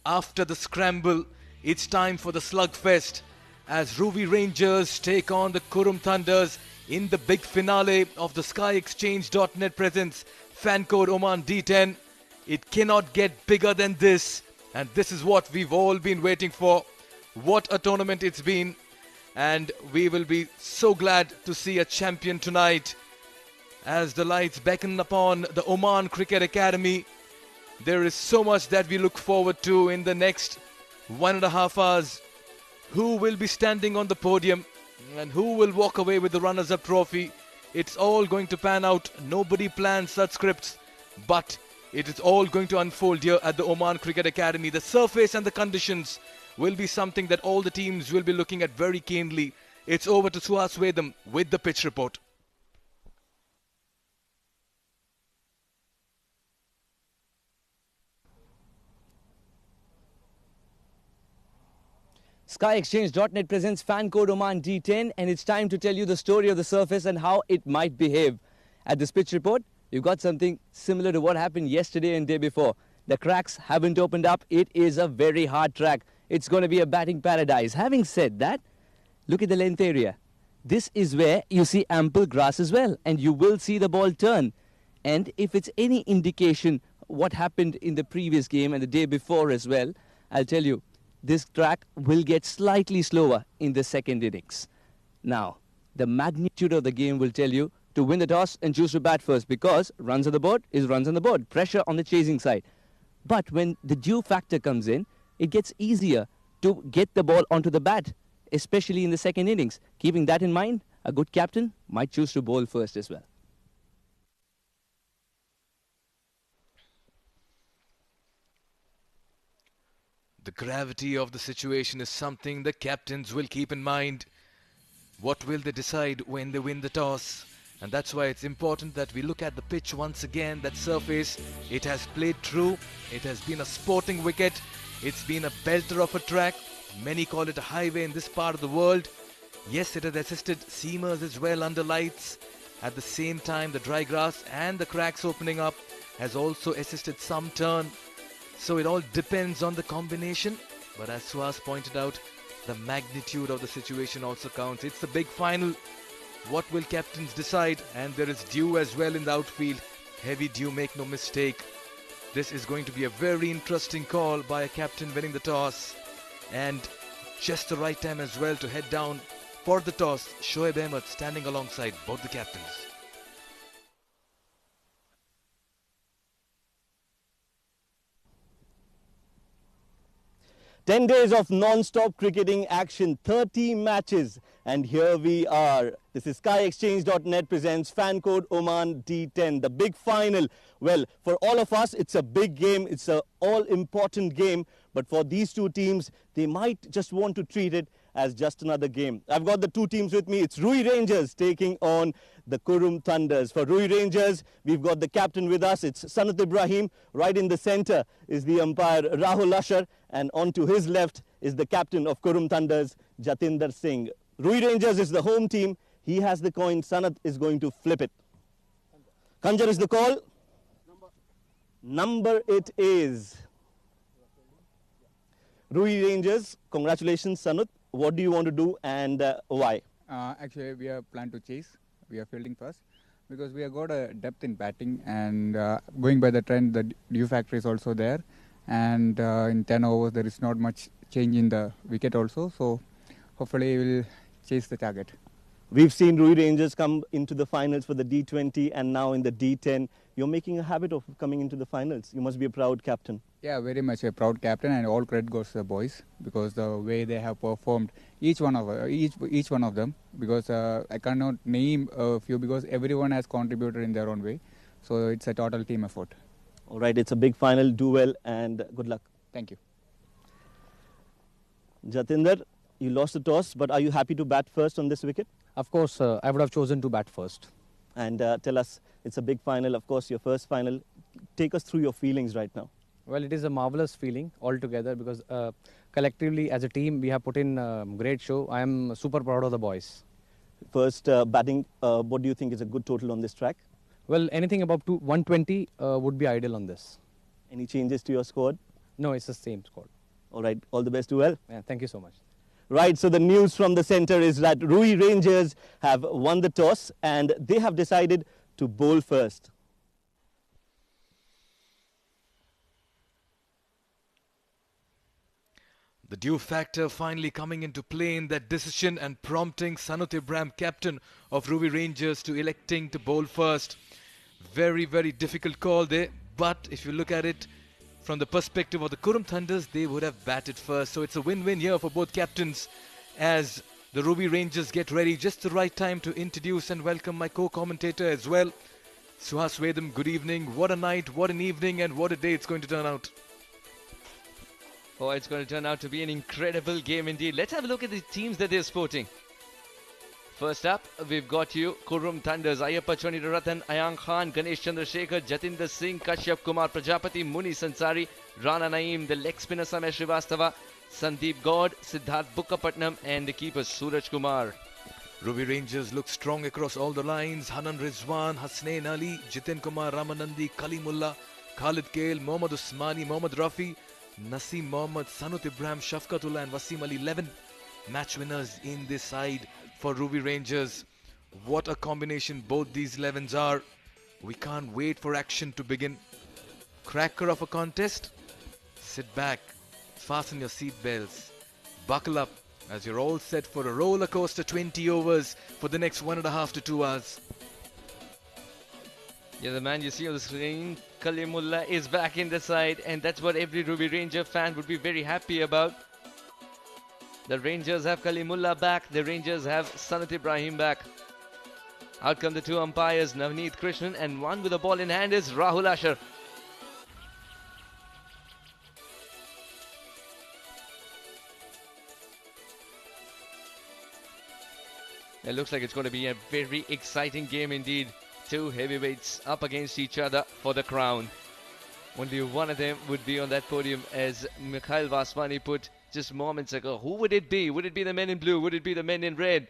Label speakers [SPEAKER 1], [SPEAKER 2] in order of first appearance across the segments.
[SPEAKER 1] after the scramble, it's time for the slugfest as Ruwi Rangers take on the Qurum Thunders in the big finale of the SkyExchange.net presents fan code Oman D10. It cannot get bigger than this, and this is what we've all been waiting for. What a tournament it's been, and we will be so glad to see a champion tonight. As the lights beckon upon the Oman Cricket Academy, there is so much that we look forward to in the next 1.5 hours. Who will be standing on the podium and who will walk away with the runners-up trophy? It's all going to pan out. Nobody plans such scripts, but it is all going to unfold here at the Oman Cricket Academy. The surface and the conditions will be something that all the teams will be looking at very keenly. It's over to Suhas Vedam with the pitch report.
[SPEAKER 2] SkyExchange.net presents fan code Oman D10, and it's time to tell you the story of the surface and how it might behave. At this pitch report, you've got something similar to what happened yesterday and day before. The cracks haven't opened up. It is a very hard track. It's going to be a batting paradise. Having said that, look at the length area. This is where you see ample grass as well, and you will see the ball turn. And if it's any indication what happened in the previous game and the day before as well, I'll tell you, this track will get slightly slower in the second innings. Now, the magnitude of the game will tell you to win the toss and choose to bat first, because runs on the board is runs on the board. Pressure on the chasing side. But when the due factor comes in, it gets easier to get the ball onto the bat, especially in the second innings. Keeping that in mind, a good captain might choose to bowl first as well.
[SPEAKER 1] The gravity of the situation is something the captains will keep in mind. What will they decide when they win the toss? And that's why it's important that we look at the pitch once again. That surface, it has played true. It has been a sporting wicket. It's been a belter of a track. Many call it a highway in this part of the world. Yes, it has assisted seamers as well under lights. At the same time, the dry grass and the cracks opening up has also assisted some turn. So it all depends on the combination. But as Suhas pointed out, the magnitude of the situation also counts. It's the big final. What will captains decide? And there is dew as well in the outfield. Heavy dew, make no mistake. This is going to be a very interesting call by a captain winning the toss. And just the right time as well to head down for the toss. Shoaib Amerat standing alongside both the captains.
[SPEAKER 2] 10 days of non-stop cricketing action, 30 matches, and here we are. This is SkyExchange.net presents fan code Oman D10, the big final. Well, for all of us, it's a big game. It's an all-important game. But for these two teams, they might just want to treat it as just another game. I've got the two teams with me. It's Ruwi Rangers taking on the Qurum Thunders. For Ruwi Rangers, we've got the captain with us. It's Sanat Ibrahim. Right in the center is the umpire Rahul Ashar. And on to his left is the captain of Qurum Thunders, Jatinder Singh. Ruwi Rangers is the home team. He has the coin. Sanat is going to flip it. Kanjar is the call. Number it is. Ruwi Rangers, congratulations, Sanat. What do you want to do and why?
[SPEAKER 3] Actually, we are planned to chase. We are fielding first because we have got a depth in batting, and going by the trend, the dew factor is also there. And in 10 overs, there is not much change in the wicket also. So hopefully, we will chase the target.
[SPEAKER 2] We've seen Ruwi Rangers come into the finals for the D20 and now in the D10. You're making a habit of coming into the finals. You must be a proud captain.
[SPEAKER 3] Yeah, very much a proud captain, and all credit goes to the boys because the way they have performed, each one of them. Because I cannot name a few because everyone has contributed in their own way. So it's a total team effort.
[SPEAKER 2] All right, it's a big final. Do well and good luck.
[SPEAKER 3] Thank you.
[SPEAKER 2] Jatinder, you lost the toss, but are you happy to bat first on this wicket?
[SPEAKER 4] Of course, I would have chosen to bat first.
[SPEAKER 2] And tell us, it's a big final, of course, your first final. Take us through your feelings right now.
[SPEAKER 4] Well, it is a marvelous feeling altogether because collectively as a team we have put in a great show. I am super proud of the boys.
[SPEAKER 2] First batting, what do you think is a good total on this track?
[SPEAKER 4] Well, anything above 120 would be ideal on this.
[SPEAKER 2] Any changes to your squad?
[SPEAKER 4] No, it's the same squad.
[SPEAKER 2] All right, all the best to well.
[SPEAKER 4] Yeah, thank you so much.
[SPEAKER 2] Right, so the news from the center is that Ruwi Rangers have won the toss and they have decided to bowl first.
[SPEAKER 1] The due factor finally coming into play in that decision and prompting Sanut Ibrahim, captain of Ruwi Rangers, to electing to bowl first. Very, very difficult call there, but if you look at it from the perspective of the Qurum Thunders, they would have batted first. So it's a win-win here for both captains as the Ruwi Rangers get ready. Just the right time to introduce and welcome my co-commentator as well. Suhas Vedam, good evening. What a night, what an evening, and what a day it's going to turn out.
[SPEAKER 5] Oh, it's going to turn out to be an incredible game indeed. Let's have a look at the teams that they're sporting. First up, we've got you, Qurum Thunders, Ayappa Choniratan, Ayang Khan, Ganesh Chandrasekhar, Jatinder Singh, Kashyap Kumar Prajapati, Muni Sansari, Rana Naeem, the leg spinner Samay Srivastava, Sandeep Gaud, Siddharth Bukkapatnam, and the keeper Suraj Kumar.
[SPEAKER 1] Ruwi Rangers look strong across all the lines. Hanan Rizwan, Hasnain Ali, Jitin Kumar, Ramanandi, Kalimullah, Khalid Kale, Mohammad Usmani, Mohammad Rafi, Naseem Mohammad, Sanut Ibrahim, Shafqatullah and Wasim Ali, 11 match winners in this side for Ruwi Rangers. What a combination both these 11s are. We can't wait for action to begin. Cracker of a contest. Sit back, fasten your seat belts, buckle up as you're all set for a roller coaster 20 overs for the next 1.5 to 2 hours.
[SPEAKER 5] Yeah, the man you see on the screen, Kalimullah, is back in the side, and that's what every Ruwi Ranger fan would be very happy about. The Rangers have Kalimullah back, the Rangers have Sanat Ibrahim back. Out come the two umpires, Navneet Krishnan, and one with the ball in hand is Rahul Asher. It looks like it's going to be a very exciting game indeed. Two heavyweights up against each other for the crown. Only one of them would be on that podium, as Mikhail Vaswani put just moments ago. Who would it be? Would it be the men in blue? Would it be the men in red?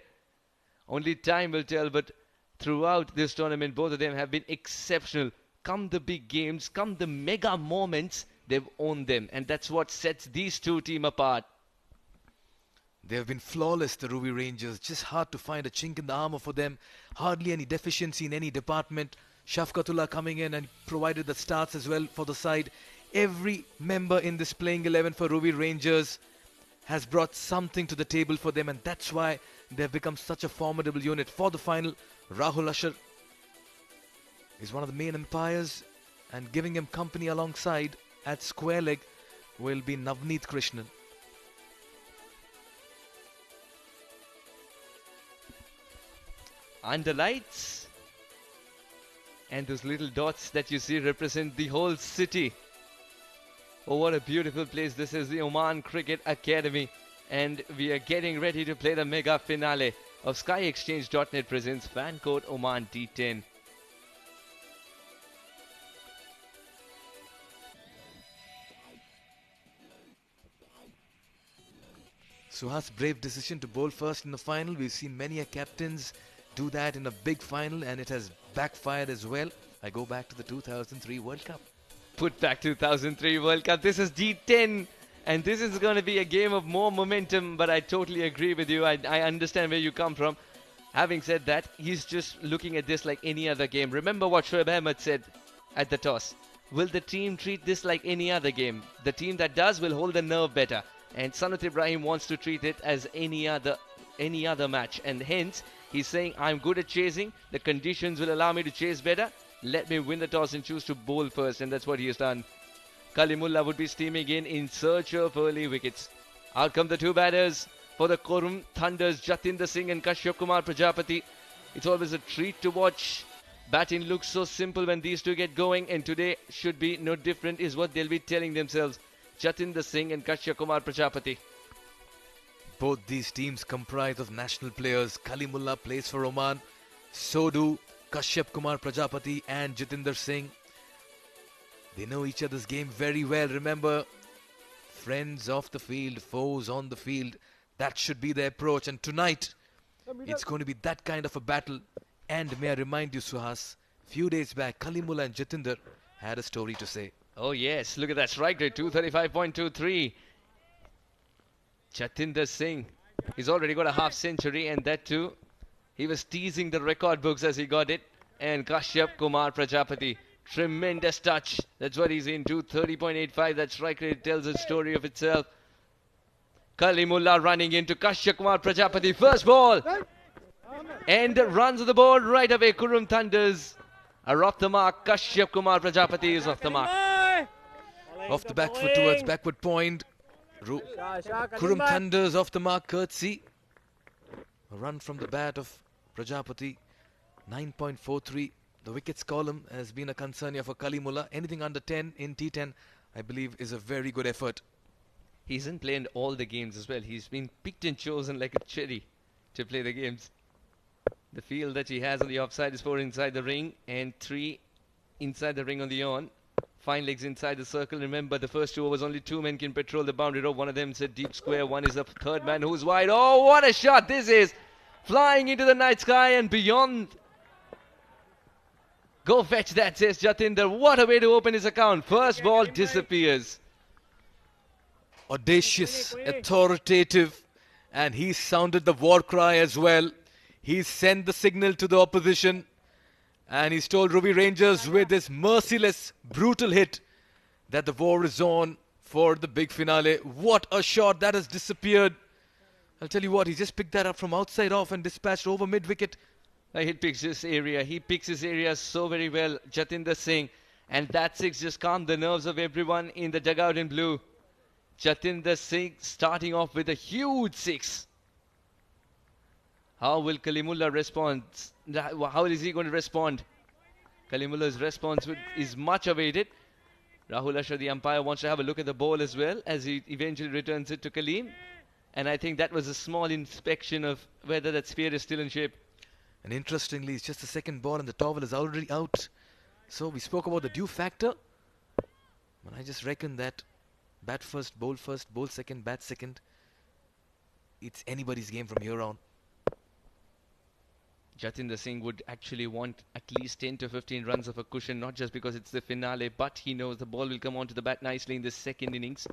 [SPEAKER 5] Only time will tell, but throughout this tournament, both of them have been exceptional. Come the big games, come the mega moments, they've owned them. And that's what sets these two teams apart.
[SPEAKER 1] They have been flawless, the Ruwi Rangers. Just hard to find a chink in the armor for them. Hardly any deficiency in any department. Shafqatullah coming in and provided the starts as well for the side. Every member in this playing 11 for Ruwi Rangers has brought something to the table for them, and that's why they have become such a formidable unit. For the final, Rahul Asher is one of the main umpires, and giving him company alongside at square leg will be Navneet Krishnan.
[SPEAKER 5] Under lights, and those little dots that you see represent the whole city. Oh, what a beautiful place. This is the Oman Cricket Academy, and we are getting ready to play the mega finale of SkyExchange.net presents Fan Code Oman D10.
[SPEAKER 1] Suhas' brave decision to bowl first in the final. We've seen many captains do that in a big final, and it has backfired as well. I go back to the 2003 World Cup.
[SPEAKER 5] Put back 2003 World Cup. This is D10, and this is going to be a game of more momentum, but I totally agree with you. I understand where you come from. Having said that, he's just looking at this like any other game. Remember what Shoaib Ahmed said at the toss. Will the team treat this like any other game? The team that does will hold the nerve better. And Sanat Ibrahim wants to treat it as any other match, and hence he's saying, I'm good at chasing, the conditions will allow me to chase better, let me win the toss and choose to bowl first, and that's what he has done. Kalimullah would be steaming in search of early wickets. Out come the two batters for the Qurum Thunders, Jatinder Singh and Kashyap Kumar Prajapati. It's always a treat to watch. Batting looks so simple when these two get going, and today should be no different is what they'll be telling themselves. Jatinder Singh and Kashyap Kumar Prajapati.
[SPEAKER 1] Both these teams comprise of national players. Kalimullah plays for Oman. So do Kashyap Kumar Prajapati and Jatinder Singh. They know each other's game very well. Remember, friends off the field, foes on the field. That should be their approach. And tonight, it's going to be that kind of a battle. And may I remind you, Suhas, few days back, Kalimullah and Jatinder had a story to say.
[SPEAKER 5] Oh yes, look at that strike rate, 235.23. Jatinder Singh, he's already got a half century, and that too, he was teasing the record books as he got it. And Kashyap Kumar Prajapati, tremendous touch. That's what he's into. 30.85. That strike rate tells a story of itself. Kalimullah running into Kashyap Kumar Prajapati. First ball. And runs the ball right away. Qurum Thunders are off the mark. Kashyap Kumar Prajapati is off the mark.
[SPEAKER 1] Off the back foot towards backward point. Qurum Thunders off the mark, courtesy. A run from the bat of Prajapati. 9.43. The wickets column has been a concern here for Kalimullah. Anything under 10 in T10, I believe, is a very good effort.
[SPEAKER 5] He hasn't played all the games as well. He's been picked and chosen like a cherry to play the games. The field that he has on the offside is 4 inside the ring and 3 inside the ring on the on. Fine legs inside the circle. Remember, the first 2 overs, only 2 men can patrol the boundary row. One of them is a deep square. One is the third man who's wide. Oh, what a shot this is! Flying into the night sky and beyond. Go fetch that, says Jatinder. What a way to open his account. First ball disappears.
[SPEAKER 1] Audacious, authoritative, and he sounded the war cry as well. He sent the signal to the opposition, and he's told Ruwi Rangers with this merciless, brutal hit that the war is on for the big finale. What a shot that has disappeared. I'll tell you what, he just picked that up from outside off and dispatched over mid-wicket.
[SPEAKER 5] He picks this area. He picks his area so very well, Jatinder Singh. And that 6 just calmed the nerves of everyone in the dugout in blue. Jatinder Singh starting off with a huge 6. How will Kalimullah respond? How is he going to respond? Kalimullah's response is much awaited. Rahul Ashar, the umpire, wants to have a look at the ball as well as he eventually returns it to Kalim. And I think that was a small inspection of whether that sphere is still in shape.
[SPEAKER 1] And interestingly, it's just the second ball and the towel is already out. So we spoke about the dew factor. But I just reckon that bat first, bowl second, bat second. It's anybody's game from here on.
[SPEAKER 5] Jatinder Singh would actually want at least 10 to 15 runs of a cushion, not just because it's the finale, but he knows the ball will come onto the bat nicely in the second innings.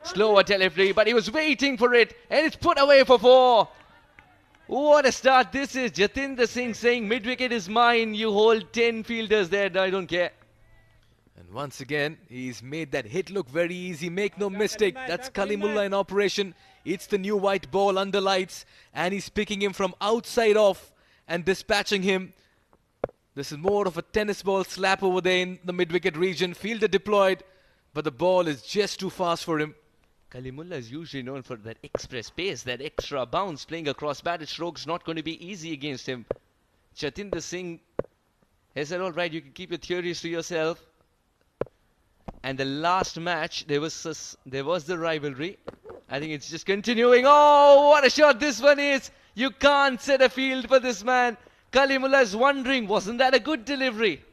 [SPEAKER 5] Slower delivery, but he was waiting for it, and it's put away for 4. What a start this is. Jatinder Singh saying mid-wicket is mine. You hold 10 fielders there. I don't care.
[SPEAKER 1] And once again, he's made that hit look very easy. Make no mistake, that's Kalimullah in operation. It's the new white ball under lights, and he's picking him from outside off and dispatching him. This is more of a tennis ball slap over there in the mid-wicket region. Fielder deployed, but the ball is just too fast for him.
[SPEAKER 5] Kalimullah is usually known for that express pace, that extra bounce. Playing across batted strokes not going to be easy against him. Jatinder Singh has said, all right, you can keep your theories to yourself. And the last match, there was the rivalry. I think it's just continuing. Oh, what a shot this one is. You can't set a field for this man. Kalimullah is wondering, wasn't that a good delivery?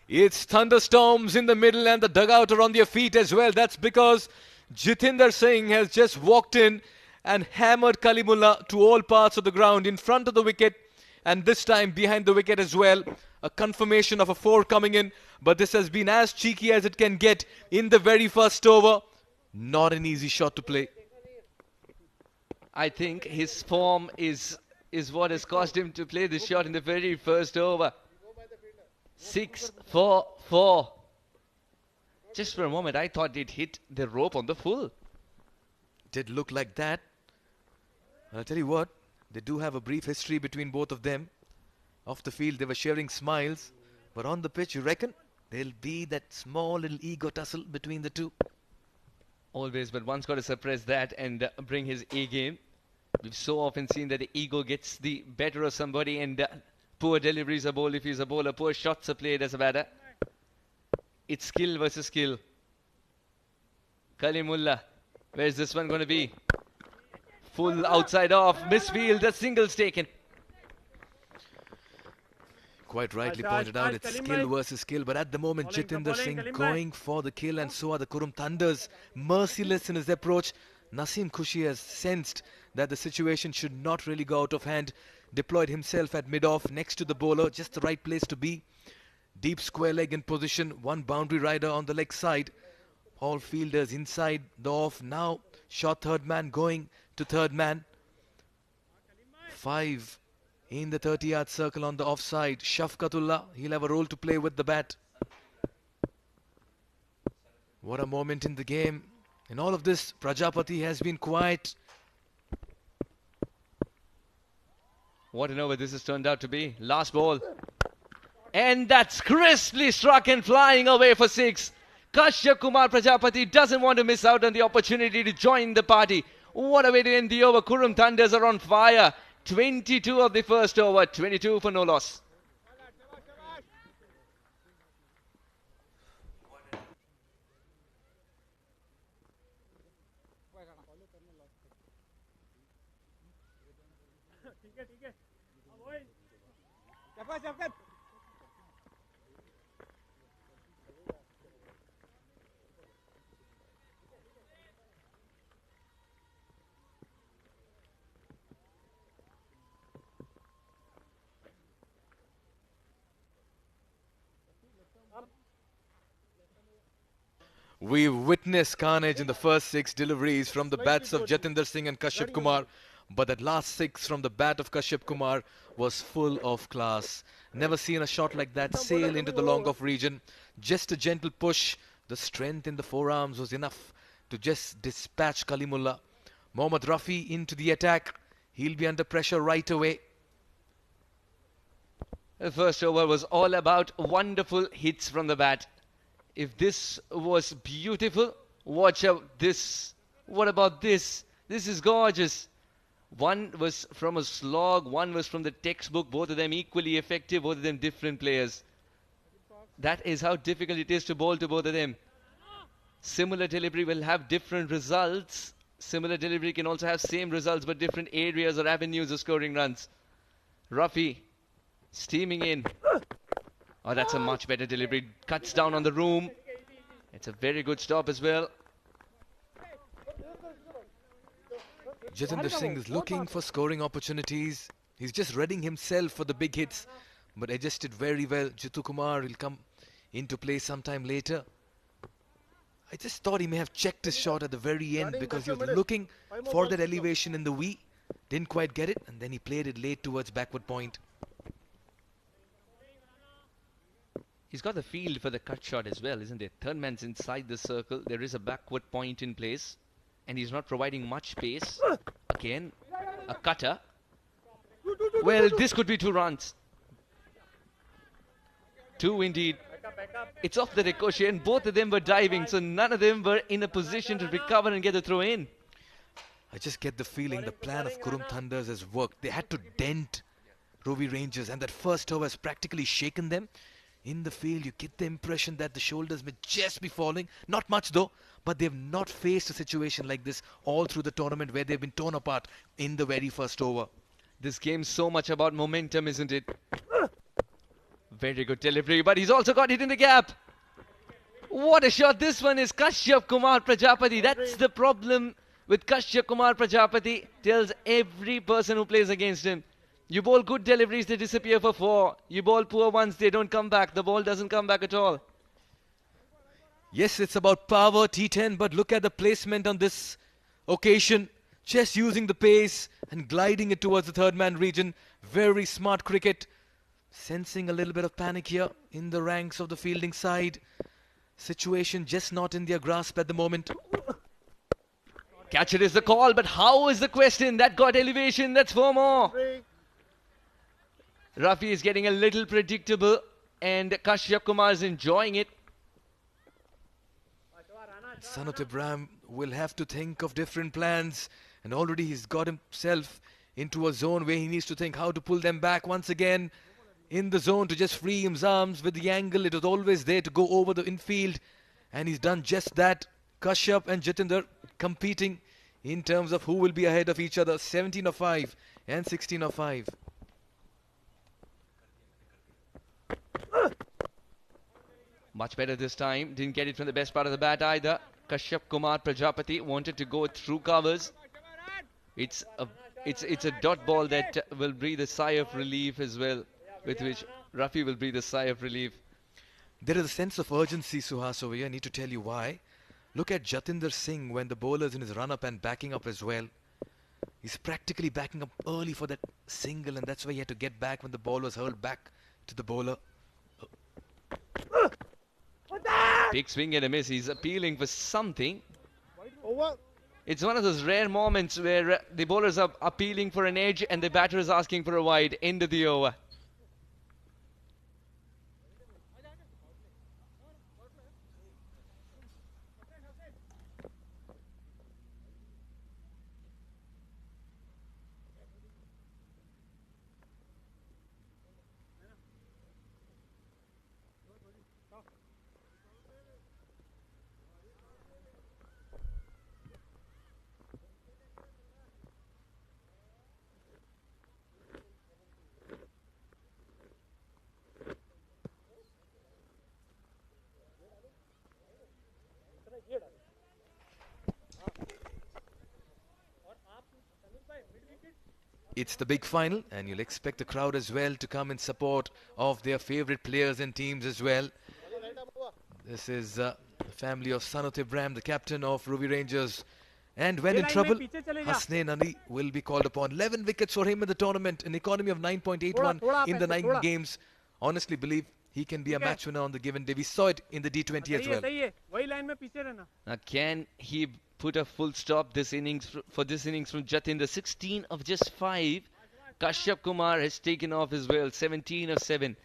[SPEAKER 1] It's thunderstorms in the middle and the dugout are on their feet as well. That's because Jatinder Singh has just walked in and hammered Kalimullah to all parts of the ground in front of the wicket and this time behind the wicket as well. A confirmation of a 4 coming in, but this has been as cheeky as it can get in the very first over. Not an easy shot to play.
[SPEAKER 5] I think his form is what has caused him to play this shot in the very first over. 6-4-4. Just for a moment, I thought it hit the rope on the full.
[SPEAKER 1] Did look like that. I'll tell you what, they do have a brief history between both of them. Off the field, they were sharing smiles. But on the pitch, you reckon there'll be that small little ego tussle between the two?
[SPEAKER 5] Always, but one's got to suppress that and bring his A game. We've so often seen that the ego gets the better of somebody and poor deliveries are bowled if he's a bowler, poor shots are played as a batter. It's skill versus skill. Kalimullah, where's this one going to be? Full outside off, misfield, the single's taken.
[SPEAKER 1] Quite rightly pointed out, it's skill versus skill. But at the moment, Jatinder Singh going for the kill, and so are the Qurum Thunders. Merciless in his approach. Naseem Khushi has sensed that the situation should not really go out of hand. Deployed himself at mid-off next to the bowler. Just the right place to be. Deep square leg in position. One boundary rider on the leg side. All fielders inside the off. Now shot third man going to third man. 5 in the 30-yard circle on the offside. Shafqatullah, he'll have a role to play with the bat. What a moment in the game. In all of this, Prajapati has been quiet.
[SPEAKER 5] What an over this has turned out to be. Last ball. And that's crisply struck and flying away for 6. Kashyap Kumar Prajapati doesn't want to miss out on the opportunity to join the party. What a way to end the over. Qurum Thunders are on fire. 22 of the first over. 22 for no loss.
[SPEAKER 1] We've witnessed carnage in the first 6 deliveries from the bats of Jatinder Singh and Kashyap Kumar, but that last 6 from the bat of Kashyap Kumar was full of class. Never seen a shot like that sail into the long off region. Just a gentle push. The strength in the forearms was enough to just dispatch Kalimullah. Mohammad Rafi into the attack. He'll be under pressure right away.
[SPEAKER 5] The first over was all about wonderful hits from the bat. If this was beautiful, watch out this. What about this? This is gorgeous. One was from a slog, one was from the textbook, both of them equally effective, both of them different players. That is how difficult it is to bowl to both of them. Similar delivery will have different results. Similar delivery can also have same results but different areas or avenues of scoring runs. Rafi steaming in. Oh, that's a much better delivery. Cuts down on the room. It's a very good stop as well.
[SPEAKER 1] Jatinder Singh is looking for scoring opportunities. He's just readying himself for the big hits, but adjusted very well. Jitu Kumar will come into play sometime later. I just thought he may have checked his shot at the very end because he was looking for that elevation in the V. Didn't quite get it, and then he played it late towards backward point.
[SPEAKER 5] He's got the field for the cut shot as well, isn't it? Third man's inside the circle. There is a backward point in place. And he's not providing much space. Again, a cutter. Well, this could be 2 runs. 2 indeed. It's off the ricochet and both of them were diving. So none of them were in a position to recover and get the throw in.
[SPEAKER 1] I just get the feeling the plan of Qurum Thunders has worked. They had to dent Ruwi Rangers, and that first over has practically shaken them. In the field, you get the impression that the shoulders may just be falling. Not much though, but they've not faced a situation like this all through the tournament where they've been torn apart in the very first over.
[SPEAKER 5] This game's so much about momentum, isn't it? Very good delivery, but he's also got it in the gap. What a shot this one is. Kashyap Kumar Prajapati. That's the problem with Kashyap Kumar Prajapati. Tells every person who plays against him. You bowl good deliveries, they disappear for 4. You bowl poor ones, they don't come back. The ball doesn't come back at all.
[SPEAKER 1] Yes, it's about power, T10, but look at the placement on this occasion. Just using the pace and gliding it towards the third man region. Very smart cricket. Sensing a little bit of panic here in the ranks of the fielding side. Situation just not in their grasp at the moment.
[SPEAKER 5] Catcher is the call, but how is the question? That got elevation, that's 4 more. Rafi is getting a little predictable and Kashyap Kumar is enjoying it.
[SPEAKER 1] Sanat Ibrahim will have to think of different plans, and already he's got himself into a zone where he needs to think how to pull them back once again in the zone to just free his arms with the angle. It was always there to go over the infield, and he's done just that. Kashyap and Jatinder competing in terms of who will be ahead of each other. 17 of 5 and 16 of 5.
[SPEAKER 5] Much better this time. Didn't get it from the best part of the bat either. Kashyap Kumar Prajapati wanted to go through covers. It's a dot ball that will breathe a sigh of relief as well, with which Rafi will breathe a sigh of relief.
[SPEAKER 1] There is a sense of urgency, Suhas, over here. I need to tell you why. Look at Jatinder Singh when the bowler's in his run-up and backing up as well. He's practically backing up early for that single, and that's why he had to get back when the ball was hurled back to the bowler.
[SPEAKER 5] Big swing and a miss. He's appealing for something. It's one of those rare moments where the bowlers are appealing for an edge and the batter is asking for a wide. End of the over.
[SPEAKER 1] It's the big final, and you'll expect the crowd as well to come in support of their favorite players and teams as well. This is the family of Sanut Ibrahim, the captain of Ruwi Rangers. And when in trouble, Hasnain Ali will be called upon. 11 wickets for him in the tournament, an economy of 9.81 in the 9 games. Honestly believe he can be a match winner on the given day. We saw it in the D20 as well.
[SPEAKER 5] Now, can he put a full stop this innings from Jatinder? 16 of just 5. Kashyap Kumar has taken off as well. 17 of 7.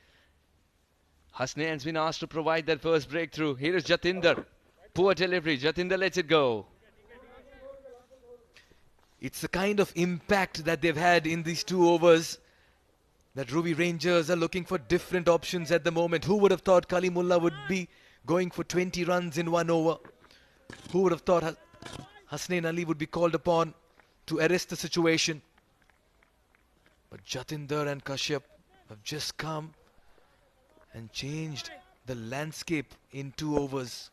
[SPEAKER 5] Hasnain has been asked to provide that first breakthrough. Here is Jatinder. Poor delivery. Jatinder lets it go.
[SPEAKER 1] It's the kind of impact that they've had in these 2 overs that Ruwi Rangers are looking for different options at the moment. Who would have thought Kalimullah would be going for 20 runs in 1 over? Who would have thought Hasnain Ali would be called upon to arrest the situation? But Jatinder and Kashyap have just come and changed the landscape in 2 overs.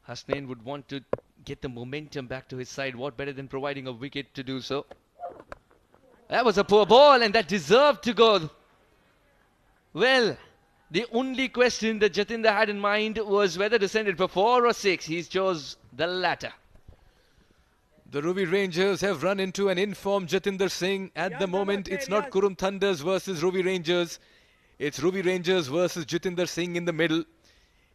[SPEAKER 5] Hasnain would want to get the momentum back to his side. What better than providing a wicket to do so? That was a poor ball, and that deserved to go. Well, the only question that Jatinder had in mind was whether to send it for 4 or 6. He chose the latter.
[SPEAKER 1] The Ruwi Rangers have run into an informed Jatinder Singh. At the moment, it's not Qurum Thunders versus Ruwi Rangers. It's Ruwi Rangers versus Jatinder Singh in the middle.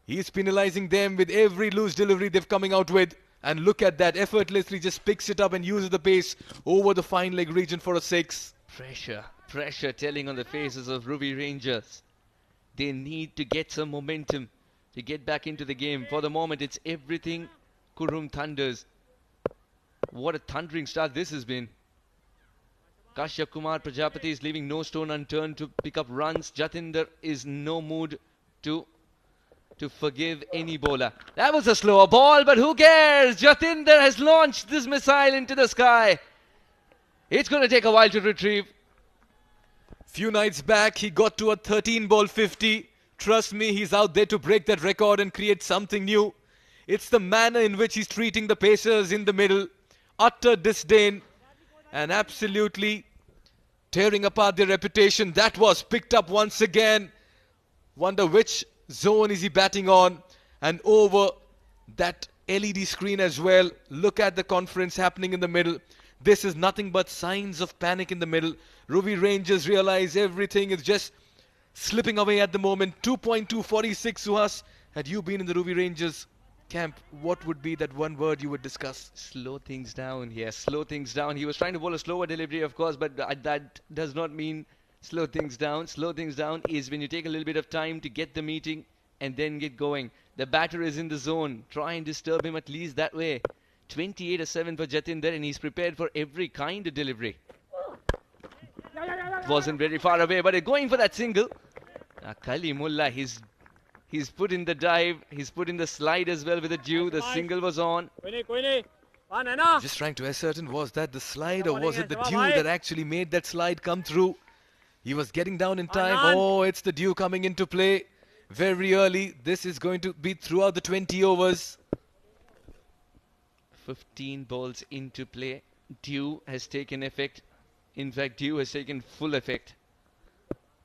[SPEAKER 1] He's penalizing them with every loose delivery they've coming out with. And look at that, effortlessly just picks it up and uses the pace over the fine leg region for a 6.
[SPEAKER 5] Pressure telling on the faces of Ruwi Rangers. They need to get some momentum to get back into the game. For the moment, it's everything Qurum Thunders. What a thundering start this has been. Kashyap Kumar Prajapati is leaving no stone unturned to pick up runs. Jatinder is in no mood to forgive any bowler. That was a slower ball, but who cares? Jatinder has launched this missile into the sky. It's going to take a while to retrieve.
[SPEAKER 1] Few nights back, he got to a 13-ball 50. Trust me, he's out there to break that record and create something new. It's the manner in which he's treating the pacers in the middle. Utter disdain and absolutely tearing apart their reputation. That was picked up once again. Wonder which zone is he batting on, and over that LED screen as well. Look at the conference happening in the middle. This is nothing but signs of panic in the middle. Ruwi Rangers realize everything is just slipping away at the moment. 2.246. Suhas, had you been in the Ruwi Rangers camp, what would be that one word you would discuss?
[SPEAKER 5] Slow things down here. Slow things down. He was trying to bowl a slower delivery, of course, but that does not mean slow things down. Slow things down is when you take a little bit of time to get the meeting and then get going. The batter is in the zone. Try and disturb him at least that way. 28-7 for Jatinder, and he's prepared for every kind of delivery. Wasn't very far away, but going for that single. Kalimullah, he's put in the dive. He's put in the slide as well with the dew. The single was on.
[SPEAKER 1] Just trying to ascertain, was that the slide or was it the dew that actually made that slide come through? He was getting down in time. Oh, it's the dew coming into play very early. This is going to be throughout the 20 overs.
[SPEAKER 5] 15 balls into play. Dew has taken effect. In fact, dew has taken full effect.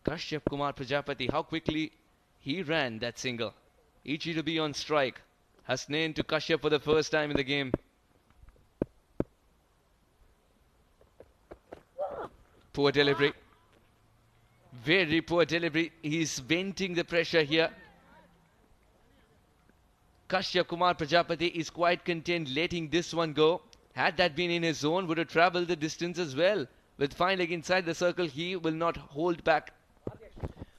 [SPEAKER 5] Kashyap Kumar Prajapati, how quickly he ran that single. Ichi to be on strike. Hasnain to Kashyap for the first time in the game. Poor delivery. Very poor delivery. He's venting the pressure here. Kashyap Kumar Prajapati is quite content letting this one go. Had that been in his zone, would have travelled the distance as well. With fine leg inside the circle, he will not hold back.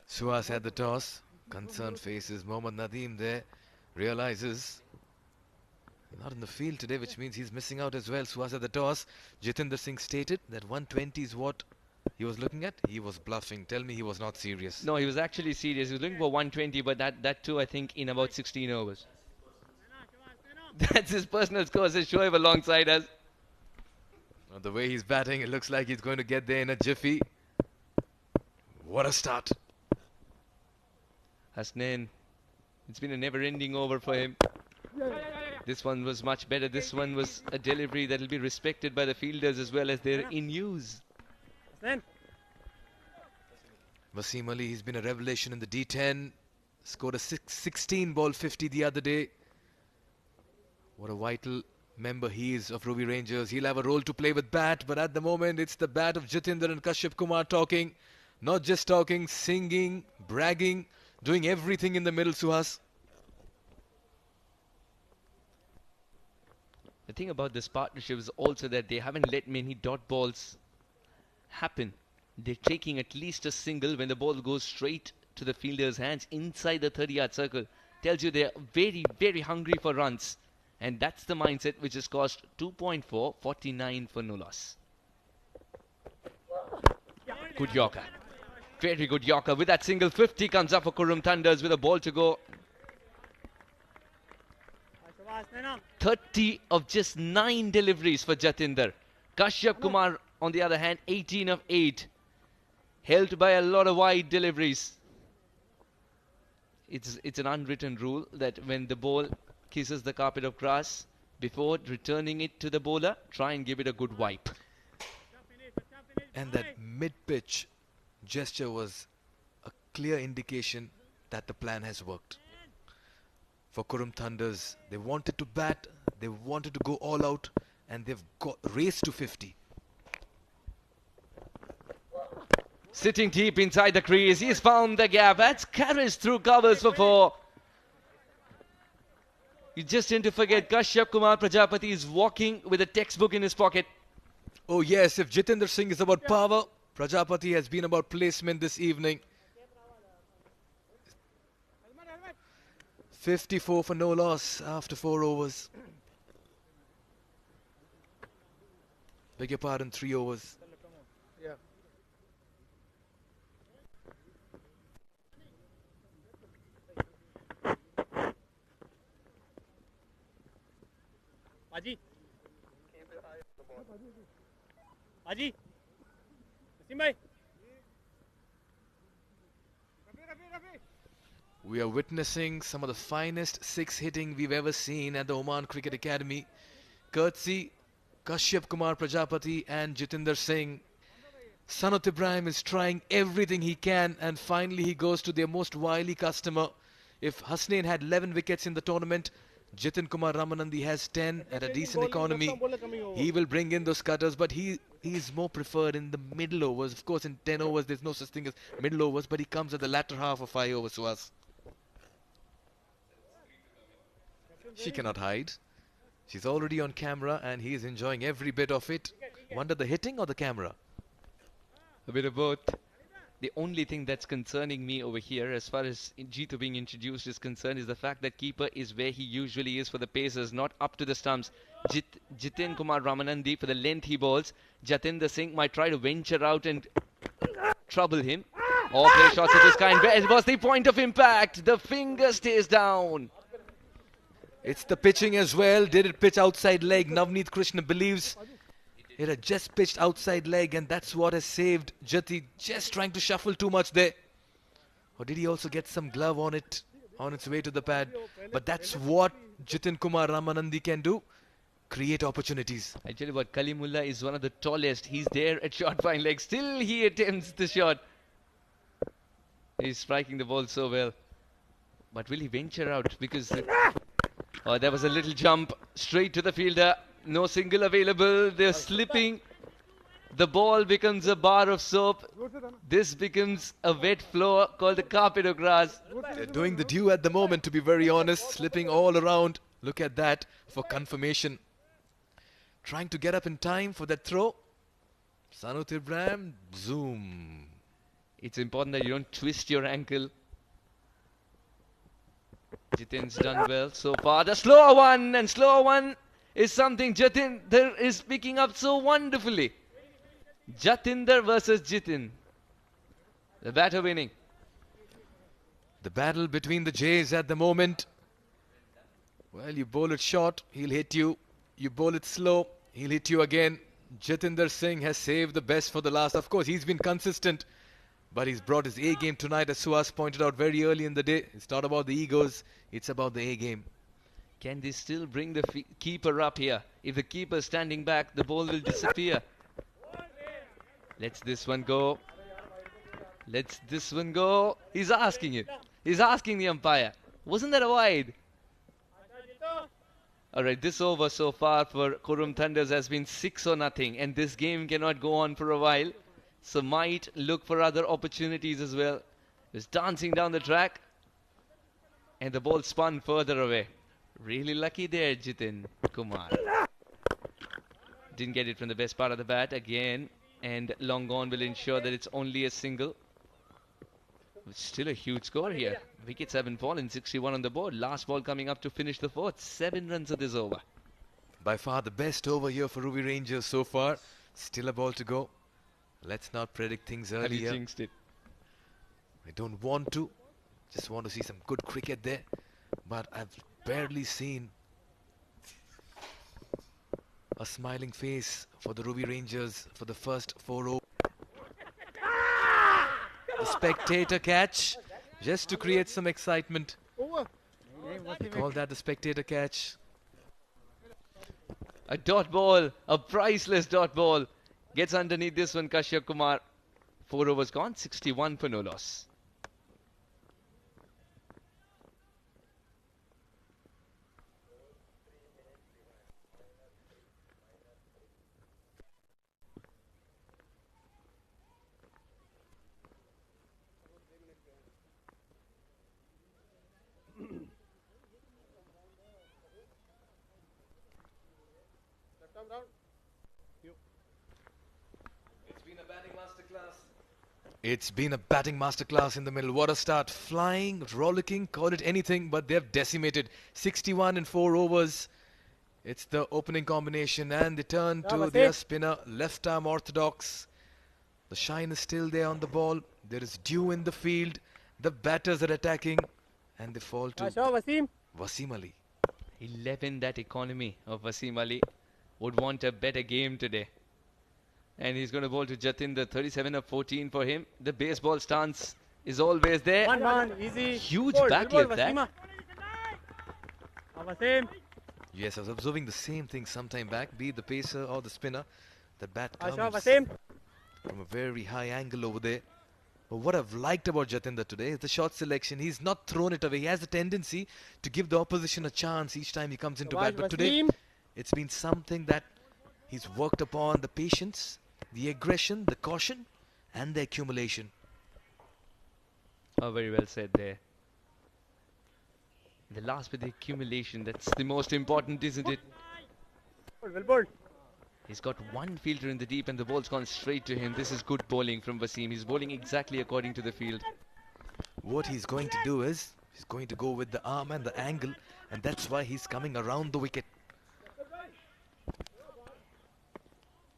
[SPEAKER 1] Suhas had the toss. Concerned faces Mohammad Nadeem there. Realizes not in the field today, which means he's missing out as well. Suhas had the toss. Jitendra Singh stated that 120 is what he was looking at. He was bluffing. Tell me he was not serious.
[SPEAKER 5] No, he was actually serious. He was looking for 120, but that too, I think, in about 16 overs. That's his personal score, says Shoaib alongside us.
[SPEAKER 1] The way he's batting, it looks like he's going to get there in a jiffy. What a start.
[SPEAKER 5] Hasnain, it's been a never-ending over for him. This one was much better. This one was a delivery that will be respected by the fielders as well as they're in use.
[SPEAKER 1] Wasim Ali, he's been a revelation in the D10. Scored a 16 ball 50 the other day. What a vital member he is of Ruwi Rangers. He'll have a role to play with bat, but at the moment it's the bat of Jitendra and Kashyap Kumar talking. Not just talking, singing, bragging, doing everything in the middle, Suhas.
[SPEAKER 5] The thing about this partnership is also that they haven't let many dot balls happen. They're taking at least a single when the ball goes straight to the fielder's hands inside the 30-yard circle. Tells you they're very, very hungry for runs. And that's the mindset which has cost 2.4, 49 for no loss. Good Yorker. Very good Yorker. With that single, 50 comes up for Qurum Thunders with a ball to go. 30 of just 9 deliveries for Jatinder. Kashyap Kumar, on the other hand, 18 of 8. Helped by a lot of wide deliveries. It's an unwritten rule that when the ball kisses the carpet of grass, before returning it to the bowler, try and give it a good wipe.
[SPEAKER 1] And that mid-pitch gesture was a clear indication that the plan has worked. For Qurum Thunders, they wanted to bat, they wanted to go all out, and they've got raced to 50.
[SPEAKER 5] Sitting deep inside the crease, he's found the gap. That's carries through covers for 4. You just tend to forget Kashyap Kumar Prajapati is walking with a textbook in his pocket.
[SPEAKER 1] Oh yes, if Jitendra Singh is about power, Prajapati has been about placement this evening. 54 for no loss after 4 overs. Beg your pardon, 3 overs.
[SPEAKER 6] Aji. Aji. Wasim bhai.
[SPEAKER 1] We are witnessing some of the finest 6 hitting we've ever seen at the Oman Cricket Academy. Courtesy Kashyap Kumar Prajapati and Jitendra Singh. Sanat Ibrahim is trying everything he can, and finally he goes to their most wily customer. If Hasnain had 11 wickets in the tournament, Jitin Kumar Ramanandi has 10 at a decent economy. He will bring in those cutters, but he is more preferred in the middle overs. Of course, in 10 overs, there's no such thing as middle overs, but he comes at the latter half of 5 overs to us. She cannot hide. She's already on camera, and he is enjoying every bit of it. Wonder the hitting or the camera?
[SPEAKER 5] A bit of both. The only thing that's concerning me over here as far as Jitu being introduced is concerned is the fact that keeper is where he usually is for the pacers, not up to the stumps. Jitin Kumar Ramanandi, for the length he bowls, Jatinder Singh might try to venture out and trouble him. Or play shots of this kind. Where was the point of impact? The finger stays down.
[SPEAKER 1] It's the pitching as well. Did it pitch outside leg? Navneet Krishna believes it had just pitched outside leg, and that's what has saved Jati. Just trying to shuffle too much there. Or did he also get some glove on it, on its way to the pad? But that's what Jitin Kumar Ramanandi can do. Create opportunities.
[SPEAKER 5] I tell you what, Kalimullah is one of the tallest. He's there at short fine leg. Still he attempts the shot. He's striking the ball so well. But will he venture out? Because there was a little jump straight to the fielder. No single available. They're slipping. The ball becomes a bar of soap. This becomes a wet floor called a carpet of grass.
[SPEAKER 1] They're doing the due at the moment, to be very honest. Slipping all around. Look at that for confirmation. Trying to get up in time for that throw. Sanut Ibrahim, zoom.
[SPEAKER 5] It's important that you don't twist your ankle. Jitin's done well so far. The slower one, and slower one is something Jatinder is picking up so wonderfully. Jatinder versus Jitin. The batter winning.
[SPEAKER 1] The battle between the Jays at the moment. Well, you bowl it short, he'll hit you. You bowl it slow, he'll hit you again. Jatinder Singh has saved the best for the last. Of course, he's been consistent, but he's brought his A game tonight, as Suhas pointed out very early in the day. It's not about the egos, it's about the A game.
[SPEAKER 5] Can they still bring the keeper up here? If the keeper's standing back, the ball will disappear. Let's this one go. Let's this one go. He's asking it. He's asking the umpire. Wasn't that a wide? Alright, this over so far for Qurum Thunders has been 6-0, and this game cannot go on for a while. So might look for other opportunities as well. He's dancing down the track, and the ball spun further away. Really lucky there, Jitin Kumar. Didn't get it from the best part of the bat again, and long gone will ensure that it's only a single. It's still a huge score here. Wickets have been fallen, 61 on the board. Last ball coming up to finish the fourth. 7 runs of this over.
[SPEAKER 1] By far the best over here for Ruwi Rangers so far. Still a ball to go. Let's not predict things
[SPEAKER 5] Have you
[SPEAKER 1] earlier.
[SPEAKER 5] jinxed it?
[SPEAKER 1] I don't want to. Just want to see some good cricket there. But I've barely seen a smiling face for the Ruwi Rangers for the first 4 overs. The spectator catch, just to create some excitement. Call that the spectator catch.
[SPEAKER 5] A dot ball, a priceless dot ball. Gets underneath this one, Kashyap Kumar. 4 overs gone, 61 for no loss.
[SPEAKER 1] It's been a batting masterclass in the middle. What a start. Flying, rollicking, call it anything, but they've decimated. 61 in 4 overs. It's the opening combination, and they turn to their spinner, left arm orthodox. The shine is still there on the ball. There is dew in the field. The batters are attacking, and they fall to Wasim Ali.
[SPEAKER 5] 11, that economy of Wasim Ali would want a better game today. And he's going to bowl to Jatinder. 37 of 14 for him. The baseball stance is always there.
[SPEAKER 6] Easy.
[SPEAKER 5] Huge backleft that.
[SPEAKER 1] Yes, I was observing the same thing sometime back, be it the pacer or the spinner. The bat comes from a very high angle over there. But what I've liked about Jatinder today is the shot selection. He's not thrown it away. He has a tendency to give the opposition a chance each time he comes into bat. But today, it's been something that he's worked upon: the patience, the aggression, the caution, and the accumulation.
[SPEAKER 5] Oh, very well said there. The last bit, the accumulation, that's the most important, isn't it? He's got one fielder in the deep and the ball's gone straight to him. This is good bowling from Wasim. He's bowling exactly according to the field.
[SPEAKER 1] What he's going to do is, he's going to go with the arm and the angle, and that's why he's coming around the wicket.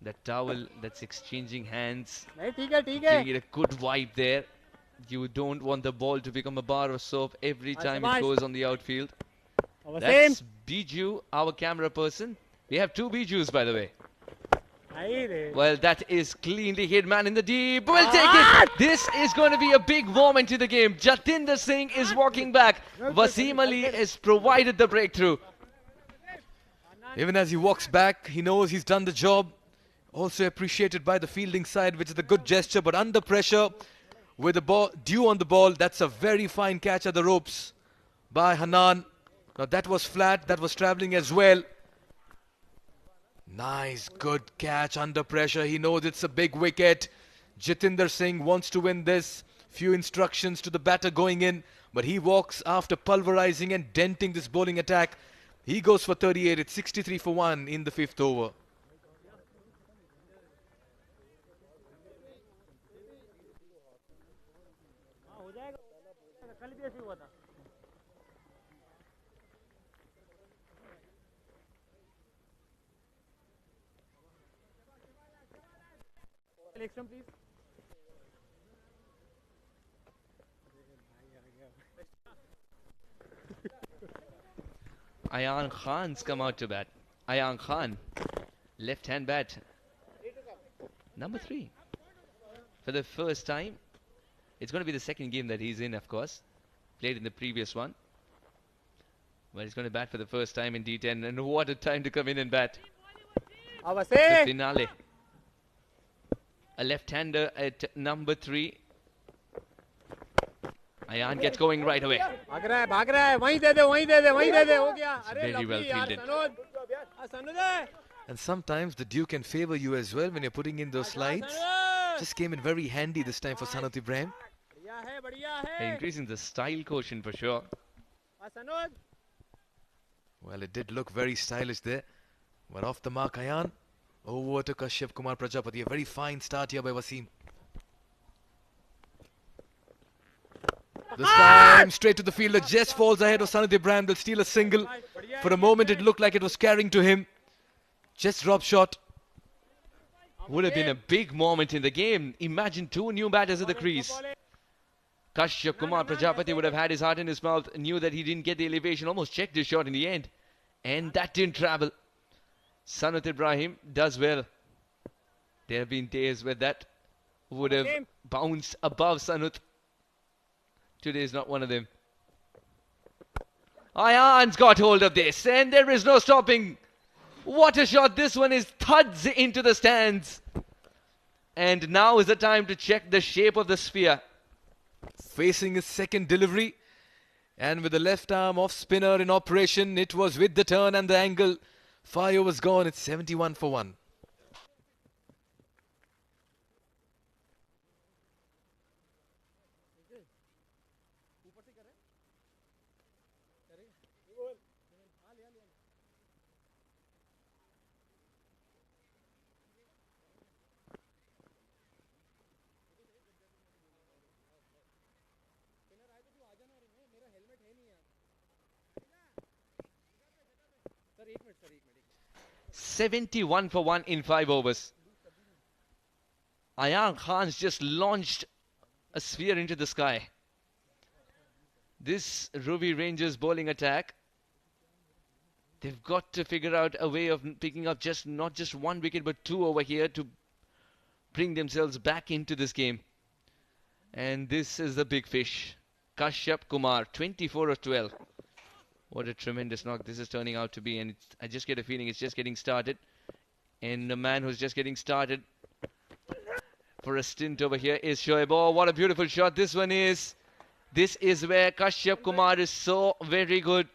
[SPEAKER 5] That towel that's exchanging hands, giving it a good vibe there. You don't want the ball to become a bar of soap every time it goes on the outfield. That's Biju, our camera person. We have 2 Bijus, by the way. Well, that is cleanly hit, man in the deep. We'll take it. This is going to be a big moment in the game. Jatinder Singh is walking back. Wasim Ali has provided the breakthrough.
[SPEAKER 1] Even as he walks back, he knows he's done the job. Also appreciated by the fielding side, which is a good gesture, but under pressure with the ball due on the ball, that's a very fine catch at the ropes. by Hanan. Now that was flat, that was travelling as well. Nice, good catch under pressure. He knows it's a big wicket. Jitinder Singh wants to win this. Few instructions to the batter going in, but he walks after pulverizing and denting this bowling attack. He goes for 38. It's 63 for 1 in the 5th over.
[SPEAKER 6] Extra, please.
[SPEAKER 5] Ayan Khan's come out to bat. Ayan Khan, left-hand bat. Number 3. For the first time. It's going to be the second game that he's in, of course. Played in the previous one. But he's going to bat for the first time in D10. And what a time to come in and bat. The finale. A left-hander at number 3. Ayan gets going right away.
[SPEAKER 6] Very
[SPEAKER 5] well fielded.
[SPEAKER 1] And sometimes the dew can favour you as well when you're putting in those slides. Just came in very handy this time for Sanat Ibrahim.
[SPEAKER 5] Increasing the style quotient for sure.
[SPEAKER 1] Well, it did look very stylish there. But off the mark, Ayan. Over to Kashyap Kumar Prajapati. A very fine start here by Wasim. This time, straight to the fielder. Just falls ahead of Sanat Ibrahim. They'll steal a single. For a moment, it looked like it was carrying to him. Just drop shot.
[SPEAKER 5] Would have been a big moment in the game. Imagine 2 new batters at the crease. Kashyap Kumar Prajapati would have had his heart in his mouth. Knew that he didn't get the elevation. Almost checked his shot in the end. And that didn't travel. Sanat Ibrahim does well. There have been days where that would have bounced above Sanut. Today is not one of them. Ayan's got hold of this and there is no stopping. What a shot. This one is thuds into the stands. And now is the time to check the shape of the sphere.
[SPEAKER 1] Facing his second delivery. And with the left arm off spinner in operation, it was with the turn and the angle. 5 overs gone. It's 71 for 1.
[SPEAKER 4] Sir, 1 minute, sir, 1 minute.
[SPEAKER 5] 71 for 1 in 5 overs. Ayan Khan's just launched a sphere into the sky. This Ruwi Rangers bowling attack, they've got to figure out a way of picking up not just 1 wicket but 2 over here to bring themselves back into this game. And this is the big fish. Kashyap Kumar, 24 of 12. What a tremendous knock this is turning out to be. And I just get a feeling it's just getting started. And the man who's just getting started for a stint over here is Shoaib. Oh, what a beautiful shot this one is. This is where Kashyap Kumar is so very good.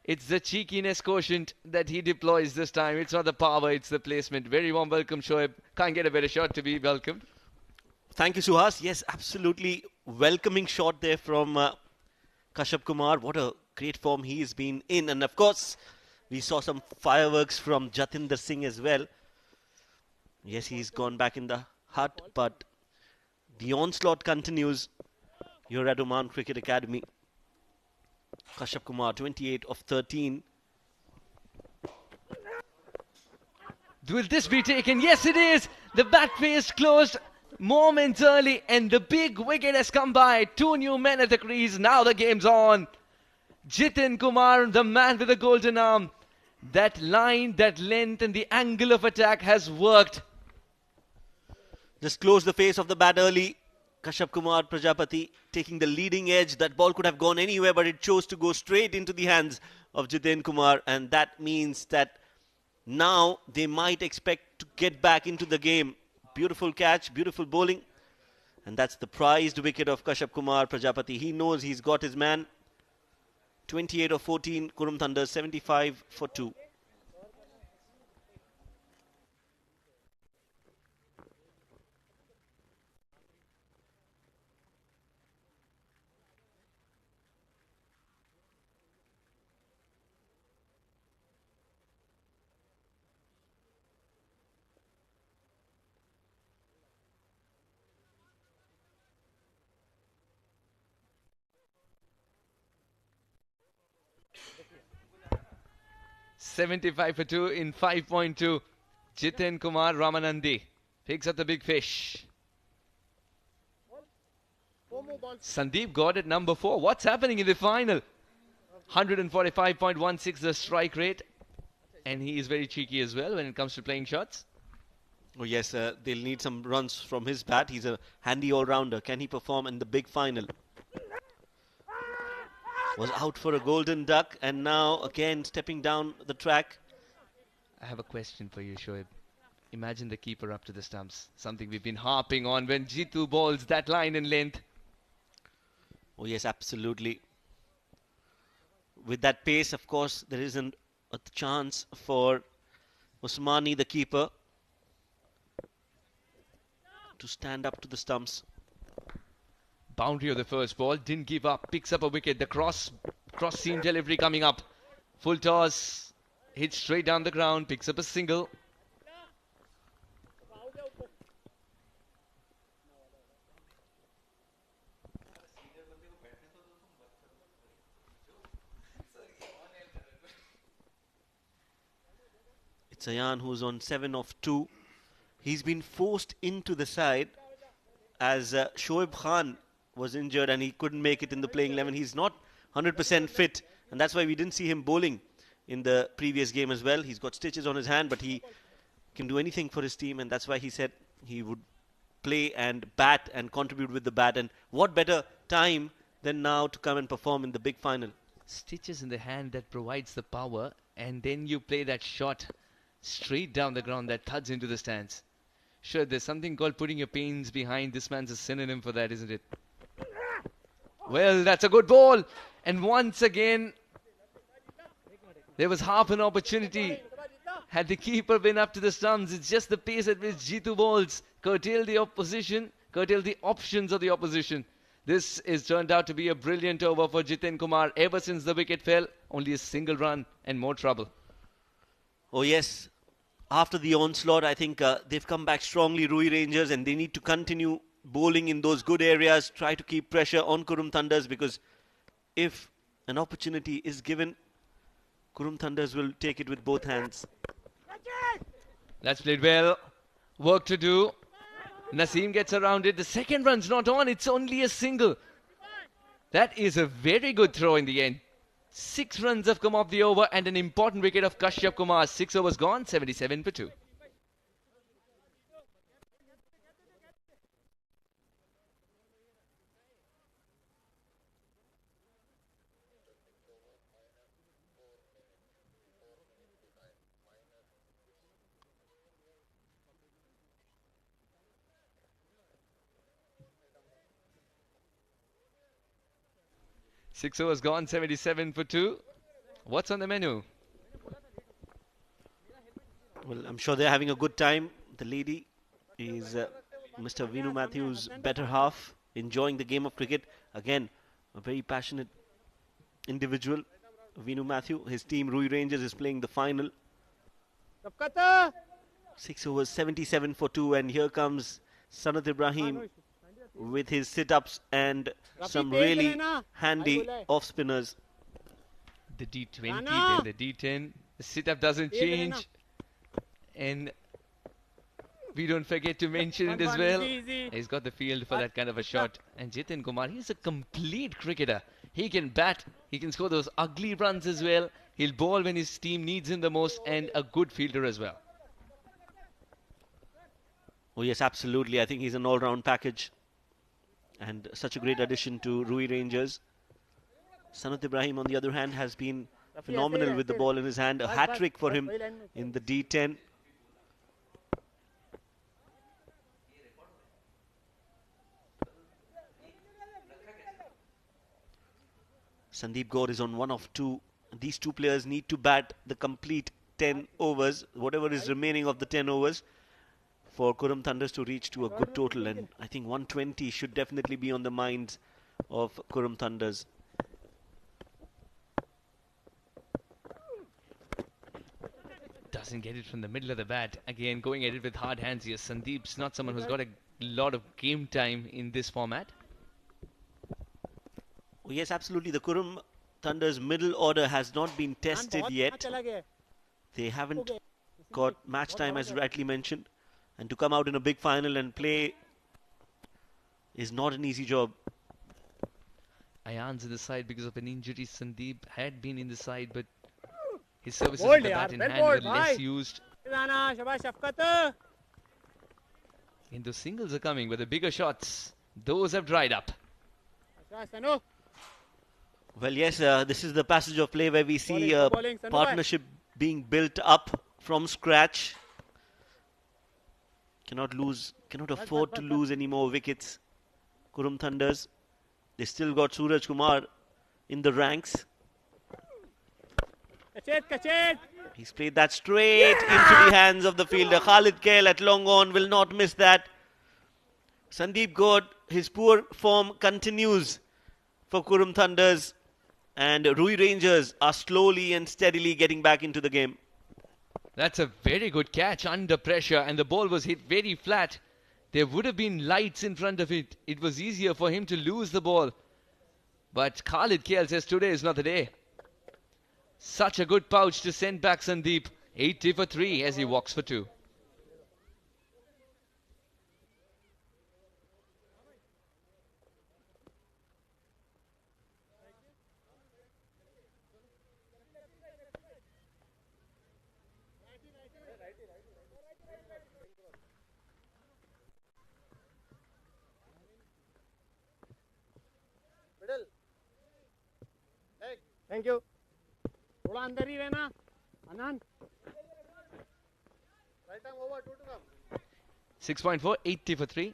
[SPEAKER 5] It's the cheekiness quotient that he deploys this time. It's not the power, it's the placement. Very warm welcome, Shoaib. Can't get a better shot to be welcomed.
[SPEAKER 7] Thank you, Suhas. Yes, absolutely welcoming shot there from Kashyap Kumar. What a great form he's been in. And of course, we saw some fireworks from Jatinder Singh as well. Yes, he's gone back in the hut, but the onslaught continues here at Oman Cricket Academy. Kashyap Kumar, 28 of 13.
[SPEAKER 5] Will this be taken? Yes, it is. The bat face closed moments early and the big wicket has come by. 2 new men at the crease. Now the game's on. Jitin Kumar, the man with the golden arm. That line, that length and the angle of attack has worked.
[SPEAKER 7] Just closed the face of the bat early. Kashyap Kumar Prajapati taking the leading edge. That ball could have gone anywhere, but it chose to go straight into the hands of Jiten Kumar. And that means that now they might expect to get back into the game. Beautiful catch, beautiful bowling. And that's the prized wicket of Kashyap Kumar Prajapati. He knows he's got his man. 28 or 14. Qurum Thunder 75 for 2.
[SPEAKER 5] $75 for 2 in 5.2. Jiten Kumar Ramanandi picks up the big fish. Sandeep got it number 4. What's happening in the final? 145.16 the strike rate. And he is very cheeky as well when it comes to playing shots.
[SPEAKER 7] Oh yes, they'll need some runs from his bat. He's a handy all-rounder. Can he perform in the big final? Was out for a golden duck and now again stepping down the track.
[SPEAKER 5] I have a question for you, Shoaib. Imagine the keeper up to the stumps. Something we've been harping on when Jitu bowls that line in length.
[SPEAKER 7] Oh yes, absolutely. With that pace, of course, there isn't a chance for Usmani, the keeper, to stand up to the stumps.
[SPEAKER 5] Boundary of the first ball, didn't give up, picks up a wicket. The cross seam delivery coming up. Full toss, hits straight down the ground, picks up a single.
[SPEAKER 7] It's Ayan who's on 7 of 2. He's been forced into the side as Shoaib Khan was injured and he couldn't make it in the playing 11. He's not 100% fit and that's why we didn't see him bowling in the previous game as well. He's got stitches on his hand but he can do anything for his team and that's why he said he would play and bat and contribute with the bat. And what better time than now to come and perform in the big final.
[SPEAKER 5] Stitches in the hand that provides the power and then you play that shot straight down the ground that thuds into the stands. Sure, there's something called putting your pains behind. This man's a synonym for that, isn't it? Well, that's a good ball. And once again, there was half an opportunity. Had the keeper been up to the stumps, it's just the pace at which Jitu bowls curtail the opposition, curtail the options of the opposition. This is turned out to be a brilliant over for Jiten Kumar. Ever since the wicket fell, only a single run and more trouble.
[SPEAKER 7] Oh yes, after the onslaught, I think they've come back strongly, Ruwi Rangers, and they need to continue bowling in those good areas, try to keep pressure on Qurum Thunders because if an opportunity is given, Qurum Thunders will take it with both hands.
[SPEAKER 5] That's played well. Work to do. Naseem gets around it. The second run's not on. It's only a single. That is a very good throw in the end. 6 runs have come off the over and an important wicket of Kashyap Kumar. 6 overs gone, 77 for 2. Six overs gone, 77 for 2. What's on the menu?
[SPEAKER 7] Well, I'm sure they're having a good time. The lady is Mr. Vinu Matthews' better half, enjoying the game of cricket. Again, a very passionate individual. Vinu Matthew, his team Ruwi Rangers is playing the final. 6 overs, 77 for 2. And here comes Sanat Ibrahim with his sit-ups and some really handy off-spinners.
[SPEAKER 5] The D20, then the D10. The sit-up doesn't change. And we don't forget to mention it as well. He's got the field for that kind of a shot. And Jiten Kumar, he's a complete cricketer. He can bat, he can score those ugly runs as well. He'll bowl when his team needs him the most and a good fielder as well.
[SPEAKER 7] Oh yes, absolutely. I think he's an all-round package. And such a great addition to Ruwi Rangers. Sanat Ibrahim, on the other hand, has been phenomenal with the ball in his hand. A hat-trick for him in the D10. Sandeep Gaur is on 1 of 2. These two players need to bat the complete 10 overs, whatever is remaining of the 10 overs, for Qurum Thunders to reach to a good total. And I think 120 should definitely be on the minds of Qurum Thunders.
[SPEAKER 5] Doesn't get it from the middle of the bat. Again, going at it with hard hands here. Sandeep's not someone who's got a lot of game time in this format.
[SPEAKER 7] Oh, yes, absolutely. The Qurum Thunders middle order has not been tested yet. They haven't got match time, as rightly mentioned. And to come out in a big final and play is not an easy job.
[SPEAKER 5] Ayan's in the side because of an injury. Sandeep had been in the side, but his services with the bat in hand were less used. And those singles are coming, but the bigger shots, those have dried up.
[SPEAKER 7] Well, yes, this is the passage of play where we see a partnership being built up from scratch. Cannot afford to lose any more wickets. Qurum Thunders, they still got Suraj Kumar in the ranks. He's played that straight into the hands of the fielder. Khalid Kail at long on will not miss that. Sandeep Gaur, his poor form continues for Qurum Thunders, and Ruwi Rangers are slowly and steadily getting back into the game.
[SPEAKER 5] That's a very good catch under pressure, and the ball was hit very flat. There would have been lights in front of it. It was easier for him to lose the ball. But Khalid Kail says today is not the day. Such a good pouch to send back Sandeep. 80 for 3 as he walks for 2.
[SPEAKER 6] Thank you थोड़ा अंदर ही रहना अनन right time over 2 to come
[SPEAKER 5] 6.4 80 for 3.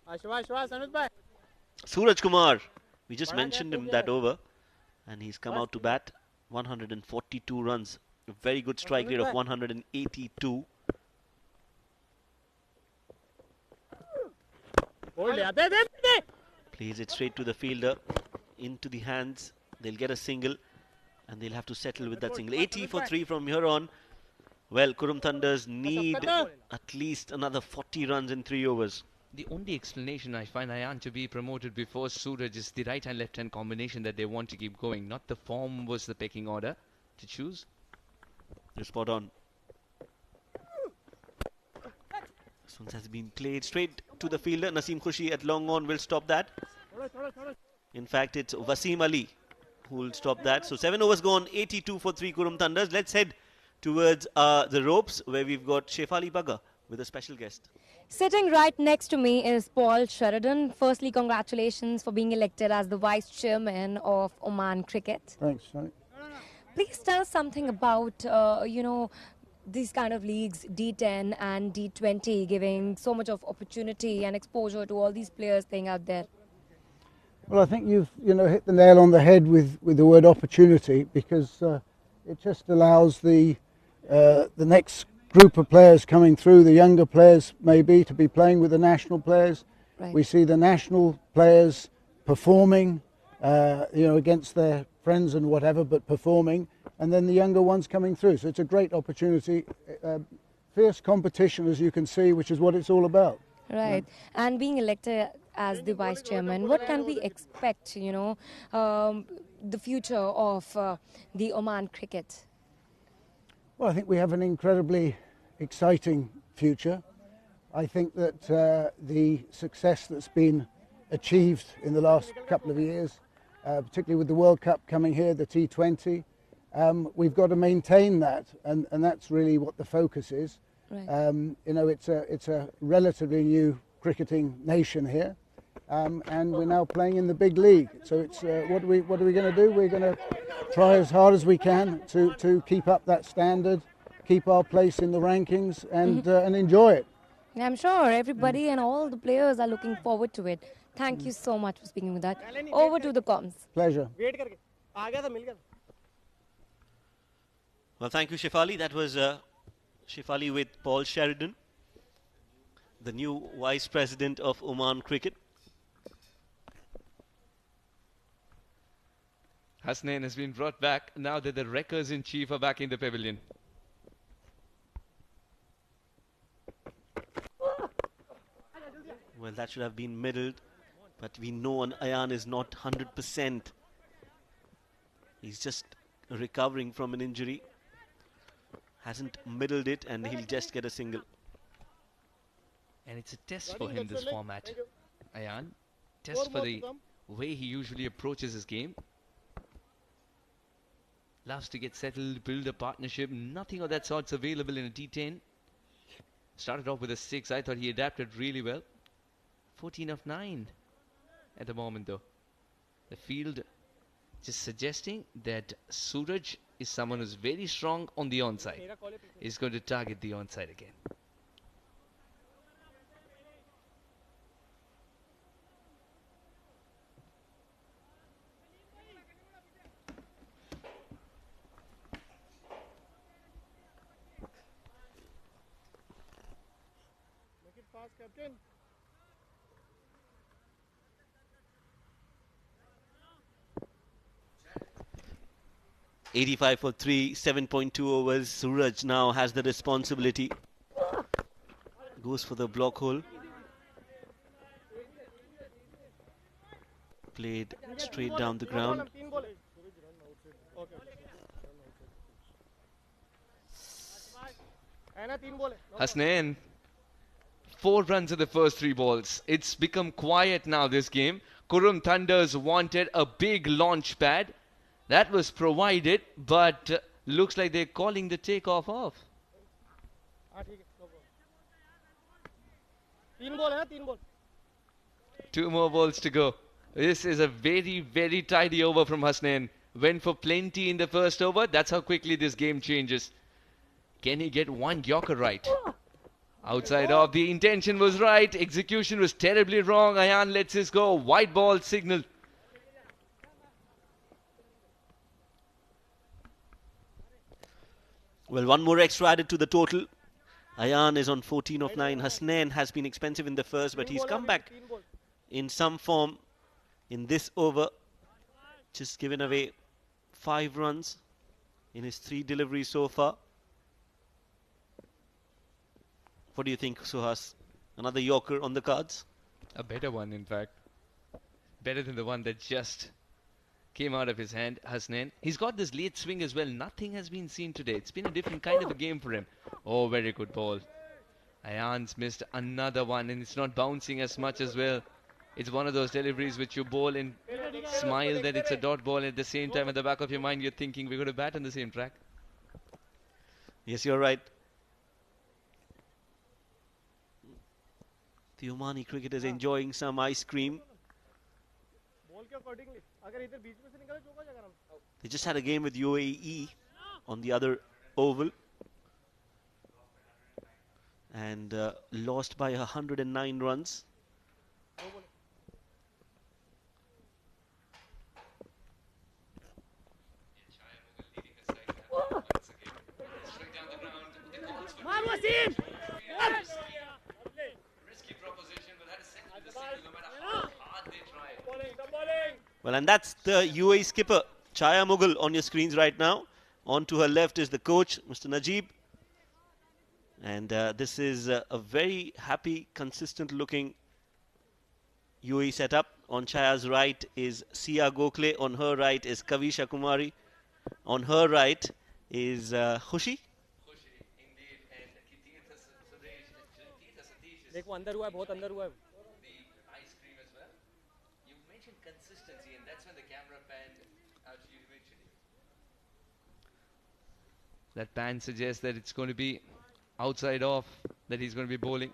[SPEAKER 6] आश्वास अनुज भाई
[SPEAKER 7] Suraj Kumar, we just mentioned him that over, and he's come out to bat. 142 runs, a very good strike rate of 182. Plays it straight to the fielder, into the hands. They'll get a single, and they'll have to settle with that single. 80 for 3 from here on. Well, Qurum Thunders need at least another 40 runs in 3 overs.
[SPEAKER 5] The only explanation I find Ayan to be promoted before Suraj is the right-hand left-hand combination that they want to keep going. Not the form was the pecking order to choose.
[SPEAKER 7] You're spot on. This one has been played straight to the fielder. Naseem Khushi at long on will stop that. In fact, it's Wasim Ali who will stop that. So 7 overs gone, 82 for 3 Qurum Thunders. Let's head towards the ropes where we've got Shefali Bagga with a special guest.
[SPEAKER 8] Sitting right next to me is Paul Sheridan. Firstly, congratulations for being elected as the Vice Chairman of Oman Cricket.
[SPEAKER 9] Thanks, Sonny.
[SPEAKER 8] Please tell us something about, these kind of leagues, D10 and D20, giving so much of opportunity and exposure to all these players playing out there.
[SPEAKER 9] Well, I think you've hit the nail on the head with the word opportunity, because it just allows the next group of players coming through, the younger players maybe, to be playing with the national players.
[SPEAKER 8] Right.
[SPEAKER 9] We see the national players performing, against their friends and whatever, but performing, and then the younger ones coming through. So it's a great opportunity, fierce competition, as you can see, which is what it's all about.
[SPEAKER 8] Right. Yeah. And being elected as the Vice Chairman, what can we expect, the future of the Oman cricket?
[SPEAKER 9] Well, I think we have an incredibly exciting future. I think that the success that's been achieved in the last couple of years, particularly with the World Cup coming here, the T20, we've got to maintain that, and that's really what the focus is.
[SPEAKER 8] Right.
[SPEAKER 9] It's a relatively new cricketing nation here, and we're now playing in the big league. So it's what are we going to do? We're going to try as hard as we can to keep up that standard, keep our place in the rankings, and enjoy it.
[SPEAKER 8] I'm sure everybody and all the players are looking forward to it. Thank you so much for speaking with that. Over to the comms.
[SPEAKER 9] Pleasure.
[SPEAKER 7] Well, thank you, Shefali. That was Shefali with Paul Sheridan, the new Vice President of Oman Cricket.
[SPEAKER 5] Hasnain has been brought back now that the wreckers-in-chief are back in the pavilion.
[SPEAKER 7] Well, that should have been middled, but we know Ayan is not 100%. He's just recovering from an injury. Hasn't middled it, and he'll just get a single.
[SPEAKER 5] And it's a test for him, this format. Ayan, test for the way he usually approaches his game. Loves to get settled, build a partnership. Nothing of that sort's available in a D10. Started off with a 6. I thought he adapted really well. 14 of 9 at the moment, though. The field just suggesting that Suraj is someone who's very strong on the onside. He's going to target the onside again.
[SPEAKER 6] Make it fast, Captain.
[SPEAKER 7] 85 for 3, 7.2 overs. Suraj now has the responsibility. Goes for the block hole. Played straight down the ground.
[SPEAKER 5] Hasnain, 4 runs in the first 3 balls. It's become quiet now, this game. Qurum Thunders wanted a big launch pad. That was provided, but looks like they're calling the takeoff off. 2 more balls to go. This is a very, very tidy over from Hasnain. Went for plenty in the first over. That's how quickly this game changes. Can he get 1 Yorker right? Outside off, the intention was right. Execution was terribly wrong. Ayan lets this go. White ball signal.
[SPEAKER 7] Well, 1 more extra added to the total. Ayan is on 14 of 9. Hasnain has been expensive in the first, but he's come back in some form in this over. Just given away 5 runs in his 3 deliveries so far. What do you think, Suhas? Another Yorker on the cards?
[SPEAKER 5] A better one, in fact. Better than the one that just came out of his hand, Hasnain. He's got this late swing as well. Nothing has been seen today. It's been a different kind of a game for him. Oh, very good ball. Ayan's missed another one, and it's not bouncing as much as well. It's one of those deliveries which you bowl and smile that it's a dot ball. At the same time, at the back of your mind, you're thinking, we're going to bat on the same track.
[SPEAKER 7] Yes, you're right. The Omani cricket is enjoying some ice cream. They just had a game with UAE on the other oval and lost by 109 runs. Well, and that's the UAE skipper, Chaya Mughal, on your screens right now. On to her left is the coach, Mr. Najib. And this is a very happy, consistent-looking UAE setup. On Chaya's right is Sia Gokhale. On her right is Kavisha Kumari. On her right is Khushi.
[SPEAKER 4] देखो अंदर हुआ है बहुत अंदर हुआ है
[SPEAKER 5] Consistency, and that's when the camera panned out to you eventually. That pan suggests that it's going to be outside off, that he's going to be bowling.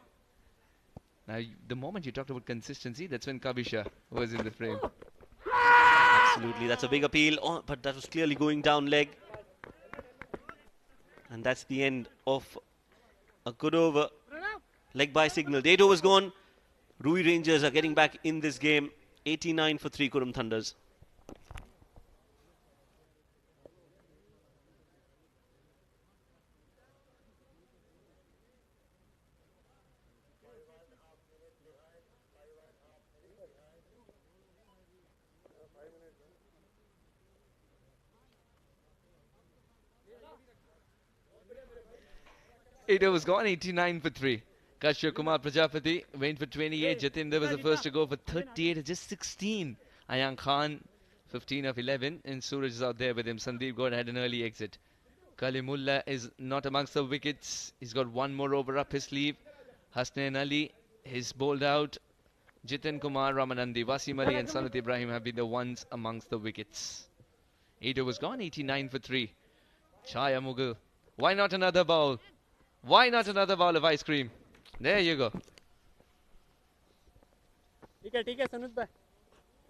[SPEAKER 5] Now, the moment you talked about consistency, that's when Kavisha was in the frame.
[SPEAKER 7] Absolutely, that's a big appeal, but that was clearly going down leg. And that's the end of a good over. Leg by signal. 8 overs gone. Ruwi Rangers are getting back in this game. 89 for 3 Qurum Thunders.
[SPEAKER 5] It was gone 89 for 3. Kashyap Kumar Prajapati went for 28. Jatinder was the first to go for 38, just 16. Ayan Khan, 15 of 11. And Suraj is out there with him. Sandeep Gaur had an early exit. Kalimullah is not amongst the wickets. He's got one more over up his sleeve. Hasnain Ali is bowled out. Jitin Kumar, Ramanandi, Wasim Ali and Sanat Ibrahim have been the ones amongst the wickets. 8 overs gone, 89 for 3. Chaya Mughal. Why not another bowl? Why not another bowl of ice cream? There you go.
[SPEAKER 6] ठीक है सनुज भाई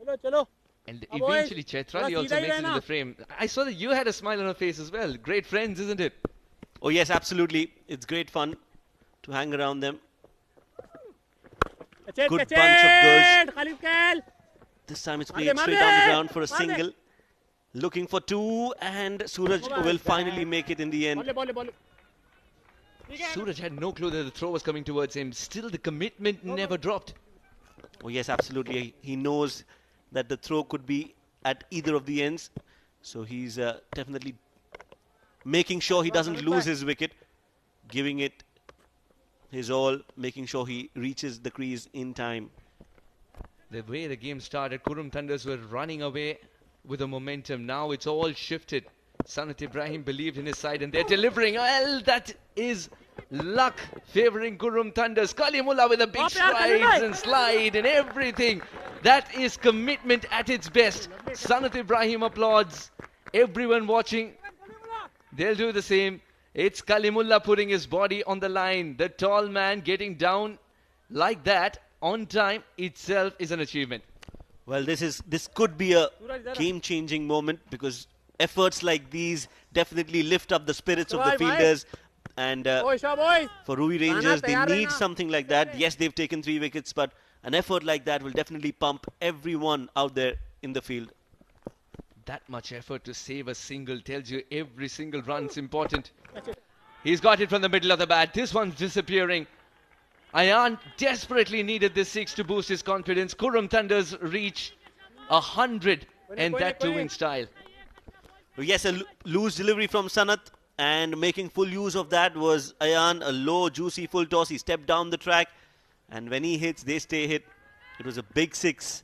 [SPEAKER 6] चलो चलो
[SPEAKER 5] And eventually Chaitrali also makes it in the frame. I saw that you had a smile on her face as well. Great friends, isn't it?
[SPEAKER 7] Oh yes, absolutely. It's great fun to hang around them. Good bunch of girls. This time it's played straight down the ground for a single. Looking for 2 and Suraj will finally make it in the end.
[SPEAKER 5] Suraj had no clue that the throw was coming towards him. Still, the commitment never dropped.
[SPEAKER 7] Oh yes, absolutely. He knows that the throw could be at either of the ends. So he's definitely making sure he doesn't lose his wicket. Giving it his all, making sure he reaches the crease in time.
[SPEAKER 5] The way the game started, Qurum Thunders were running away with the momentum. Now it's all shifted. Sanat Ibrahim believed in his side and they're delivering. Well, that is luck favouring Qurum Thunders. Kalimullah with a big strides and slide and everything. That is commitment at its best. Sanat Ibrahim applauds. Everyone watching, they'll do the same. It's Kalimullah putting his body on the line. The tall man getting down like that on time itself is an achievement.
[SPEAKER 7] Well, this could be a game-changing moment because efforts like these definitely lift up the spirits of the fielders. And for Ruwi Rangers, they need something like that. Yes, they've taken 3 wickets, but an effort like that will definitely pump everyone out there in the field.
[SPEAKER 5] That much effort to save a single tells you every single run's important. He's got it from the middle of the bat. This one's disappearing. Ayan desperately needed this 6 to boost his confidence. Qurum Thunders reach 100 and that too in style.
[SPEAKER 7] Yes, a loose delivery from Sanat and making full use of that was Ayan. A low, juicy full toss. He stepped down the track and when he hits, they stay hit. It was a big 6.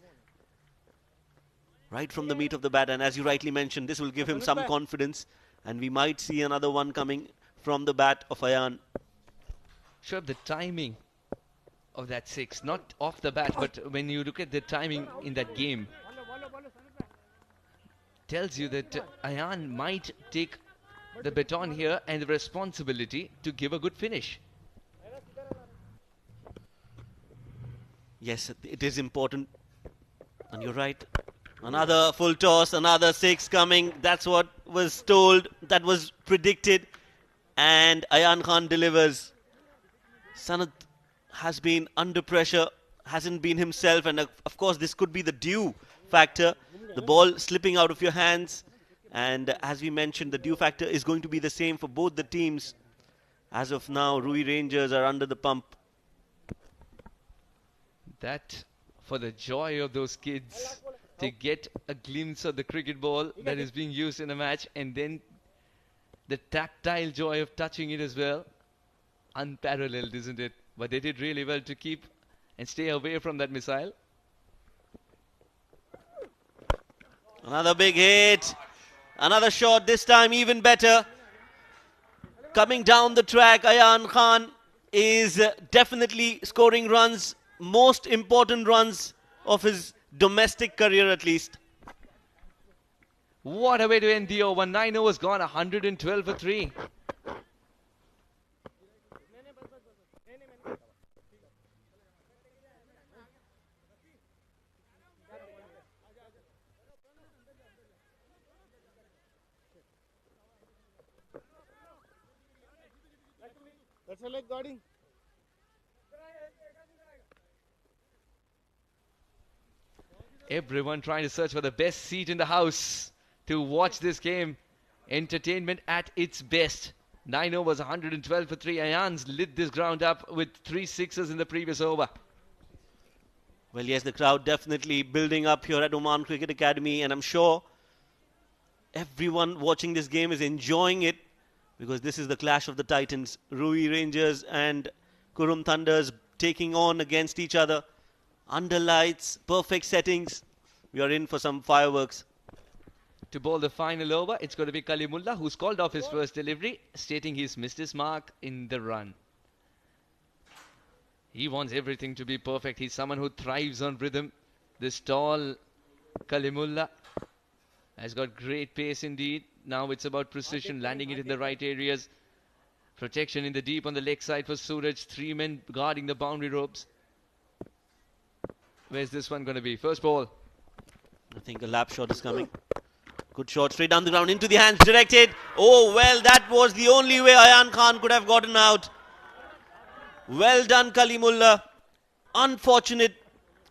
[SPEAKER 7] Right from the meat of the bat, and as you rightly mentioned, this will give him some confidence and we might see another one coming from the bat of Ayan.
[SPEAKER 5] Sure, the timing of that 6, not off the bat, but when you look at the timing in that game, tells you that Ayan might take the baton here and the responsibility to give a good finish.
[SPEAKER 7] Yes, it is important. And you're right. Another full toss, another 6 coming. That's what was told, that was predicted. And Ayan Khan delivers. Sanat has been under pressure, hasn't been himself. And of course, this could be the due factor. The ball slipping out of your hands. And as we mentioned, the due factor is going to be the same for both the teams. As of now, Ruwi Rangers are under the pump.
[SPEAKER 5] That, for the joy of those kids, to get a glimpse of the cricket ball that is being used in a match, and then the tactile joy of touching it as well. Unparalleled, isn't it? But they did really well to keep and stay away from that missile.
[SPEAKER 7] Another big hit. Another shot, this time even better. Coming down the track, Ayan Khan is definitely scoring runs, most important runs of his domestic career at least.
[SPEAKER 5] What a way to end the over. 9 overs gone, 112 for 3.
[SPEAKER 6] That's a leg guarding.
[SPEAKER 5] Everyone trying to search for the best seat in the house to watch this game. Entertainment at its best. 9 overs, 112 for 3. Ayan's lit this ground up with 3 sixes in the previous over.
[SPEAKER 7] Well, yes, the crowd definitely building up here at Oman Cricket Academy, and I'm sure everyone watching this game is enjoying it because this is the clash of the Titans. Ruwi Rangers and Qurum Thunders taking on against each other. Under lights, perfect settings. We are in for some fireworks.
[SPEAKER 5] To bowl the final over, it's going to be Kalimullah, who's called off his first delivery, stating he's missed his mark in the run. He wants everything to be perfect. He's someone who thrives on rhythm. This tall Kalimullah has got great pace indeed. Now it's about precision, landing it in the right areas. Protection in the deep on the leg side for Suraj. 3 men guarding the boundary ropes. Where's this one going to be? First ball.
[SPEAKER 7] I think a lap shot is coming. Good shot straight down the ground into the hands directed. Oh, well, that was the only way Ayan Khan could have gotten out. Well done, Kalimullah. Unfortunate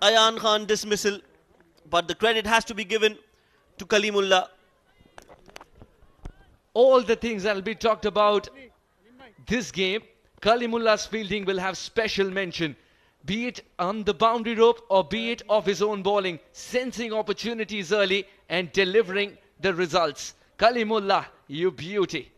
[SPEAKER 7] Ayan Khan dismissal. But the credit has to be given to Kalimullah.
[SPEAKER 5] All the things that will be talked about this game, Kalimullah's fielding will have special mention. Be it on the boundary rope or be it off his own bowling, sensing opportunities early and delivering the results. Kalimullah, you beauty.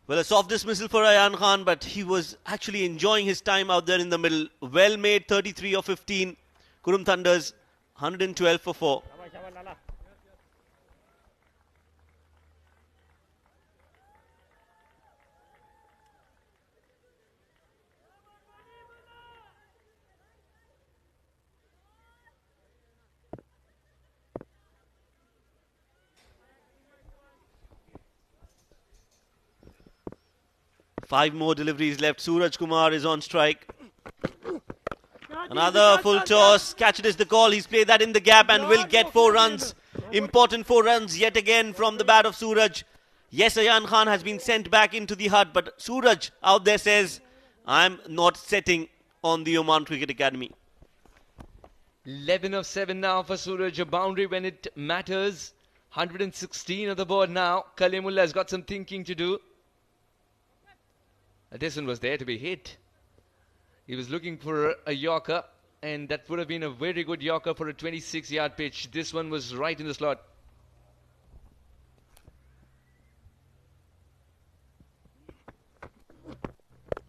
[SPEAKER 7] Well, a soft dismissal for Ayan Khan, but he was actually enjoying his time out there in the middle. Well made, 33 of 15. Qurum Thunders, 112 for 4. 5 more deliveries left. Suraj Kumar is on strike. Another full toss. Catch it is the call. He's played that in the gap and will get 4 runs. Important 4 runs yet again from the bat of Suraj. Yes, Ayan Khan has been sent back into the hut, but Suraj out there says, I'm not setting on the Oman Cricket Academy.
[SPEAKER 5] 11 of 7 now for Suraj. A boundary when it matters. 116 on the board now. Kalimullah has got some thinking to do. This one was there to be hit. He was looking for a Yorker, and that would have been a very good Yorker for a 26-yard pitch. This one was right in the slot.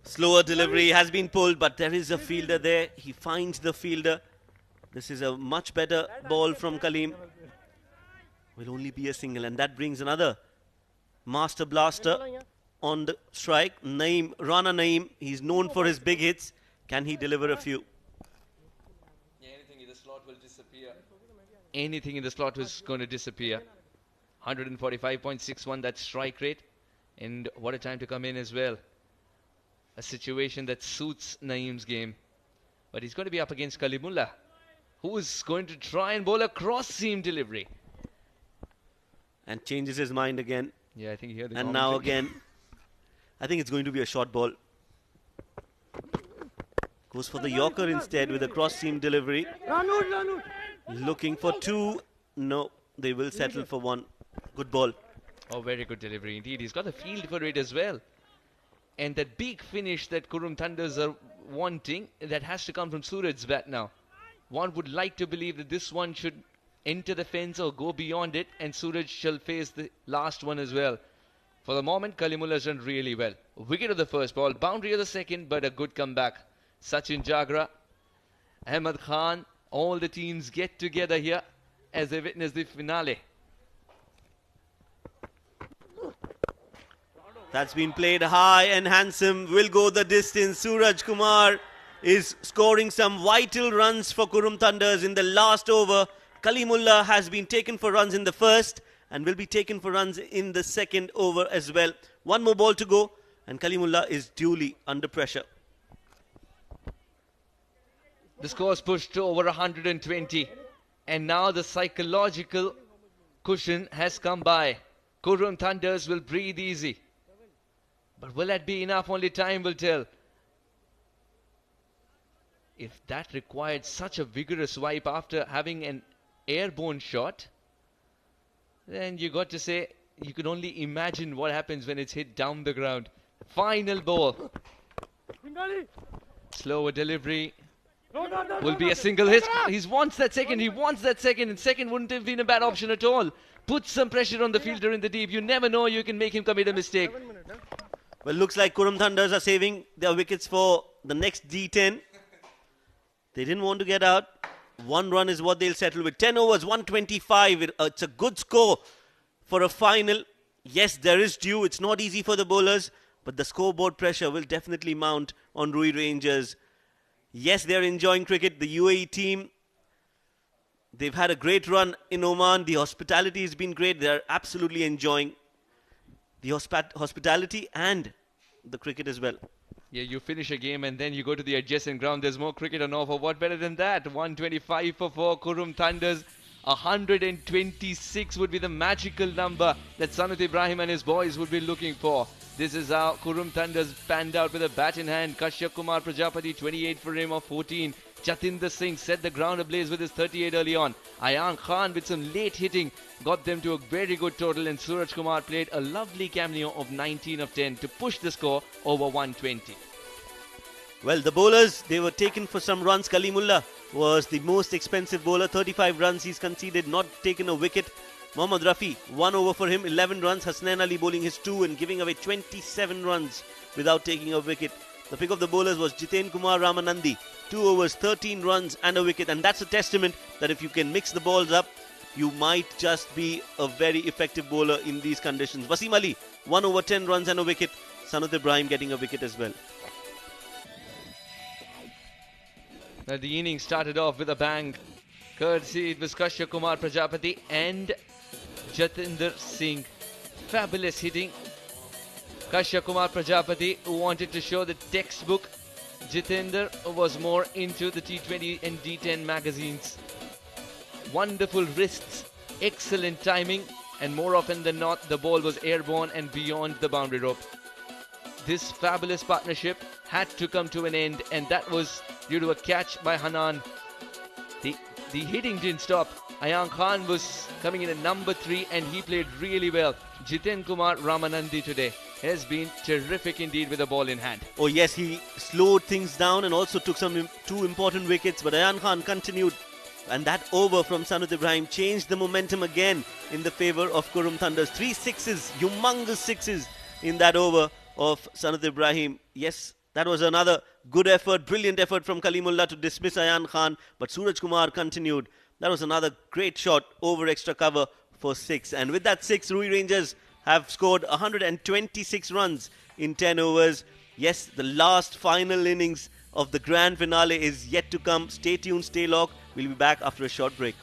[SPEAKER 7] Slower delivery has been pulled, but there is a fielder there. He finds the fielder. This is a much better ball from Kalim. Will only be a single, and that brings another master blaster on the strike. Naeem, Rana Naeem, he's known for his big hits. Can he deliver a few?
[SPEAKER 5] Yeah, anything in the slot will disappear. Anything in the slot is going to disappear. 145.61, that strike rate. And what a time to come in as well. A situation that suits Naeem's game. But he's going to be up against Kalimullah, who is going to try and bowl a cross-seam delivery.
[SPEAKER 7] And changes his mind again.
[SPEAKER 5] Yeah, I think he heard the
[SPEAKER 7] And now again, I think it's going to be a short ball. Goes for the Yorker instead with a cross-seam delivery. Looking for 2. No, they will settle for 1. Good ball.
[SPEAKER 5] Oh, very good delivery indeed. He's got a field for it as well. And that big finish that Qurum Thunders are wanting, that has to come from Suraj's bat now. One would like to believe that this one should enter the fence or go beyond it, and Suraj shall face the last one as well. For the moment, Kalimullah has done really well. Wicket of the first ball, boundary of the second, but a good comeback. Sachin Jagra, Ahmed Khan, all the teams get together here as they witness the finale.
[SPEAKER 7] That's been played high and handsome. Will go the distance. Suraj Kumar is scoring some vital runs for Qurum Thunders in the last over. Kalimullah has been taken for runs in the first and will be taken for runs in the second over as well. 1 more ball to go and Kalimullah is duly under pressure.
[SPEAKER 5] The score's pushed to over 120, and now the psychological cushion has come by. Qurum Thunders will breathe easy. But will that be enough? Only time will tell. If that required such a vigorous swipe after having an airborne shot, then you got to say you can only imagine what happens when it's hit down the ground. Final ball. Slower delivery. Will be a single hit. He wants that second. He wants that second. And second wouldn't have been a bad option at all. Put some pressure on the fielder in the deep. You never know. You can make him commit a mistake.
[SPEAKER 7] Well, looks like Qurum Thunders are saving their wickets for the next D10. They didn't want to get out. 1 run is what they'll settle with. 10 overs, 125. It's a good score for a final. Yes, there is due. It's not easy for the bowlers, but the scoreboard pressure will definitely mount on Ruwi Rangers. Yes, they're enjoying cricket. The UAE team, they've had a great run in Oman. The hospitality has been great. They're absolutely enjoying the hospitality and the cricket as well.
[SPEAKER 5] Yeah, you finish a game and then you go to the adjacent ground. There's more cricket on offer. What better than that? 125 for 4 Qurum Thunders. 126 would be the magical number that Sanat Ibrahim and his boys would be looking for. This is how Qurum Thunders panned out with a bat in hand. Kashyap Kumar Prajapati, 28 for him of 14. Jatinder Singh set the ground ablaze with his 38 early on. Ayan Khan with some late hitting got them to a very good total, and Suraj Kumar played a lovely cameo of 19 of 10 to push the score over 120.
[SPEAKER 7] Well, the bowlers, they were taken for some runs. Kalimullah was the most expensive bowler. 35 runs he's conceded, not taken a wicket. Mohammad Rafi, 1 over for him, 11 runs. Hasnain Ali bowling his 2 and giving away 27 runs without taking a wicket. The pick of the bowlers was Jiten Kumar Ramanandi, 2 overs, 13 runs and a wicket. And that's a testament that if you can mix the balls up, you might just be a very effective bowler in these conditions. Wasim Ali, 1 over, 10 runs and a wicket. Sanat Ibrahim getting a wicket as well.
[SPEAKER 5] Now the innings started off with a bang. Courtesy, it was Kashyap Kumar Prajapati and Jatinder Singh. Fabulous hitting. Kashyap Kumar Prajapati wanted to show the textbook. Jatinder was more into the T20 and D10 magazines. Wonderful wrists, excellent timing, and more often than not, the ball was airborne and beyond the boundary rope. This fabulous partnership had to come to an end, and that was due to a catch by Hanan. The hitting didn't stop. Ayan Khan was coming in at number 3 and he played really well. Jiten Kumar Ramanandi today has been terrific indeed with the ball in hand.
[SPEAKER 7] Oh yes, he slowed things down and also took some 2 important wickets, but Ayan Khan continued. And that over from Sanat Ibrahim changed the momentum again in the favour of Qurum Thunders. 3 sixes, humongous sixes in that over of Sanat Ibrahim. Yes, that was another good effort, brilliant effort from Kalimullah to dismiss Ayan Khan, but Suraj Kumar continued. That was another great shot over extra cover for 6. And with that 6, Ruwi Rangers have scored 126 runs in 10 overs. Yes, the last final innings of the grand finale is yet to come. Stay tuned, stay locked. We'll be back after a short break.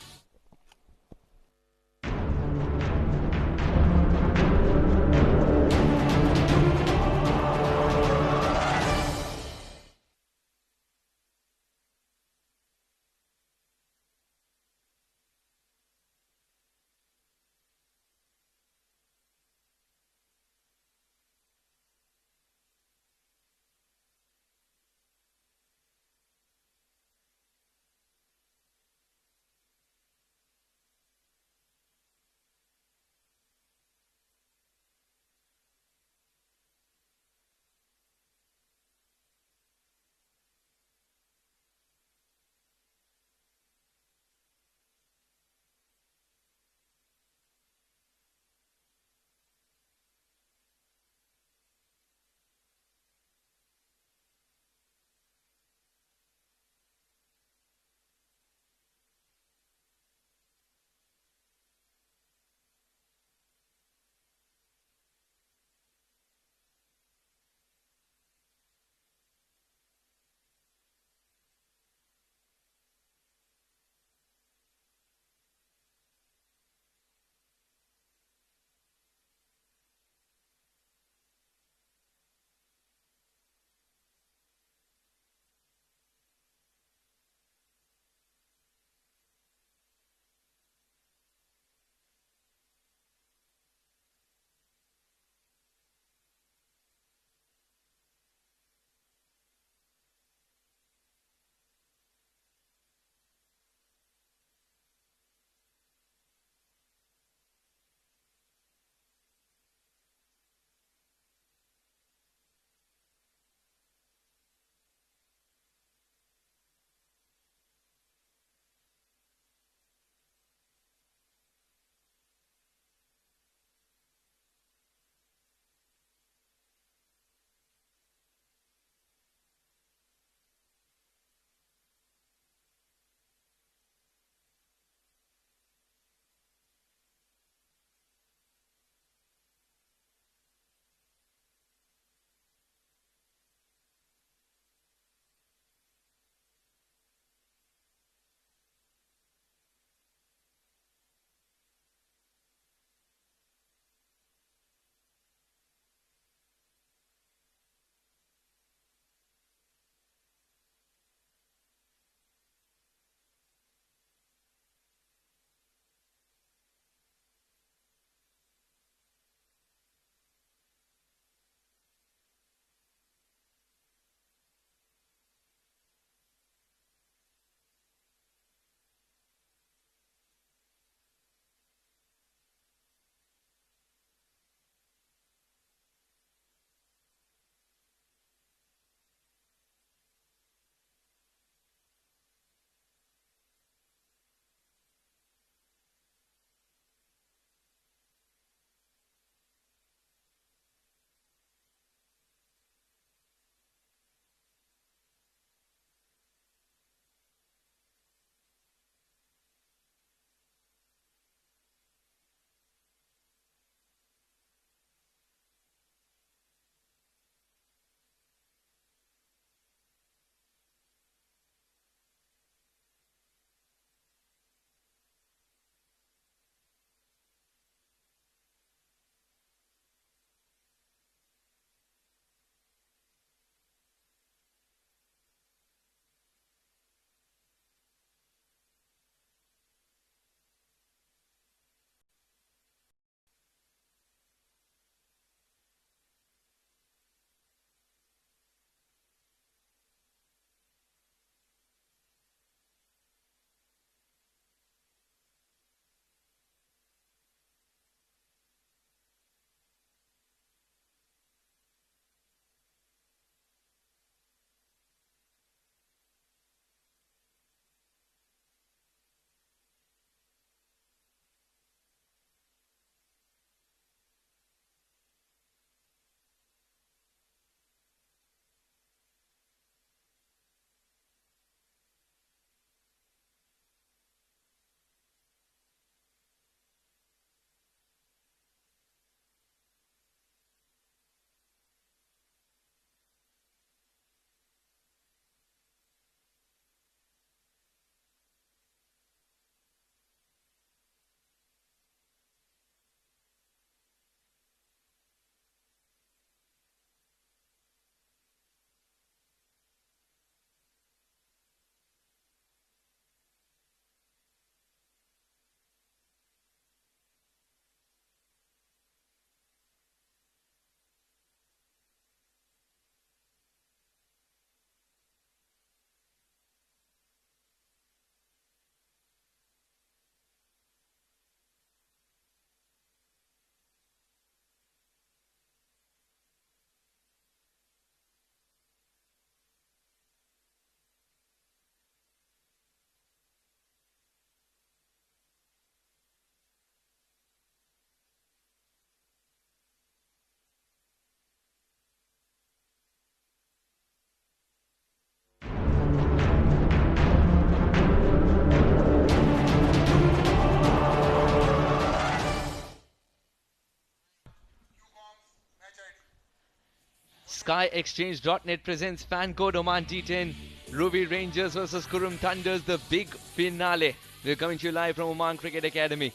[SPEAKER 5] SkyExchange.net presents Fan Code Oman D10. Ruwi Rangers versus Qurum Thunders, the big finale. We're coming to you live from Oman Cricket Academy.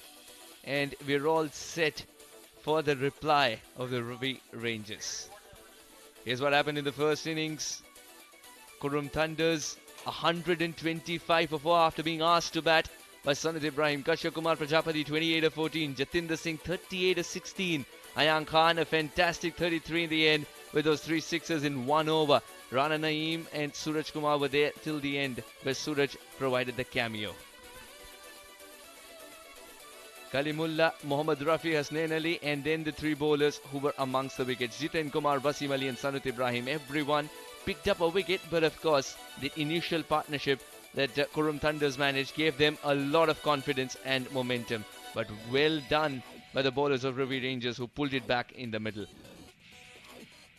[SPEAKER 5] And we're all set for the reply of the Ruwi Rangers. Here's what happened in the first innings. Qurum Thunders 125 for 4 after being asked to bat by Sanat Ibrahim. Kashyap Kumar Prajapati 28 of 14. Jatinder Singh 38 of 16. Ayan Khan a fantastic 33 in the end with those 3 sixes in 1 over. Rana Naeem and Suraj Kumar were there till the end, where Suraj provided the cameo. Kalimullah, Mohammad Rafi, Hasnain Ali, and then the 3 bowlers who were amongst the wickets. Jiten Kumar, Wasim Ali and Sanat Ibrahim. Everyone picked up a wicket, but of course the initial partnership that Qurum Thunders managed gave them a lot of confidence and momentum. But well done by the bowlers of Ruwi Rangers, who pulled it back in the middle.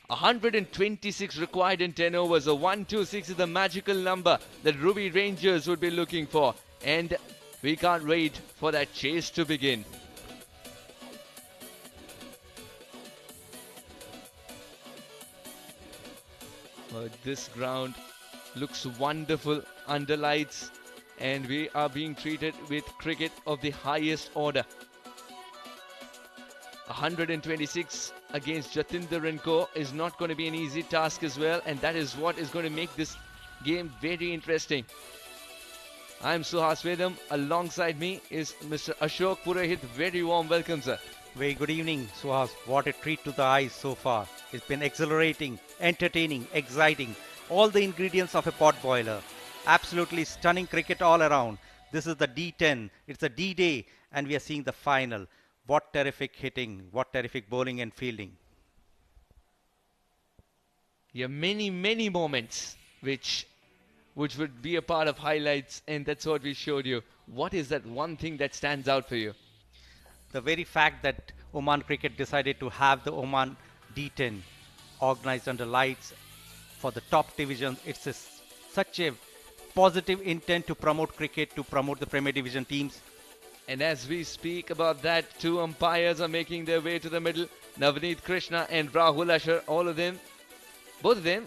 [SPEAKER 5] 126 required in 10 overs. A 126 is the magical number that Ruwi Rangers would be looking for. And we can't wait for that chase to begin. This ground looks wonderful under lights, and we are being treated with cricket of the highest order. 126 against Jatinder and Co is not going to be an easy task as well, and that is what is going to make this game very interesting. I am Suhas Vedam. Alongside me is Mr. Ashok Purohit. Very warm welcome, sir.
[SPEAKER 10] Very good evening, Suhas. What a treat to the eyes so far. It's been exhilarating, entertaining, exciting. All the ingredients of a pot boiler. Absolutely stunning cricket all around. This is the D10. It's a D-Day, and we are seeing the final. What terrific hitting, what terrific bowling and fielding.
[SPEAKER 5] Yeah, many moments which would be a part of highlights, and that's what we showed you. What is that one thing that stands out for you?
[SPEAKER 10] The very fact that Oman Cricket decided to have the Oman D10 organized under lights for the top division, it's such a positive intent to promote cricket, to promote the Premier Division teams.
[SPEAKER 5] And as we speak about that, 2 umpires are making their way to the middle. Navneet Krishna and Rahul Asher, all of them, both of them,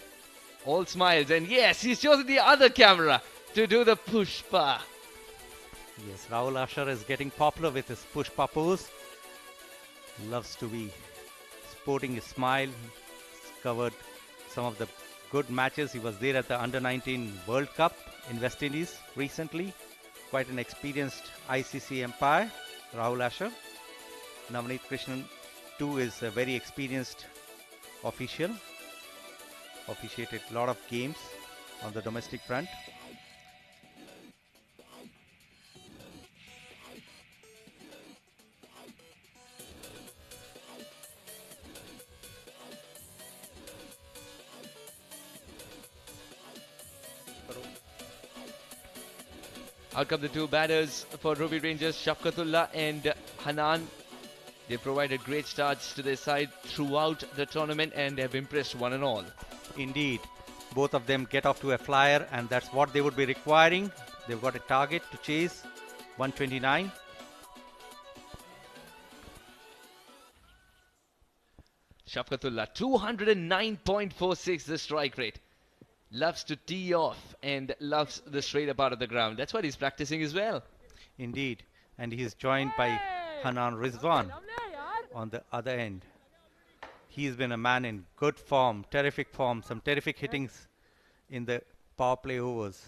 [SPEAKER 5] all smiles. And yes, he's chosen the other camera to do the pushpa.
[SPEAKER 10] Yes, Rahul Asher is getting popular with his pushpa pose. Loves to be sporting a smile. He's covered some of the good matches. He was there at the Under-19 World Cup in West Indies recently. Quite an experienced ICC umpire, Rahul Asher. Navneet Krishnan too is a very experienced official. Officiated a lot of games on the domestic front.
[SPEAKER 5] Out come the 2 batters for Ruwi Rangers, Shafqatullah and Hanan. They provided great starts to their side throughout the tournament and have impressed one and all.
[SPEAKER 10] Indeed, both of them get off to a flyer, and that's what they would be requiring. They've got a target to chase, 129.
[SPEAKER 5] Shafqatullah, 209.46 the strike rate. Loves to tee off and loves the straighter part of the ground. That's what he's practicing as well.
[SPEAKER 10] Indeed, and he is joined by Hanan Rizwan on the other end. He's been a man in good form, terrific form, some terrific hittings in the power play overs.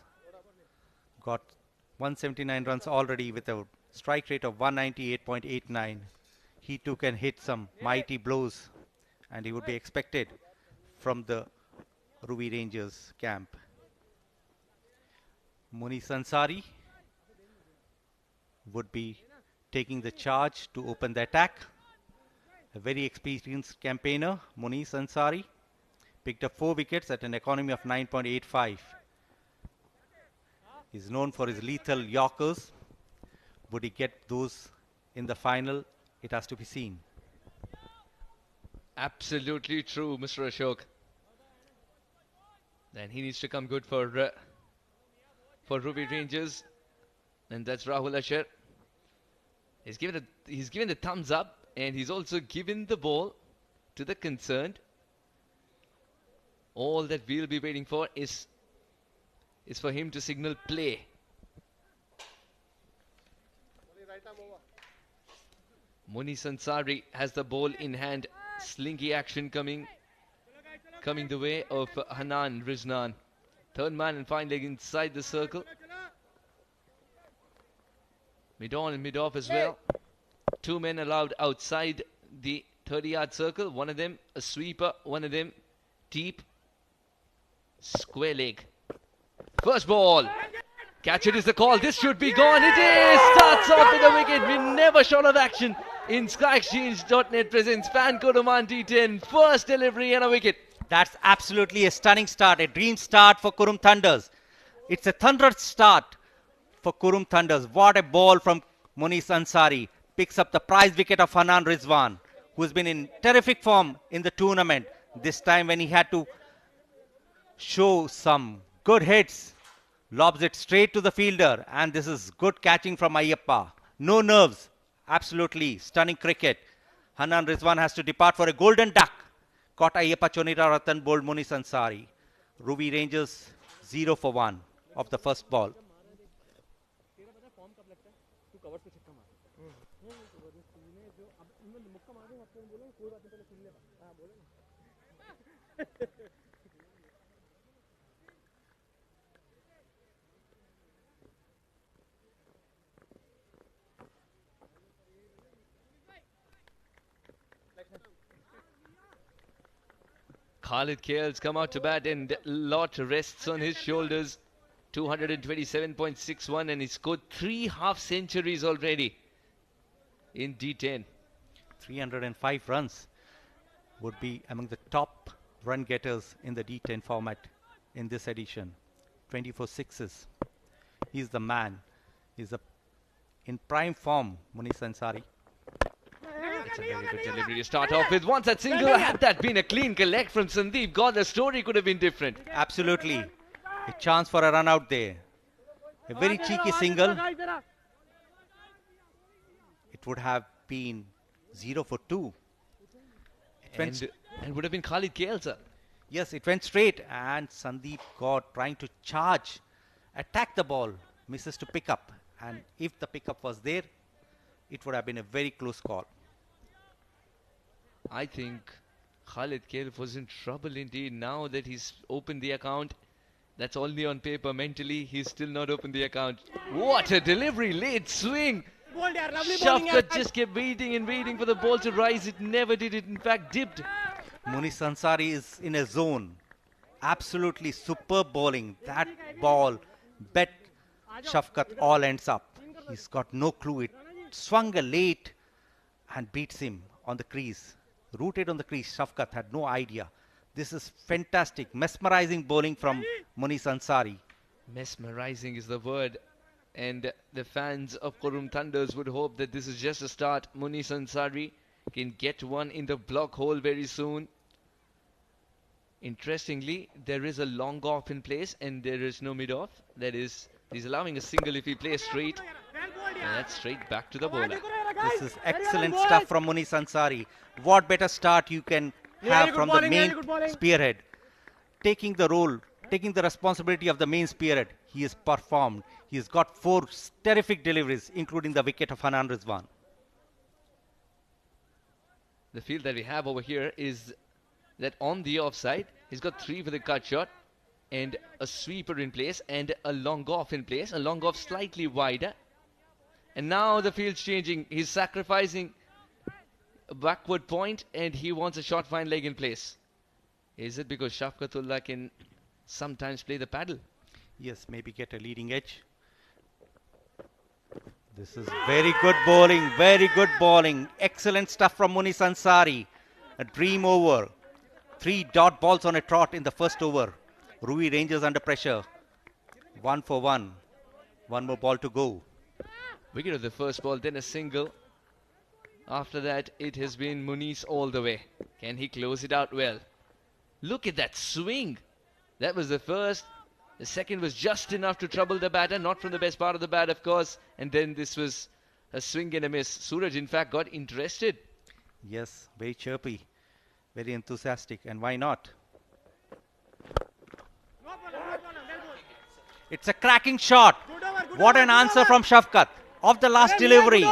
[SPEAKER 10] Got 179 runs already with a strike rate of 198.89. He too can hit some mighty blows, and he would be expected from the Ruwi Rangers camp. Munis Ansari would be taking the charge to open the attack. A very experienced campaigner, Munis Ansari, picked up 4 wickets at an economy of 9.85. He's known for his lethal Yorkers. Would he get those in the final? It has to be seen.
[SPEAKER 5] Absolutely true, Mr. Ashok. Then he needs to come good for Ruwi Rangers, and that's Rahul Asher. He's given the thumbs up, and he's also given the ball to the concerned All that we'll be waiting for is for him to signal play. Munis Ansari has the ball in hand. Slinky action coming the way of Hanan Riznan. Third man and fine leg inside the circle. Mid on and mid off as well. Two men allowed outside the 30-yard circle. One of them a sweeper, one of them deep. Square leg. First ball. Catch it is the call. This should be gone. It is. Starts off with a wicket. We're never short of action. In SkyExchange.net presents Fan Code Oman D10. First delivery and a wicket.
[SPEAKER 10] That's absolutely a stunning start, a dream start for Qurum Thunders. It's a thunderous start for Qurum Thunders. What a ball from Munis Ansari. Picks up the prize wicket of Hanan Rizwan, who's been in terrific form in the tournament. This time when he had to show some good hits, lobs it straight to the fielder, and this is good catching from Ayyappa. No nerves, absolutely stunning cricket. Hanan Rizwan has to depart for a golden duck. Caught Ayyappa Chonira Ratan, bowled Munis Ansari. Ruwi Rangers 0 for 1 of the first ball.
[SPEAKER 5] Khalid Kale's come out to bat and lot rests on his shoulders. 227.61 and he scored 3 half centuries already in D10.
[SPEAKER 10] 305 runs would be among the top run getters in the D10 format in this edition. 24 sixes. He's the man. He's in prime form, Munis Ansari.
[SPEAKER 5] That's a very good delivery to start off with. Once that single, had that been a clean collect from Sandeep, God, the story could have been different.
[SPEAKER 10] Absolutely. A chance for a run out there. A very cheeky single. It would have been 0 for 2.
[SPEAKER 5] And would have been Khalid Kale, sir.
[SPEAKER 10] Yes, it went straight and Sandeep got trying to charge, attack the ball, misses to pick up. And if the pickup was there, it would have been a very close call.
[SPEAKER 5] I think Khalid Kale was in trouble indeed. Now that he's opened the account, that's only on paper. Mentally, he's still not opened the account. What a delivery, late swing. Shafqat just kept waiting and waiting for the ball to rise. It never did. It in fact dipped.
[SPEAKER 10] Munis Ansari is in a zone. Absolutely superb bowling. That ball, bet Shafqat all ends up. He's got no clue. It swung a late and beats him on the crease. Rooted on the crease, Shafqat had no idea. This is fantastic, mesmerizing bowling from Munis Ansari.
[SPEAKER 5] Mesmerizing is the word. And the fans of Qurum Thunders would hope that this is just a start. Munis Ansari can get one in the block hole very soon. Interestingly, there is a long off in place and there is no mid off. That is, he's allowing a single if he plays straight. And that's straight back to the bowler.
[SPEAKER 10] This is excellent stuff from Munis Ansari. What better start you can have from the main spearhead. Taking the role, taking the responsibility of the main spearhead. He has performed. He has got 4 terrific deliveries, including the wicket of Hanan Rizwan.
[SPEAKER 5] The field that we have over here is that on the offside, he's got 3 for the cut shot and a sweeper in place and a long off in place. A long off slightly wider. And now the field's changing. He's sacrificing a backward point and he wants a short fine leg in place. Is it because Shafqatullah can sometimes play the paddle?
[SPEAKER 10] Yes, maybe get a leading edge. This is very good bowling, very good bowling. Excellent stuff from Munis Ansari. A dream over. 3 dot balls on a trot in the first over. Ruwi Rangers under pressure. 1 for 1. 1 more ball to go.
[SPEAKER 5] Wicket of the first ball, then a single. After that, it has been Munis all the way. Can he close it out well? Look at that swing. That was the first. The second was just enough to trouble the batter, not from the best part of the bat, of course. And then this was a swing and a miss. Suraj, in fact, got interested.
[SPEAKER 10] Yes, very chirpy, very enthusiastic. And why not? It's a cracking shot. What an answer from Shafkat. Of the last delivery,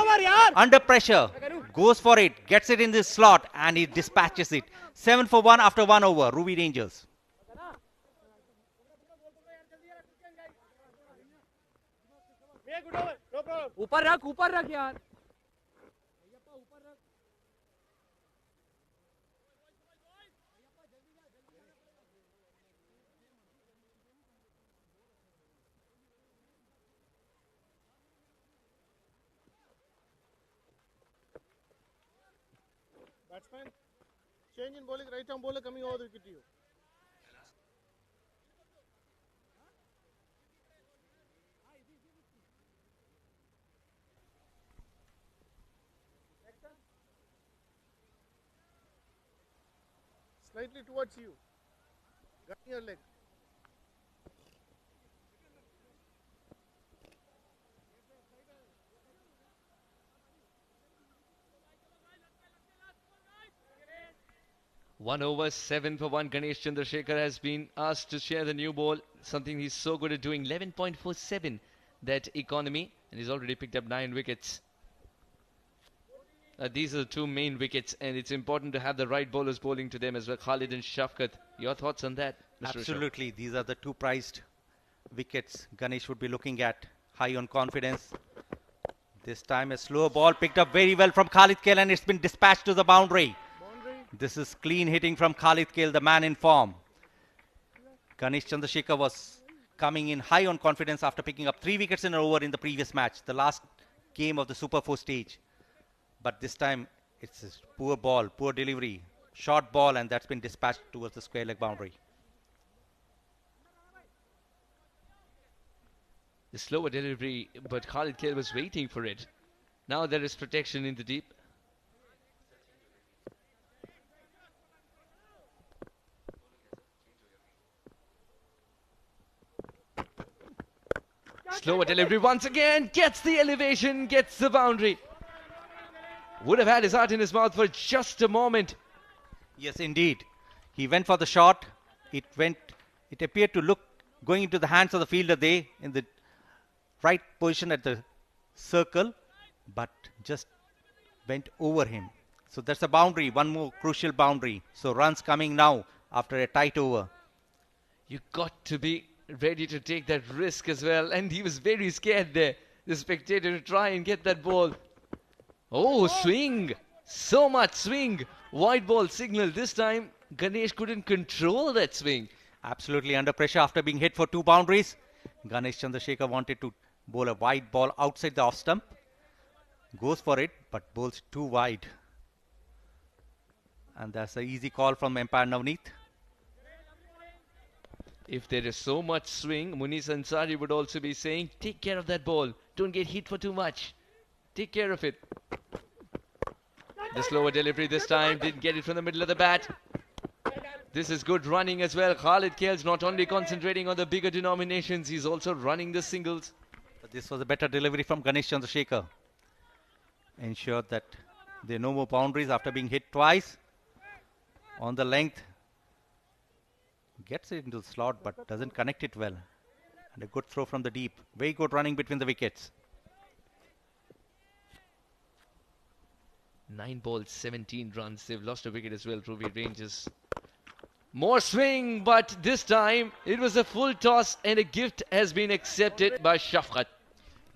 [SPEAKER 10] under pressure, goes for it, gets it in this slot, and he dispatches it. 7 for 1 after 1 over. Ruwi Rangers.
[SPEAKER 2] ऊपर रख यार.
[SPEAKER 6] Batsman, change in bowling, right arm bowler coming over the wicket to you. Slightly towards you. Gun your leg.
[SPEAKER 5] One over, 7 for 1. Ganesh Chandrasekhar has been asked to share the new ball, something he's so good at doing. 11.47, that economy, and he's already picked up 9 wickets. These are the 2 main wickets, and it's important to have the right bowlers bowling to them as well. Khalid and Shafkat. Your thoughts on that, Mr.
[SPEAKER 10] Absolutely. These are the 2 prized wickets Ganesh would be looking at. High on confidence. This time a slower ball picked up very well from Khalid Kale, and it's been dispatched to the boundary. This is clean hitting from Khalid Kale, the man in form. Ganesh Chandrasekhar was coming in high on confidence after picking up 3 wickets in an over in the previous match, the last game of the Super 4 stage. But this time it's a poor ball, poor delivery, short ball, and that's been dispatched towards the square leg boundary.
[SPEAKER 5] The slower delivery, but Khalid Kale was waiting for it. Now there is protection in the deep. Slower delivery once again, gets the elevation, gets the boundary. Would have had his heart in his mouth for just a moment.
[SPEAKER 10] Yes, indeed. He went for the shot. It appeared to look going into the hands of the fielder there in the right position at the circle, but just went over him. So that's a boundary, one more crucial boundary. So runs coming now after a tight over.
[SPEAKER 5] You got to be ready to take that risk as well, and he was very scared there, the spectator, to try and get that ball. Oh, swing! So much swing! White ball signal. This time Ganesh couldn't control that swing.
[SPEAKER 10] Absolutely under pressure after being hit for 2 boundaries. Ganesh Chandrasekhar wanted to bowl a wide ball outside the off stump. Goes for it, but bowls too wide. And that's an easy call from umpire Navneet.
[SPEAKER 5] If there is so much swing, Munis Ansari would also be saying, take care of that ball. Don't get hit for too much. Take care of it. The slower delivery this time, didn't get it from the middle of the bat. This is good running as well. Khalid Kale's not only concentrating on the bigger denominations, he's also running the singles.
[SPEAKER 10] But this was a better delivery from Ganesh Chandrasekhar. Ensured that there are no more boundaries after being hit twice. On the length. Gets it into the slot but doesn't connect it well. And a good throw from the deep. Very good running between the wickets.
[SPEAKER 5] 9 balls, 17 runs. They've lost a wicket as well, Ruwi Rangers. More swing, but this time it was a full toss and a gift has been accepted by Shafkat.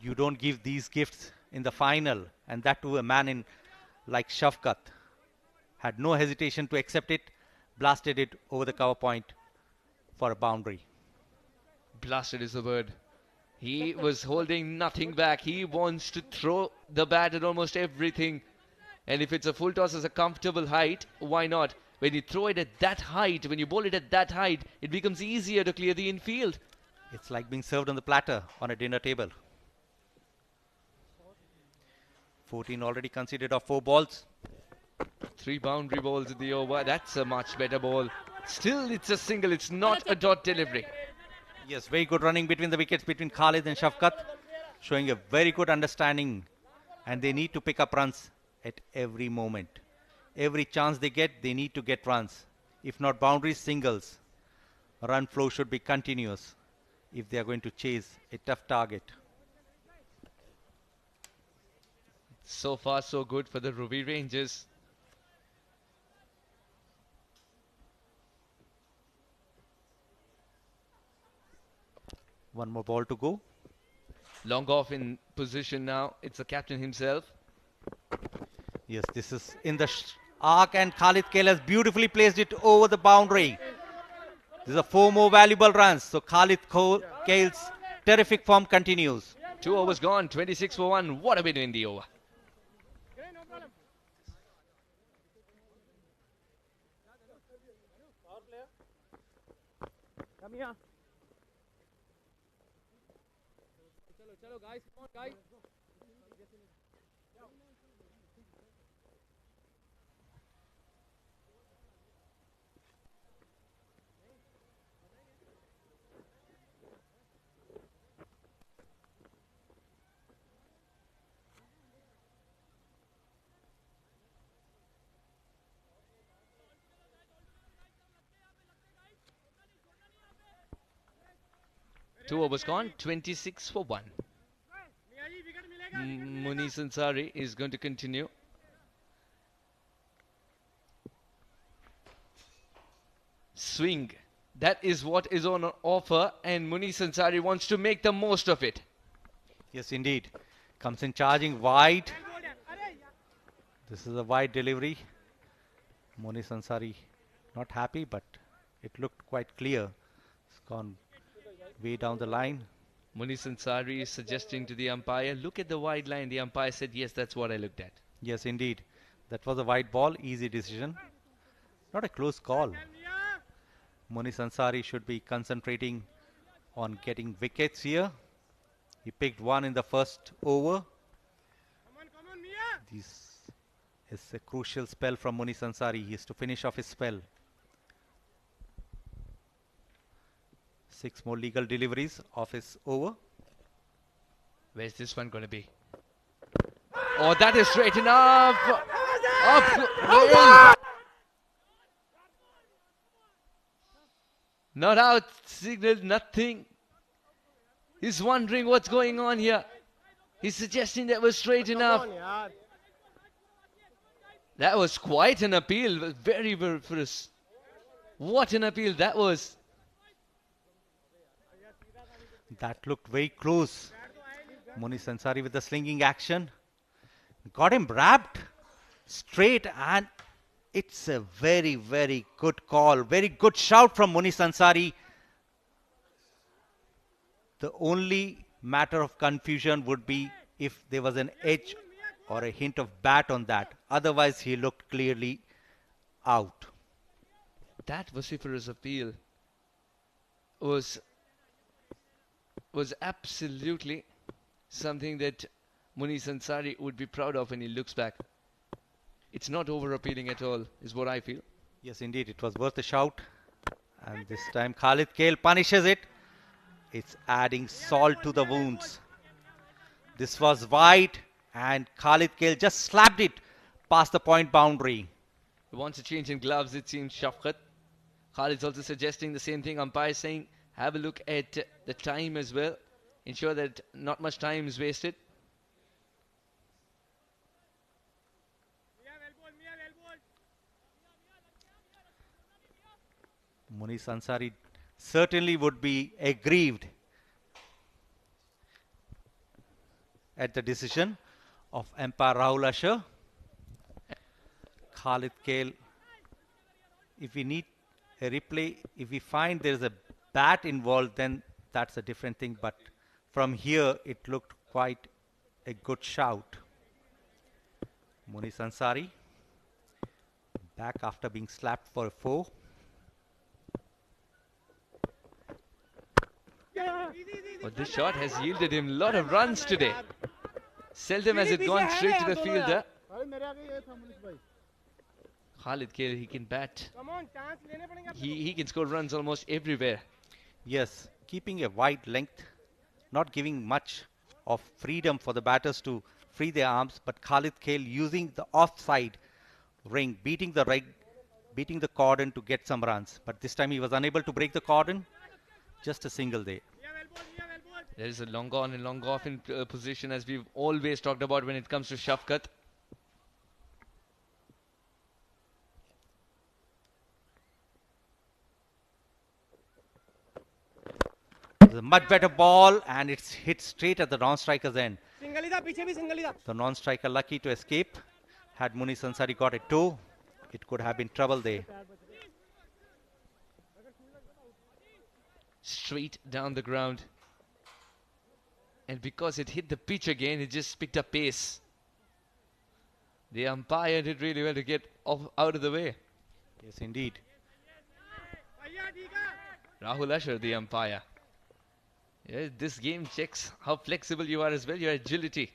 [SPEAKER 10] You don't give these gifts in the final, and that to a man in like Shafkat. Had no hesitation to accept it, blasted it over the cover point for a boundary.
[SPEAKER 5] Blasted is the word. He was holding nothing back. He wants to throw the bat at almost everything. And if it's a full toss as a comfortable height, why not? When you throw it at that height, when you bowl it at that height, it becomes easier to clear the infield.
[SPEAKER 10] It's like being served on the platter on a dinner table. 14 already conceded of 4 balls.
[SPEAKER 5] 3 boundary balls in the over. That's a much better ball. Still, it's a single. It's not a dot delivery.
[SPEAKER 10] Yes, very good running between the wickets between Khalid and Shafkat. Showing a very good understanding. And they need to pick up runs at every moment. Every chance they get, they need to get runs. If not boundaries, singles. Run flow should be continuous. if they are going to chase a tough target.
[SPEAKER 5] So far, so good for the Ruwi Rangers.
[SPEAKER 10] One more ball to go.
[SPEAKER 5] Long off in position now. It's the captain himself.
[SPEAKER 10] Yes, this is in the arc, and Khalid Kale has beautifully placed it over the boundary. These are 4 more valuable runs. So Khalid Kale's terrific form continues.
[SPEAKER 5] 2 overs gone, 26 for 1. What a win in the over.
[SPEAKER 6] Come here.
[SPEAKER 2] Chalo, guys, come on, guys.
[SPEAKER 5] Two overs gone, 26 for 1. Muniz Ansari is going to continue. Swing. That is what is on offer, and Muniz Ansari wants to make the most of it.
[SPEAKER 10] Yes, indeed. Comes in charging wide. This is a wide delivery. Muniz Ansari not happy, but it looked quite clear. It's gone way down the line.
[SPEAKER 5] Muniz Ansari is suggesting to the umpire, look at the wide line. The umpire said, yes, that's what I looked at.
[SPEAKER 10] Yes, indeed. That was a wide ball. Easy decision. Not a close call. Muniz Ansari should be concentrating on getting wickets here. He picked one in the first over. This is a crucial spell from Muniz Ansari. He has to finish off his spell. 6 more legal deliveries of his over.
[SPEAKER 5] Where's this one going to be? Oh, that is straight enough. Up. Not out. Signaled nothing. He's wondering what's going on here. He's suggesting that was straight enough. That was quite an appeal. Very, very first. What an appeal that was.
[SPEAKER 10] That looked very close. Muniz Ansari with the slinging action. Got him wrapped straight, and it's a very, very good call. Very good shout from Muniz Ansari. The only matter of confusion would be if there was an edge or a hint of bat on that. Otherwise, he looked clearly out.
[SPEAKER 5] That vociferous appeal was absolutely something that Muniz Ansari would be proud of when he looks back. It's not over appealing at all, is what I feel.
[SPEAKER 10] Yes, indeed, it was worth a shout. And this time Khalid Kale punishes it. It's adding salt to the wounds. This was wide, and Khalid Kale just slapped it past the point boundary.
[SPEAKER 5] He wants a change in gloves, it seems, Shafqat. Khalid's also suggesting the same thing. Umpire saying, have a look at the time as well. Ensure that not much time is wasted.
[SPEAKER 10] Muniz Ansari certainly would be aggrieved at the decision of umpire Rahul Asher. Khalid Kale, if we need a replay, if we find there is a bat involved, then that's a different thing. But from here, it looked quite a good shout. Muniz Ansari back after being slapped for a 4.
[SPEAKER 5] But this shot has yielded him a lot of runs today. Seldom has it gone straight to the fielder. Khalid Kale, he can bat. He can score runs almost everywhere.
[SPEAKER 10] Yes, keeping a wide length, not giving much of freedom for the batters to free their arms, but Khalid Kale using the offside ring, beating the cordon to get some runs. But this time he was unable to break the cordon. Just a single there.
[SPEAKER 5] There is a long on and long off in position, as we've always talked about when it comes to Shafkat.
[SPEAKER 10] It's a much better ball, and it's hit straight at the non-striker's end. The non-striker lucky to escape. Had Muniz Ansari got it too, it could have been trouble there.
[SPEAKER 5] Straight down the ground. And because it hit the pitch again, it just picked up pace. The umpire did really well to get out of the way.
[SPEAKER 10] Yes, indeed.
[SPEAKER 5] Rahul Asher, the umpire. Yeah, this game checks how flexible you are as well, your agility.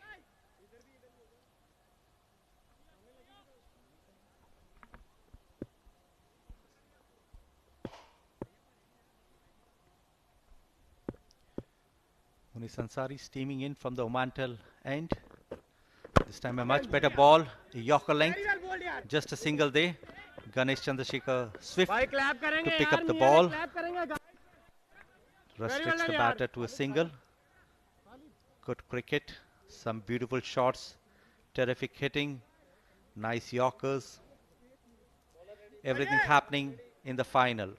[SPEAKER 10] Muniz Ansari steaming in from the Oman end. This time a much better ball, a Yorker length, just a single there. Ganesh Chandrasekhar swift to pick up the ball. Restricts the batter to a single. Good cricket, some beautiful shots, terrific hitting, nice Yorkers. Everything happening in the final.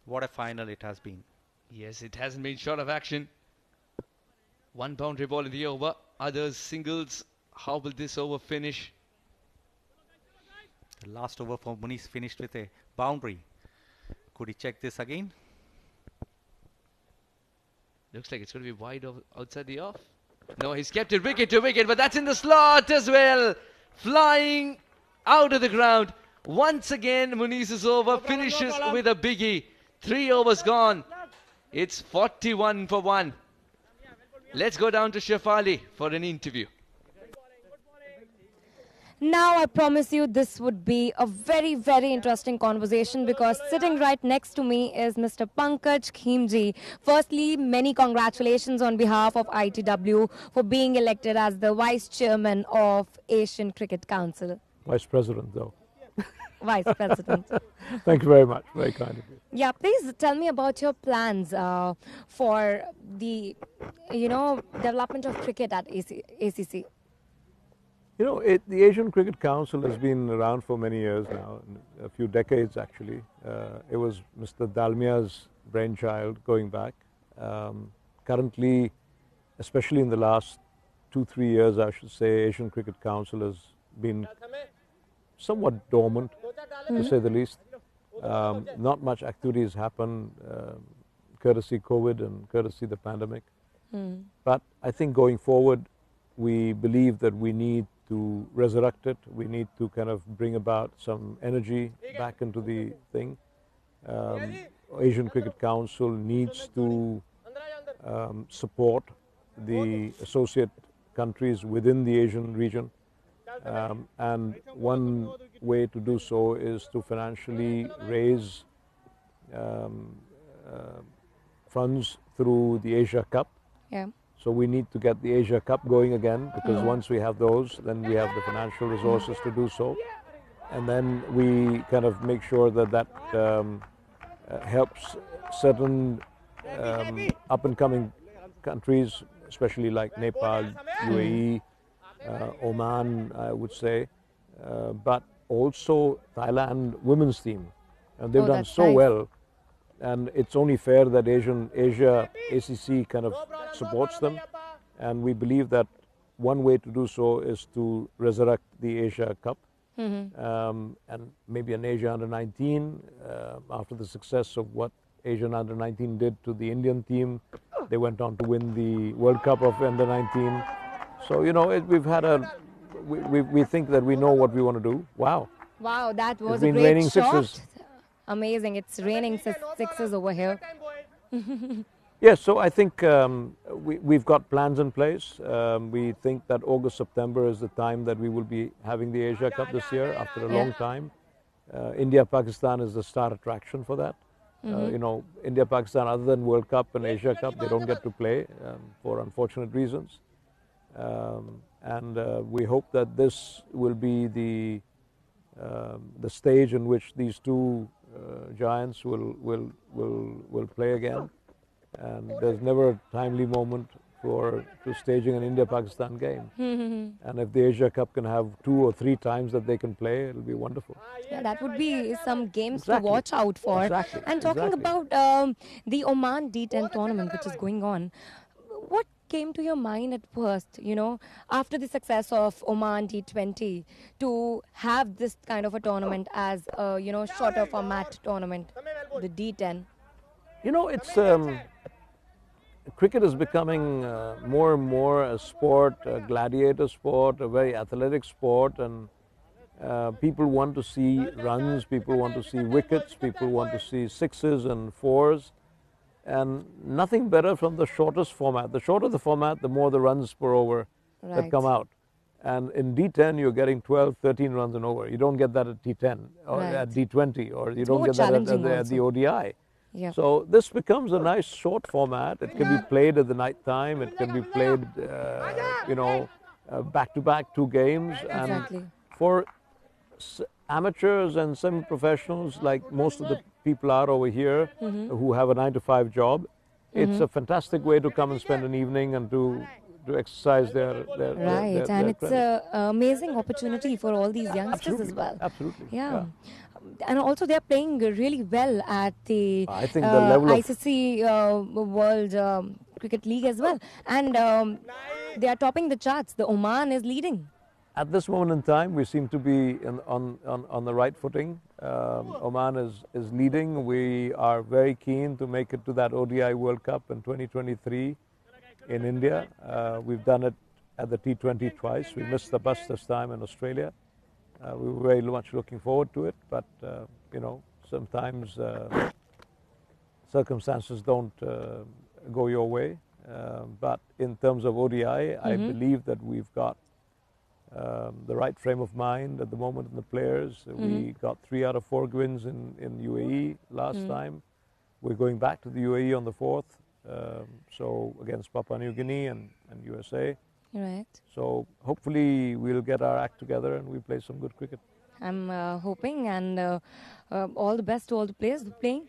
[SPEAKER 10] What a final it has been.
[SPEAKER 5] Yes, it hasn't been short of action. One boundary ball in the over, others singles. How will this over finish?
[SPEAKER 10] The last over for Muniz finished with a boundary. Could he check this again?
[SPEAKER 5] Looks like it's going to be wide outside the off. No, he's kept it wicket to wicket, but that's in the slot as well. Flying out of the ground. Once again, Muniz is over, finishes with a biggie. 3 overs gone. It's 41 for 1. Let's go down to Shefali for an interview.
[SPEAKER 8] Now I promise you this would be a very, very interesting conversation because sitting right next to me is Mr. Pankaj Khimji. Firstly, many congratulations on behalf of ITW for being elected as the Vice Chairman of Asian Cricket Council.
[SPEAKER 11] Vice President, though.
[SPEAKER 8] Vice President.
[SPEAKER 11] Thank you very much. Very kind of you.
[SPEAKER 8] Yeah, please tell me about your plans for the, development of cricket at ACC.
[SPEAKER 11] You know, the Asian Cricket Council has been around for many years now, a few decades actually. It was Mr. Dalmia's brainchild going back. Currently, especially in the last 2-3 years, I should say, Asian Cricket Council has been somewhat dormant, to say the least. Not much activities happen, courtesy COVID and courtesy the pandemic. But I think going forward, we believe that we need to resurrect it. We need to kind of bring about some energy back into the thing. Asian Cricket Council needs to support the associate countries within the Asian region. And one way to do so is to financially raise funds through the Asia Cup.
[SPEAKER 8] Yeah.
[SPEAKER 11] So we need to get the Asia Cup going again, because once we have those, then we have the financial resources to do so. And then we kind of make sure that that helps certain up-and-coming countries, especially like Nepal, UAE, Oman, I would say, but also Thailand women's team. And they've done so well. And it's only fair that Asia ACC kind of supports them. And we believe that one way to do so is to resurrect the Asia Cup. And maybe an Asia Under-19, after the success of what Asian Under-19 did to the Indian team. They went on to win the World Cup of Under-19. So, you know, we've had we think that we know what we want to do. Wow.
[SPEAKER 8] Wow, that was
[SPEAKER 11] It's been
[SPEAKER 8] a great
[SPEAKER 11] raining
[SPEAKER 8] shot.
[SPEAKER 11] sixes.
[SPEAKER 8] Amazing. It's raining sixes over here.
[SPEAKER 11] Yes, so I think we've got plans in place. We think that August, September is the time that we will be having the Asia Cup this year after a long time. India, Pakistan is the star attraction for that. You know, India, Pakistan, other than World Cup and Asia Cup, they don't get to play for unfortunate reasons. And we hope that this will be the stage in which these two giants will play again. and there's never a timely moment to staging an India-Pakistan game. And if the Asia Cup can have 2 or 3 times that they can play, it'll be wonderful.
[SPEAKER 8] Yeah, that would be some games to
[SPEAKER 11] Exactly.
[SPEAKER 8] watch out for.
[SPEAKER 11] Exactly.
[SPEAKER 8] And talking
[SPEAKER 11] Exactly.
[SPEAKER 8] about the Oman D10 tournament, which is going on, what came to your mind at first, after the success of Oman D20, to have this kind of a tournament as a, shorter format tournament, the D10?
[SPEAKER 11] It's cricket is becoming more and more a sport, a gladiator sport, a very athletic sport, and people want to see runs, people want to see wickets, people want to see sixes and fours, and nothing better from the shortest format. The shorter the format, the more the runs per over that come out. And in D10, you're getting 12, 13 runs and over. You don't get that at T10 or at D20, or you don't get that at the ODI.
[SPEAKER 8] Yeah.
[SPEAKER 11] So this becomes a nice short format. It can be played at the night time. It can be played, back-to-back 2 games.
[SPEAKER 8] Exactly.
[SPEAKER 11] And for amateurs and semi-professionals, like most of the people are over here, who have a 9-to-5 job, it's a fantastic way to come and spend an evening and to exercise their
[SPEAKER 8] and it's an amazing opportunity for all these youngsters as well.
[SPEAKER 11] Absolutely.
[SPEAKER 8] Yeah. And also they're playing really well at the ICC World Cricket League as well. And they are topping the charts. The Oman is leading.
[SPEAKER 11] At this moment in time, we seem to be on the right footing. Oman is leading. We are very keen to make it to that ODI World Cup in 2023 in India. We've done it at the T20 twice. We missed the bus this time in Australia. We were very much looking forward to it, but sometimes circumstances don't go your way. But in terms of ODI, I believe that we've got the right frame of mind at the moment in the players. We got 3 out of 4 wins in UAE last time. We're going back to the UAE on the 4th, so against Papua New Guinea and USA.
[SPEAKER 8] Right.
[SPEAKER 11] So hopefully we'll get our act together and we play some good cricket.
[SPEAKER 8] I'm hoping, and all the best to all the players playing.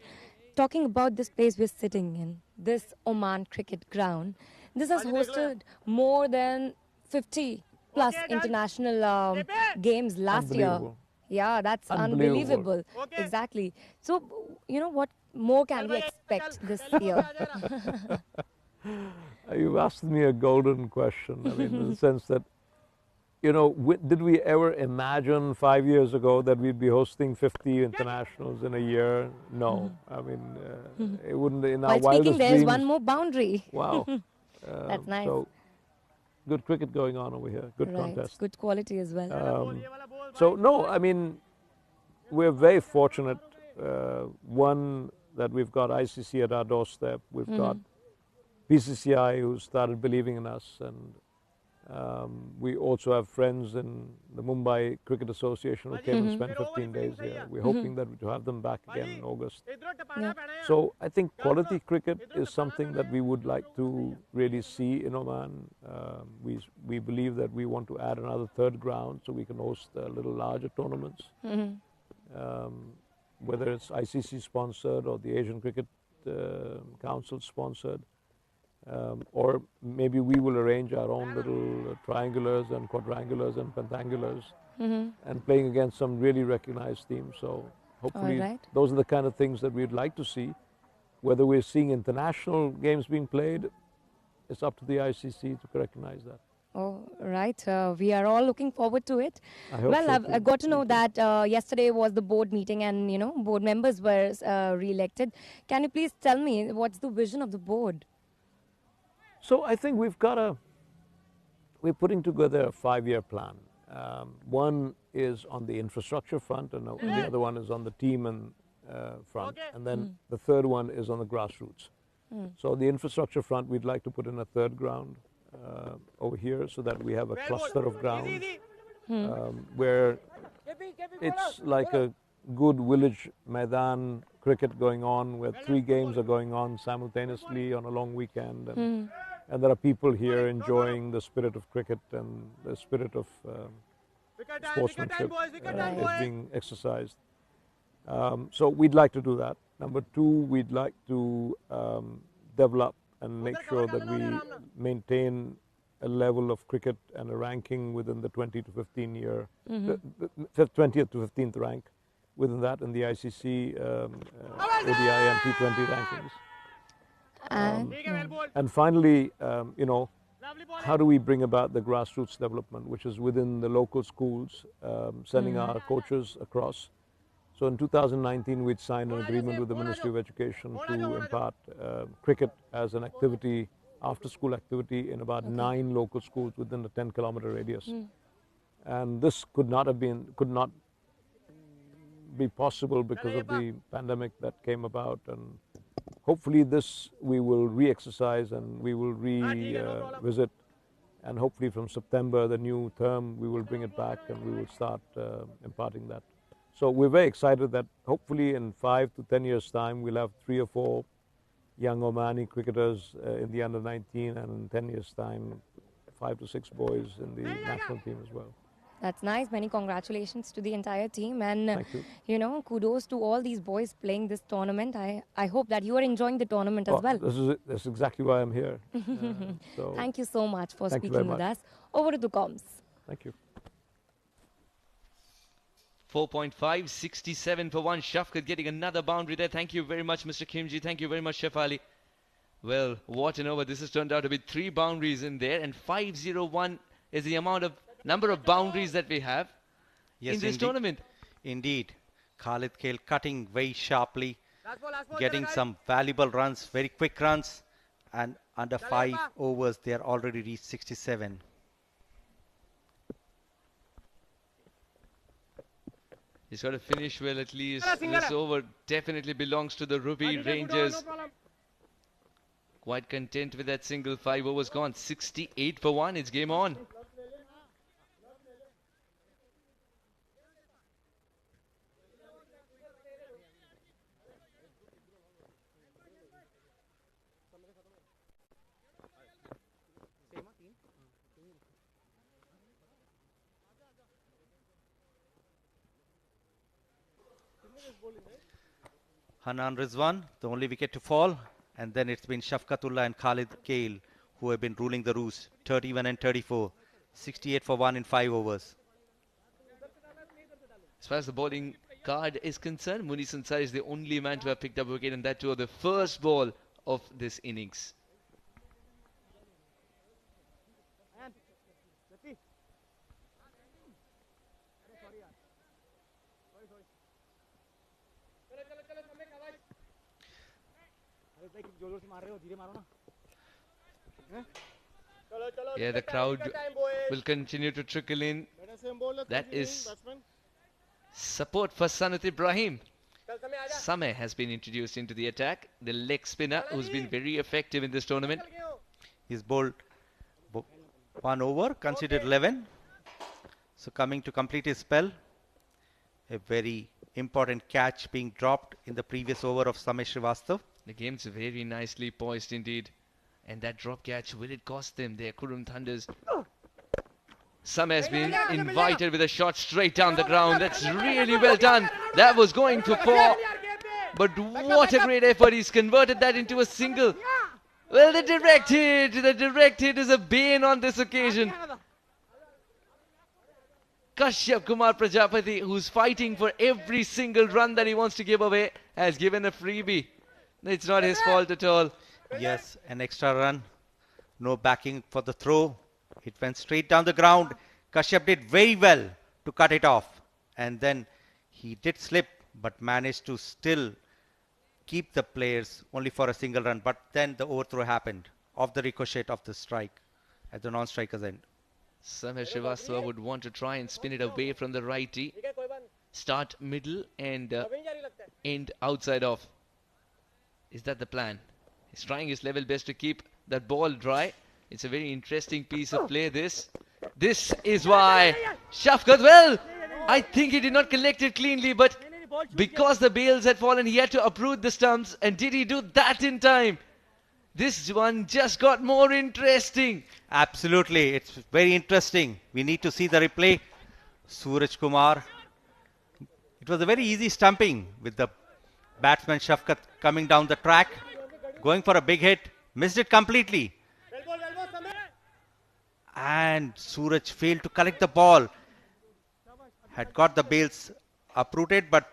[SPEAKER 8] Talking about this place we're sitting in, this Oman cricket ground, this has hosted more than 50 plus international games last year. Yeah, that's unbelievable. Exactly. So, what more can we expect this year?
[SPEAKER 11] You've asked me a golden question. I mean, in the sense that, did we ever imagine 5 years ago that we'd be hosting 50 internationals in a year? No. I mean, it wouldn't in our wildest dreams.
[SPEAKER 8] There's one more boundary.
[SPEAKER 11] Wow.
[SPEAKER 8] That's nice.
[SPEAKER 11] So, good cricket going on over here. Good contest.
[SPEAKER 8] Good quality as well.
[SPEAKER 11] So, no, I mean, we're very fortunate. One, that we've got ICC at our doorstep. We've got BCCI who started believing in us, and we also have friends in the Mumbai Cricket Association who came and spent 15 days here. We're hoping that to have them back again in August.
[SPEAKER 8] Yeah.
[SPEAKER 11] So I think quality cricket is something that we would like to really see in Oman. We believe that we want to add another 3rd ground so we can host little larger tournaments. Whether it's ICC sponsored or the Asian Cricket Council sponsored. Or maybe we will arrange our own little triangulars and quadrangulars and pentangulars and playing against some really recognized teams. So hopefully those are the kind of things that we'd like to see. Whether we're seeing international games being played, it's up to the ICC to recognize that.
[SPEAKER 8] Oh, right. We are all looking forward to it.
[SPEAKER 11] I
[SPEAKER 8] got to know that yesterday was the board meeting and, board members were re-elected. Can you please tell me what's the vision of the board?
[SPEAKER 11] So I think we're putting together a 5-year plan. One is on the infrastructure front, and the other one is on the team and front, and then the 3rd one is on the grassroots. So the infrastructure front, we'd like to put in a 3rd ground over here, so that we have a cluster of grounds where it's like a good village Maidan cricket going on, where 3 games are going on simultaneously on a long weekend, and there are people here enjoying the spirit of cricket and the spirit of sportsmanship is being exercised. So we'd like to do that. Number 2, we'd like to develop and make sure that we maintain a level of cricket and a ranking within the 20 to 15 year, the 20th to 15th rank within that in the ICC ODI and T20 rankings. And finally, you know, how do we bring about the grassroots development, which is within the local schools, sending our coaches across. So in 2019, we'd signed an agreement with the Ministry of Education to impart cricket as an activity, after-school activity, in about 9 local schools within the 10-kilometer radius. And this could not be possible because of the pandemic that came about. And hopefully this we will re-exercise and we will revisit. And hopefully from September, the new term, we will bring it back and we will start imparting that. So we're very excited that hopefully in 5 to 10 years' time, we'll have 3 or 4 young Omani cricketers in the under-19, and in 10 years' time, 5 to 6 boys in the national team as well.
[SPEAKER 8] That's nice. Many congratulations to the entire team. And,
[SPEAKER 11] Thank you.
[SPEAKER 8] know, kudos to all these boys playing this tournament. I hope that you are enjoying the tournament as well.
[SPEAKER 11] This is it. That's exactly why I'm here. So
[SPEAKER 8] thank you so much for
[SPEAKER 11] thank you
[SPEAKER 8] speaking
[SPEAKER 11] very
[SPEAKER 8] with
[SPEAKER 11] much.
[SPEAKER 8] us. Over to the comms.
[SPEAKER 11] Thank you.
[SPEAKER 5] 4.5, 67 for 1. Shafqat getting another boundary there. Thank you very much, Mr. Khimji. Thank you very much, Shefali. Well, what an over. This has turned out to be 3 boundaries in there, and 501 is the number of boundaries that we have in this tournament.
[SPEAKER 10] Indeed. Khalid Kale cutting very sharply, getting some valuable runs, very quick runs, and under 5 overs, they are already reached 67.
[SPEAKER 5] He's got to finish well at least. This over definitely belongs to the Ruwi Rangers. Quite content with that single. 5 overs gone. 68 for 1. It's game on.
[SPEAKER 10] Hanan Rizwan, the only wicket to fall, and then it's been Shafqatullah and Khalid Kale who have been ruling the roost. 31 and 34, 68 for 1 in 5 overs.
[SPEAKER 5] As far as the bowling card is concerned, Muniz Ansari is the only man to have picked up a wicket, and that too of the first ball of this innings. Yeah, the crowd will continue to trickle in. That is support for Sanat Ibrahim. Sameh has been introduced into the attack. The leg spinner who's been very effective in this tournament.
[SPEAKER 10] He's bowled 1 over, considered 11. So coming to complete his spell, a very important catch being dropped in the previous over of Sameh Srivastav.
[SPEAKER 5] The game's very nicely poised indeed. And that drop catch, will it cost them their Qurum Thunders? Sameh has been invited with a shot straight down the ground. That's really well done. That was going for 4. But what a great effort. He's converted that into a single. Well, the direct hit is a bane on this occasion. Kashyap Kumar Prajapati, who's fighting for every single run that he wants to give away, has given a freebie. It's not his fault at all.
[SPEAKER 10] Yes, an extra run. No backing for the throw. It went straight down the ground. Kashyap did very well to cut it off. And then he did slip, but managed to still keep the players only for a single run. But then the overthrow happened off the ricochet of the strike at the non-striker's end.
[SPEAKER 5] Sameh Srivastava would want to try and spin it away from the righty. Start middle and end outside off. Is that the plan? He's trying his level best to keep that ball dry. It's a very interesting piece of play, this. This is why Shafqat, well, I think he did not collect it cleanly, but because the bails had fallen, he had to uproot the stumps. And did he do that in time? This one just got more interesting.
[SPEAKER 10] Absolutely. It's very interesting. We need to see the replay. Suraj Kumar. It was a very easy stumping with the batsman Shafqat coming down the track. Going for a big hit. Missed it completely. And Suraj failed to collect the ball. Had got the bails uprooted, but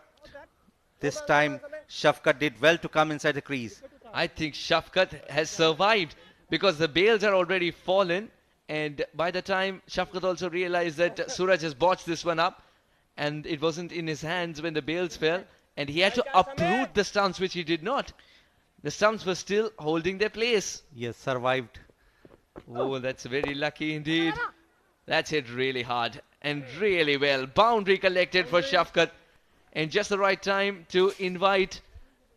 [SPEAKER 10] this time Shafkat did well to come inside the crease.
[SPEAKER 5] I think Shafkat has survived because the bails are already fallen, and by the time Shafkat also realized that Suraj has botched this one up and it wasn't in his hands when the bails fell, and he had to uproot the stumps, which he did not. The stumps were still holding their place.
[SPEAKER 10] Yes, survived.
[SPEAKER 5] Oh, that's very lucky indeed. That's hit really hard and really well. Boundary collected for Shafkat, and just the right time to invite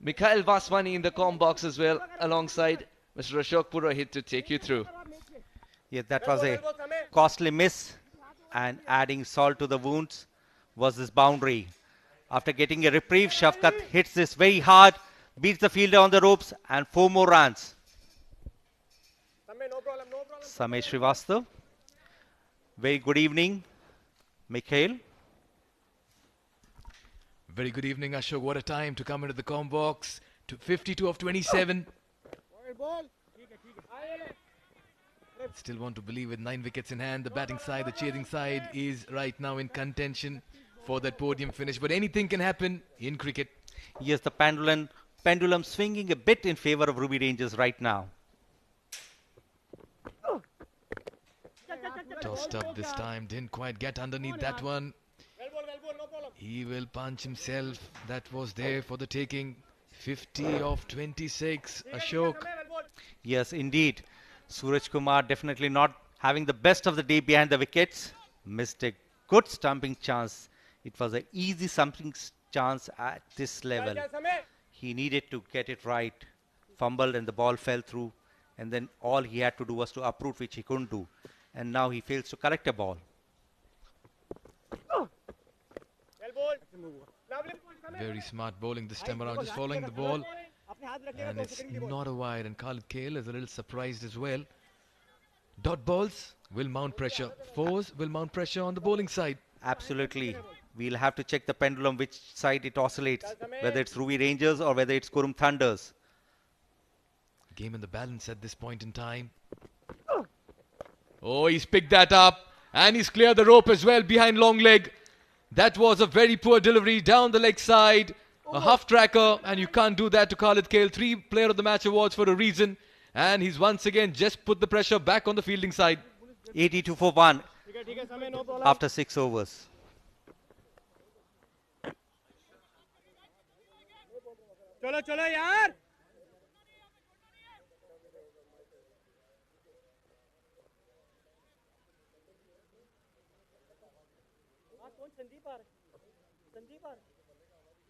[SPEAKER 5] Mikhail Vaswani in the com box as well, alongside Mr. Ashok Purohit to take you through.
[SPEAKER 10] Yes, that was a costly miss, and adding salt to the wounds was this boundary. After getting a reprieve, Shafkat hits this very hard, beats the fielder on the ropes, and 4 more runs. Samay Srivastav. Very good evening, Mikhail.
[SPEAKER 1] Very good evening, Ashok. What a time to come into the com box. To 52 of 27. Still want to believe with 9 wickets in hand. The batting side, the chasing side is right now in contention for that podium finish. But anything can happen in cricket.
[SPEAKER 10] Yes, the pendulum swinging a bit in favor of Ruwi Rangers right now.
[SPEAKER 1] Tossed up this time. Didn't quite get underneath that one. He will punch himself. That was there for the taking. 50 of 26. Ashok.
[SPEAKER 10] Yes, indeed. Suraj Kumar definitely not having the best of the day behind the wickets. Missed a good stumping chance. It was an easy stumping chance at this level. He needed to get it right. Fumbled and the ball fell through. And then all he had to do was to uproot, which he couldn't do. And now he fails to collect a ball.
[SPEAKER 1] Very smart bowling this time around, just following the ball. And it's not a wide, and Khalid Kale is a little surprised as well. Dot balls will mount pressure. Fours will mount pressure on the bowling side.
[SPEAKER 10] Absolutely. We'll have to check the pendulum which side it oscillates, whether it's Ruwi Rangers or whether it's Qurum Thunders.
[SPEAKER 1] Game in the balance at this point in time. Oh, he's picked that up, and he's cleared the rope as well behind long leg. That was a very poor delivery down the leg side. A half tracker, and you can't do that to Khalid Kale. 3 player of the match awards for a reason, and he's once again just put the pressure back on the fielding side.
[SPEAKER 10] 82 for 1 after 6 overs.
[SPEAKER 6] चलो चलो यार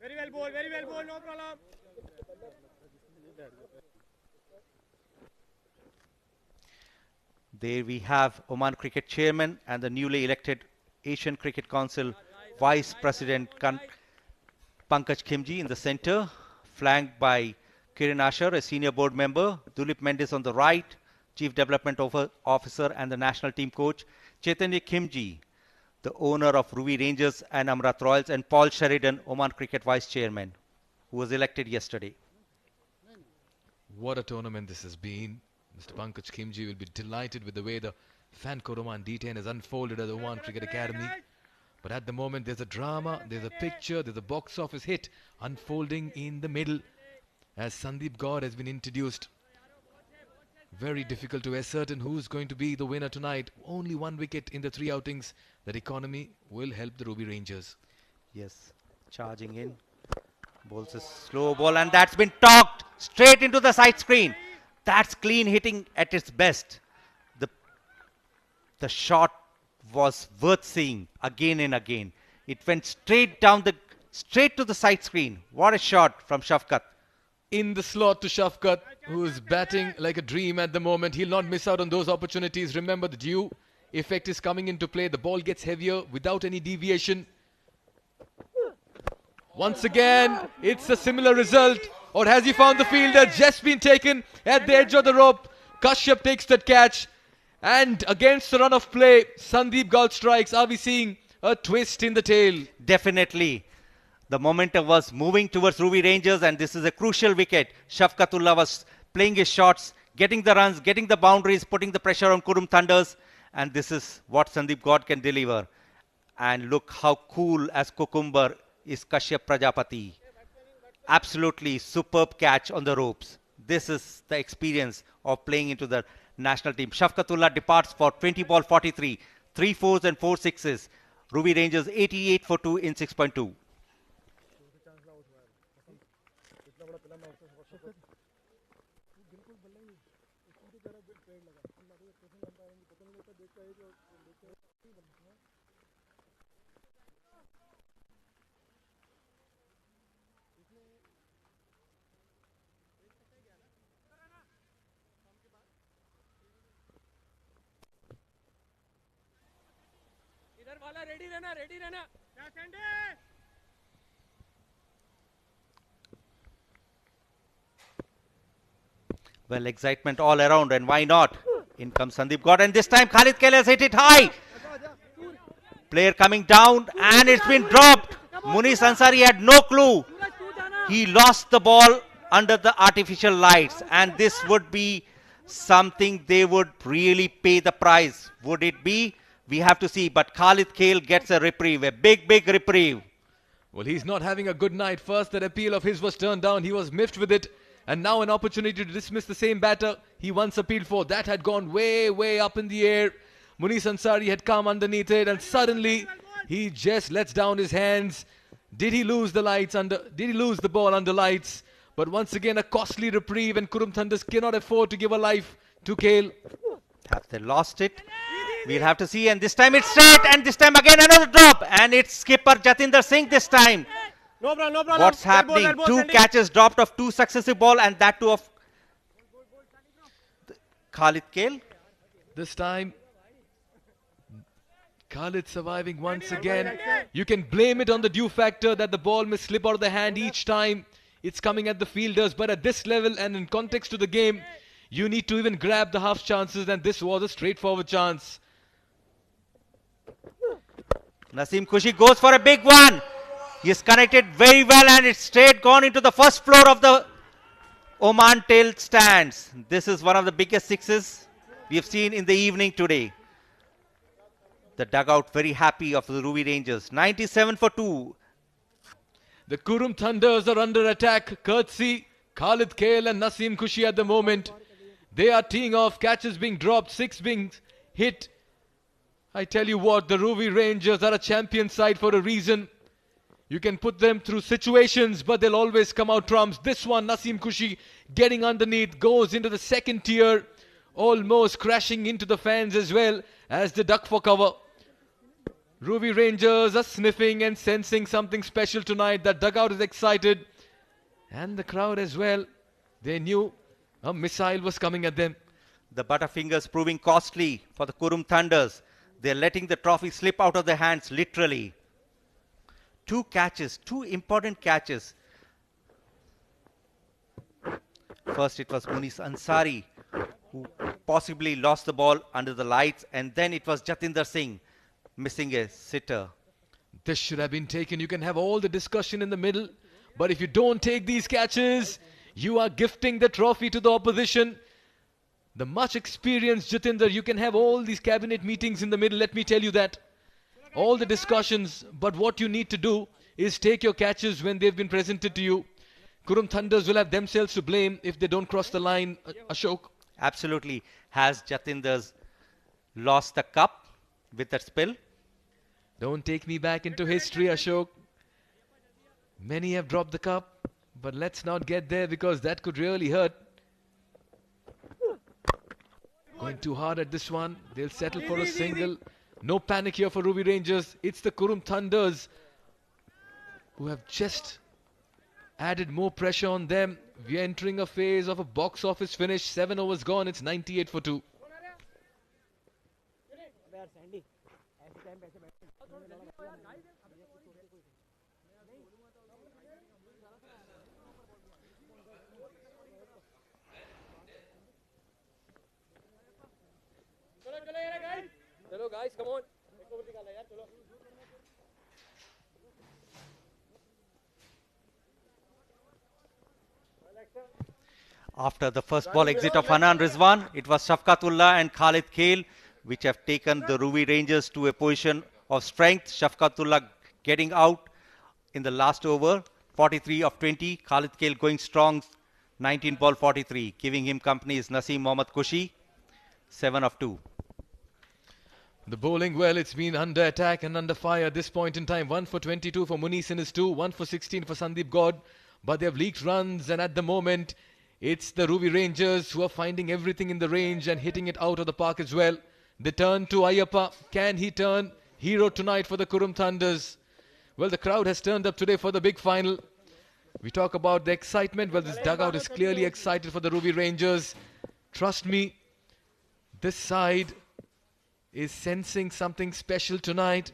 [SPEAKER 6] very well ball, no problem.
[SPEAKER 10] There we have Oman Cricket Chairman and the newly elected Asian Cricket Council Vice President Pankaj Khimji in the center, flanked by Kiran Asher, a senior board member, Dulip Mendes on the right, Chief Development Officer and the national team coach, Chaitanya Khimji, the owner of Ruwi Rangers and Amerat Royals, and Paul Sheridan, Oman Cricket Vice Chairman, who was elected yesterday.
[SPEAKER 1] What a tournament this has been. Mr. Pankaj Khimji will be delighted with the way the fan code Oman D10 has unfolded at the Oman Cricket Academy. But at the moment, there's a drama, there's a picture, there's a box office hit unfolding in the middle as Sandeep Gaur has been introduced. Very difficult to ascertain who's going to be the winner tonight. Only 1 wicket in the 3 outings. That economy will help the Ruwi Rangers.
[SPEAKER 10] Yes, charging in. Bowls a slow ball, and that's been talked straight into the side screen. That's clean hitting at its best. The shot was worth seeing again and again. It went straight to the side screen. What a shot from Shafkat.
[SPEAKER 1] In the slot to Shafkat, who is batting like a dream at the moment. He'll not miss out on those opportunities. Remember, the dew effect is coming into play. The ball gets heavier without any deviation. Once again, it's a similar result. Or has he found the fielder? Just been taken at the edge of the rope. Kashyap takes that catch. And against the run of play, Sandeep Gaur strikes. Are we seeing a twist in the tail?
[SPEAKER 10] Definitely. The momentum was moving towards Ruwi Rangers, and this is a crucial wicket. Shafkatullah was playing his shots, getting the runs, getting the boundaries, putting the pressure on Qurum Thunders. And this is what Sandeep God can deliver. And look how cool as cucumber is Kashyap Prajapati. Absolutely superb catch on the ropes. This is the experience of playing into the national team. Shafqatullah departs for 20 ball 43, 3 fours and 4 sixes. Ruwi Rangers 88 for 2 in 6.2. Well, excitement all around, and why not? In comes Sandeep God, and this time Khalid Khail has hit it high. Player coming down, and it's been dropped. Munis Ansari had no clue. He lost the ball under the artificial lights, and this would be something they would really pay the price. Would it be? We have to see, but Khalid Khail gets a reprieve, a big, big reprieve.
[SPEAKER 1] Well, he's not having a good night. First, that appeal of his was turned down. He was miffed with it. And now an opportunity to dismiss the same batter he once appealed for. That had gone way, way up in the air. Munis Ansari had come underneath it, and suddenly he just lets down his hands. Did he lose the ball under lights? But once again, a costly reprieve, and Qurum Thunders cannot afford to give a life to Khail.
[SPEAKER 10] Have they lost it? We'll have to see, and this time it's straight, and this time again another drop, and it's skipper Jatinder Singh this time.
[SPEAKER 6] No problem, no problem.
[SPEAKER 10] What's happening? Two catches dropped of 2 successive ball, and that too of Khalid Khail.
[SPEAKER 1] This time, Khalid surviving once again. You can blame it on the due factor that the ball may slip out of the hand each time it's coming at the fielders, but at this level and in context to the game, you need to even grab the half chances, and this was a straightforward chance.
[SPEAKER 10] Naseem Khushi goes for a big one. He is connected very well, and it's straight gone into the first floor of the Oman tail stands. This is one of the biggest sixes we have seen in the evening today. The dugout very happy of the Ruwi Rangers. 97 for 2.
[SPEAKER 1] The Qurum Thunders are under attack, courtesy Khalid Khail and Naseem Khushi at the moment. They are teeing off, catches being dropped, 6 being hit. I tell you what, the Ruwi Rangers are a champion side for a reason. You can put them through situations, but they'll always come out trumps. This one, Naseem Khushi getting underneath, goes into the second tier, almost crashing into the fans as well as they duck for cover. Ruwi Rangers are sniffing and sensing something special tonight. The dugout is excited, and the crowd as well. They knew a missile was coming at them.
[SPEAKER 10] The Butterfingers proving costly for the Qurum Thunders. They're letting the trophy slip out of their hands, literally. 2 catches, 2 important catches. First it was Munis Ansari who possibly lost the ball under the lights, and then it was Jatinder Singh missing a sitter.
[SPEAKER 1] This should have been taken. You can have all the discussion in the middle, but if you don't take these catches, you are gifting the trophy to the opposition. The much experienced Jatinder, you can have all these cabinet meetings in the middle, let me tell you that. All the discussions, but what you need to do is take your catches when they've been presented to you. Qurum Thunders will have themselves to blame if they don't cross the line, Ashok.
[SPEAKER 10] Absolutely. Has Jatinder's lost the cup with that spill?
[SPEAKER 1] Don't take me back into history, Ashok. Many have dropped the cup, but let's not get there because that could really hurt. Going too hard at this one. They'll settle for a single. No panic here for Ruwi Rangers. It's the Qurum Thunders who have just added more pressure on them. We are entering a phase of a box office finish. 7 overs gone. It's 98 for 2.
[SPEAKER 6] Hello guys, come on.
[SPEAKER 10] After the first ball exit of Hanan Rizwan, it was Shafqatullah and Khalid Khail which have taken the Ruwi Rangers to a position of strength. Shafqatullah getting out in the last over, 43 of 20. Khalid Khail going strong, 19 ball 43. Giving him company is Naseem Mohammad Kushi, 7 of 2.
[SPEAKER 1] The bowling, well, it's been under attack and under fire at this point in time. 1 for 22 for Muniz in his 2, 1 for 16 for Sandeep God. But they have leaked runs, and at the moment, it's the Ruwi Rangers who are finding everything in the range and hitting it out of the park as well. They turn to Ayyappa. Can he turn hero tonight for the Qurum Thunders? Well, the crowd has turned up today for the big final. We talk about the excitement. Well, this dugout is clearly excited for the Ruwi Rangers. Trust me, this side is sensing something special tonight.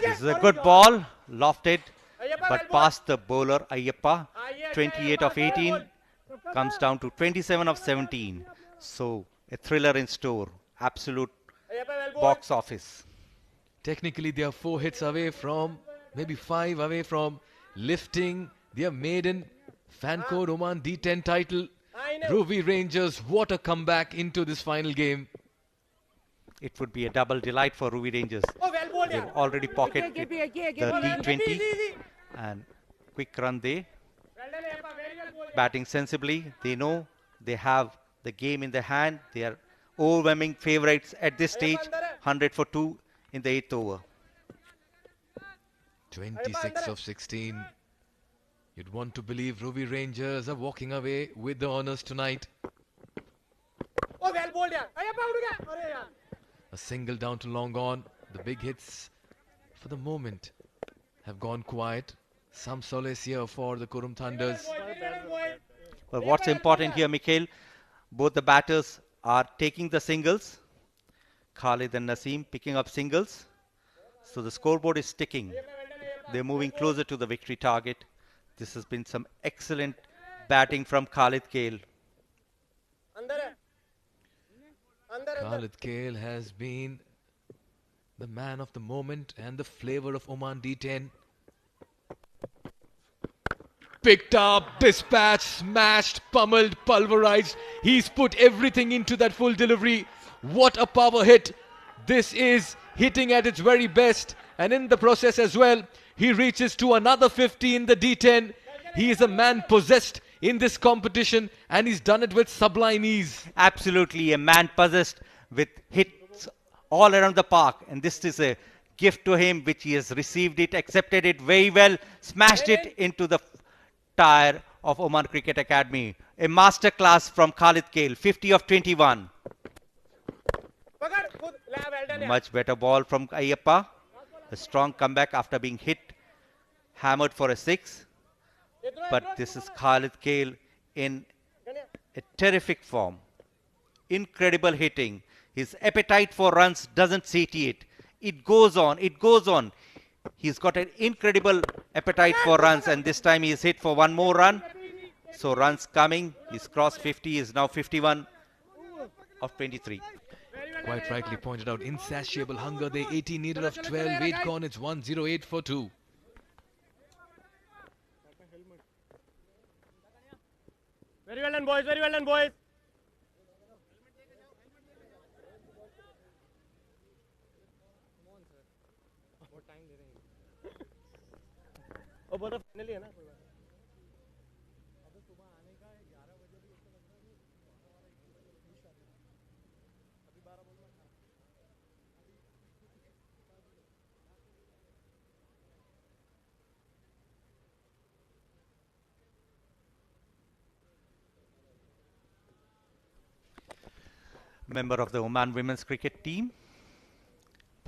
[SPEAKER 10] This is a good ball, lofted, but past the bowler Ayyappa. 28 of 18, comes down to 27 of 17. So a thriller in store, absolute box office.
[SPEAKER 1] Technically, they are 4 hits away from, maybe 5 away from lifting their maiden fan code Oman D10 title. Ruwi Rangers, what a comeback into this final game.
[SPEAKER 10] It would be a double delight for Ruwi Rangers. They've already pocketed the T20 and quick run there. Batting sensibly, they know they have the game in their hand. They are overwhelming favourites at this stage. 100 for 2 in the 8th over.
[SPEAKER 1] 26 of 16. You'd want to believe Ruwi Rangers are walking away with the honours tonight. A single down to long on. The big hits for the moment have gone quiet. Some solace here for the Qurum Thunders.
[SPEAKER 10] Well, what's important here, Mikhail, both the batters are taking the singles. Khalid and Naseem picking up singles. So the scoreboard is sticking. They're moving closer to the victory target. This has been some excellent batting from Khalid Khail.
[SPEAKER 1] Khalid Khail has been the man of the moment and the flavour of Oman D10. Picked up, dispatched, smashed, pummeled, pulverized. He's put everything into that full delivery. What a power hit. This is hitting at its very best. And in the process as well, he reaches to another 50 in the D10. He is a man possessed in this competition, and he's done it with sublime ease.
[SPEAKER 10] Absolutely, a man possessed with hits all around the park. And this is a gift to him, which he has received it, accepted it very well, smashed it into the tire of Oman Cricket Academy. A masterclass from Khalid Khail, 50 of 21. Much better ball from Ayyappa. A strong comeback after being hit, hammered for a 6. But this is Khalid Khail in a terrific form. Incredible hitting. His appetite for runs doesn't satiate. It goes on, it goes on. He's got an incredible appetite for runs, and this time he's hit for one more run. So runs coming. He's crossed 50. He's now 51 of 23.
[SPEAKER 1] Quite rightly pointed out, insatiable hunger. They 18 needed of 12. Weight gone. It's 108 for 2.
[SPEAKER 6] Very well done, boys. Very well done, boys. Oh, both finally है ना.
[SPEAKER 10] Member of the Oman women's cricket team,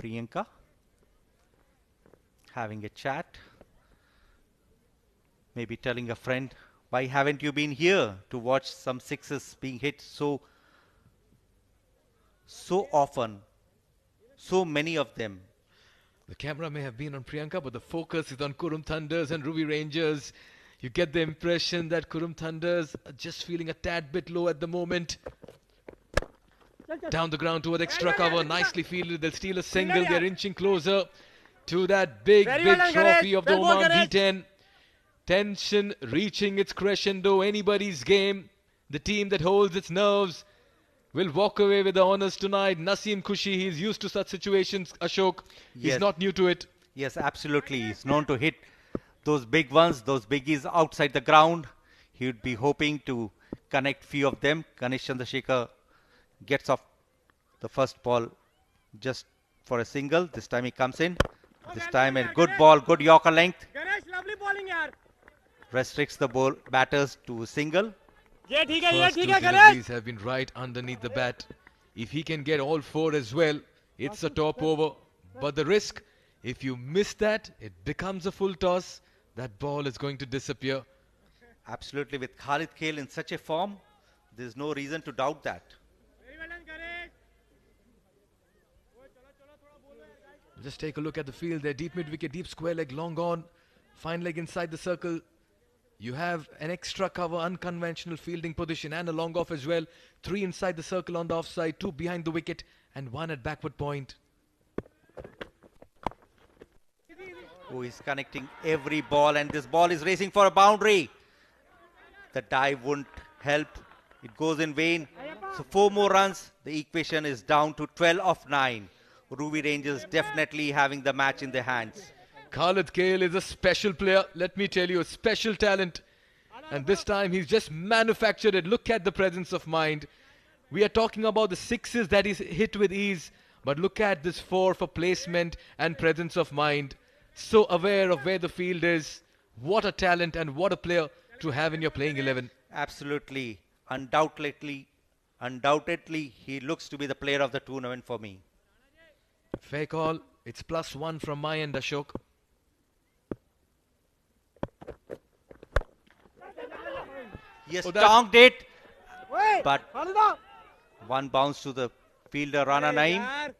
[SPEAKER 10] Priyanka, having a chat. Maybe telling a friend, why haven't you been here to watch some sixes being hit so often, so many of them?
[SPEAKER 1] The camera may have been on Priyanka, but the focus is on Qurum Thunders and Ruwi Rangers. You get the impression that Qurum Thunders are just feeling a tad bit low at the moment. Down the ground toward extra cover, nicely fielded. They'll steal a single. They're inching closer to that big trophy of the Oman D10. Tension reaching its crescendo, anybody's game. The team that holds its nerves will walk away with the honors tonight. Naseem Khushi, he's used to such situations, Ashok. He's
[SPEAKER 10] Yes.
[SPEAKER 1] not new to it.
[SPEAKER 10] Yes, absolutely. He's known to hit those big ones, those biggies outside the ground. He would be hoping to connect few of them. Ganesh Chandrasekhar gets off the first ball just for a single. This time he comes in. This time a good ball, good Yorker length.
[SPEAKER 6] Ganesh, lovely bowling, yaar.
[SPEAKER 10] Restricts the ball batters to a single.
[SPEAKER 6] ये ठीक है, ये
[SPEAKER 1] First
[SPEAKER 6] ठीक
[SPEAKER 1] two
[SPEAKER 6] है, Ganesh.
[SPEAKER 1] deliveries have been right underneath the bat. If he can get all four as well, it's a top over. But the risk, if you miss that, it becomes a full toss. That ball is going to disappear.
[SPEAKER 10] Absolutely, with Khalid Kale in such a form, there's no reason to doubt that.
[SPEAKER 6] Very well done, Ganesh.
[SPEAKER 1] Just take a look at the field there. Deep mid wicket, deep square leg, long on. Fine leg inside the circle. You have an extra cover, unconventional fielding position and a long off as well. 3 inside the circle on the offside, 2 behind the wicket and 1 at backward point.
[SPEAKER 10] Who is connecting every ball, and this ball is racing for a boundary. The dive won't help. It goes in vain. So 4 more runs. The equation is down to 12 of 9. Ruwi Rangers definitely having the match in their hands.
[SPEAKER 1] Khalid Kale is a special player. Let me tell you, a special talent. And this time he's just manufactured it. Look at the presence of mind. We are talking about the sixes that he's hit with ease. But look at this 4 for placement and presence of mind. So aware of where the field is. What a talent and what a player to have in your playing 11.
[SPEAKER 10] Absolutely. Undoubtedly, he looks to be the player of the tournament for me.
[SPEAKER 1] Fair call. It's +1 from my end, Ashok.
[SPEAKER 10] Yes,
[SPEAKER 1] Oh, that's-
[SPEAKER 10] tonked it.
[SPEAKER 6] Wait,
[SPEAKER 10] But
[SPEAKER 6] Khalida.
[SPEAKER 10] one bounce to the fielder, Rana Naeem.
[SPEAKER 6] यार.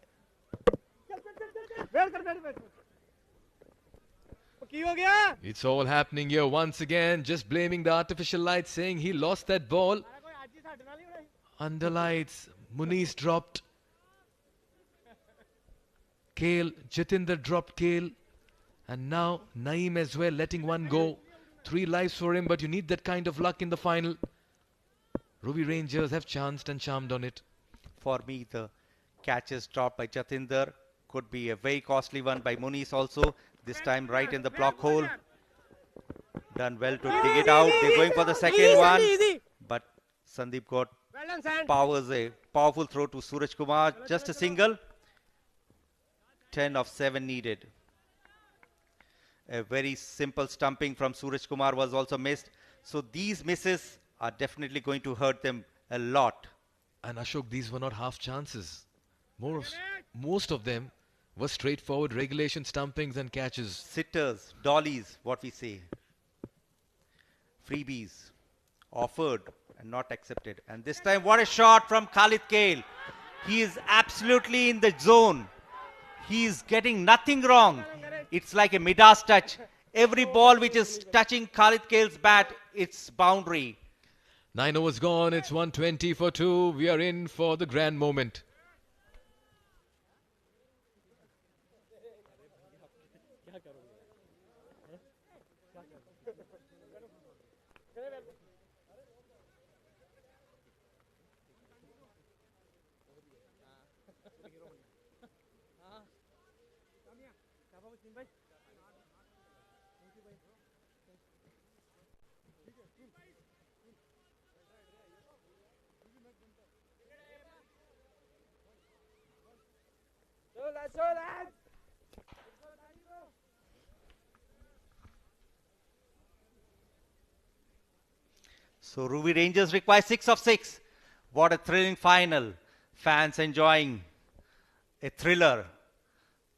[SPEAKER 6] बैठ कर, बैठ, बैठ. की हो गया?
[SPEAKER 1] It's all happening here once again. Just blaming the artificial light, saying he lost that ball.
[SPEAKER 6] कोई आज ही साथ डाली उड़ाई.
[SPEAKER 1] Under lights, Muniz dropped. Kale, Jatinder dropped Kale. And now Naeem as well, letting one go. 3 lives for him, but you need that kind of luck in the final. Ruwi Rangers have chanced and charmed on it.
[SPEAKER 10] For me, the catches dropped by Jatinder could be a very costly one by Muniz also. This time right in the block hole. Done well to dig it out. They're going for the second one.
[SPEAKER 6] Easy.
[SPEAKER 10] But Sandeep got
[SPEAKER 6] Well done, Sand.
[SPEAKER 10] powers a powerful throw to Suraj Kumar. Just a single. 10 of 7 needed. A very simple stumping from Suraj Kumar was also missed. So these misses are definitely going to hurt them a lot.
[SPEAKER 1] And Ashok, these were not half chances. Most of them were straightforward regulation stumpings and catches.
[SPEAKER 10] Sitters, dollies, what we say. Freebies offered and not accepted. And this time, what a shot from Khalid Kale. He is absolutely in the zone. He is getting nothing wrong. It's like a Midas touch. Every ball which is touching Khalid Kale's bat, it's boundary.
[SPEAKER 1] 9 overs gone. It's 120 for 2. We are in for the grand moment.
[SPEAKER 10] So Ruwi Rangers require 6 of 6. What a thrilling final. Fans enjoying a thriller.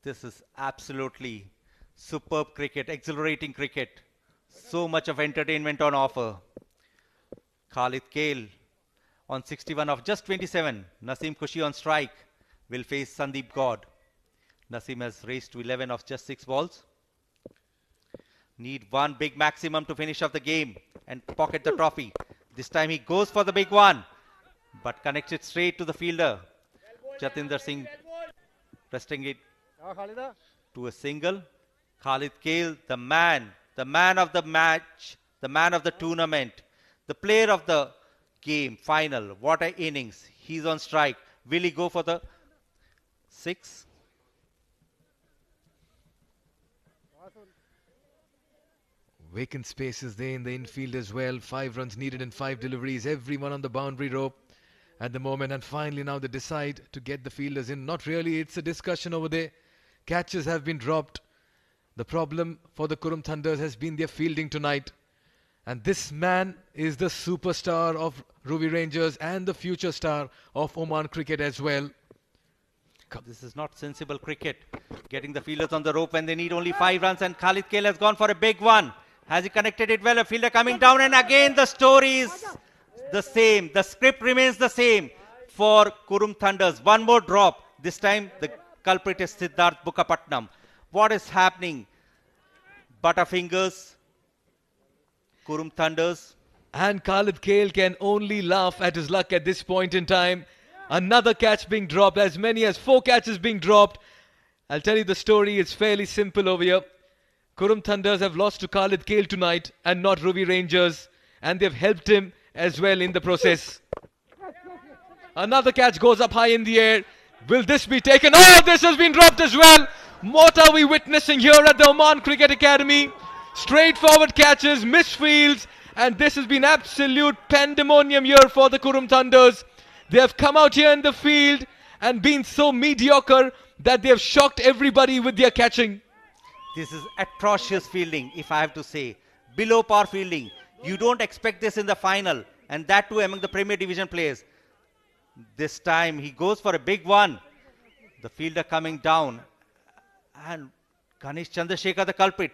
[SPEAKER 10] This is absolutely superb cricket, exhilarating cricket. So much of entertainment on offer. Khalid Kale on 61 of just 27. Naseem Khushi on strike will face Sandeep God. Naseem has raced to 11 of just 6 balls. Need one big maximum to finish off the game and pocket the trophy. This time he goes for the big one, but connects it straight to the fielder. Jatinder Singh resting it
[SPEAKER 6] हाँ, Khalida.
[SPEAKER 10] to a single. Khalid Kale, the man the man of the match, the man of the tournament, the player of the game, final. What a innings. He's on strike. Will he go for the 6?
[SPEAKER 1] Vacant spaces there in the infield as well. 5 runs needed and 5 deliveries. Everyone on the boundary rope at the moment. And finally now they decide to get the fielders in. Not really. It's a discussion over there. Catches have been dropped. The problem for the Qurum Thunders has been their fielding tonight. And this man is the superstar of Ruwi Rangers and the future star of Oman cricket as well.
[SPEAKER 10] This is not sensible cricket. Getting the fielders on the rope when they need only 5 runs, and Khalid Kale has gone for a big one. Has he connected it well? A fielder coming down, and again the story is the same. The script remains the same for Qurum Thunders. One more drop. This time the culprit is Siddharth Bukapatnam. What is happening? Butterfingers, Qurum Thunders.
[SPEAKER 1] And Khalid Kale can only laugh at his luck at this point in time. Another catch being dropped, as many as 4 catches being dropped. I'll tell you the story, it's fairly simple over here. Qurum Thunders have lost to Khalid Kale tonight and not Ruwi Rangers. And they've helped him as well in the process. Another catch goes up high in the air. Will this be taken? Oh, this has been dropped as well. What are we witnessing here at the Oman Cricket Academy? Straightforward catches, misfields, and this has been absolute pandemonium here for the Qurum Thunders. They have come out here in the field and been so mediocre that they have shocked everybody with their catching.
[SPEAKER 10] This is atrocious fielding, if I have to say. Below par fielding. You don't expect this in the final, and that too among the Premier Division players. This time he goes for a big one. The fielder coming down. And Ganesh Chandrasekhar the culprit.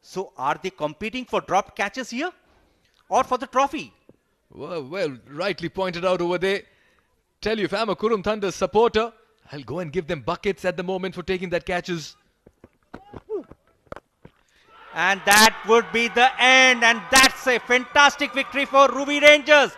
[SPEAKER 10] So are they competing for dropped catches here? Or for the trophy?
[SPEAKER 1] Well, rightly pointed out over there. Tell you, if I'm a Qurum Thunders supporter, I'll go and give them buckets at the moment for taking that catches.
[SPEAKER 10] And that would be the end. And that's a fantastic victory for Ruwi Rangers.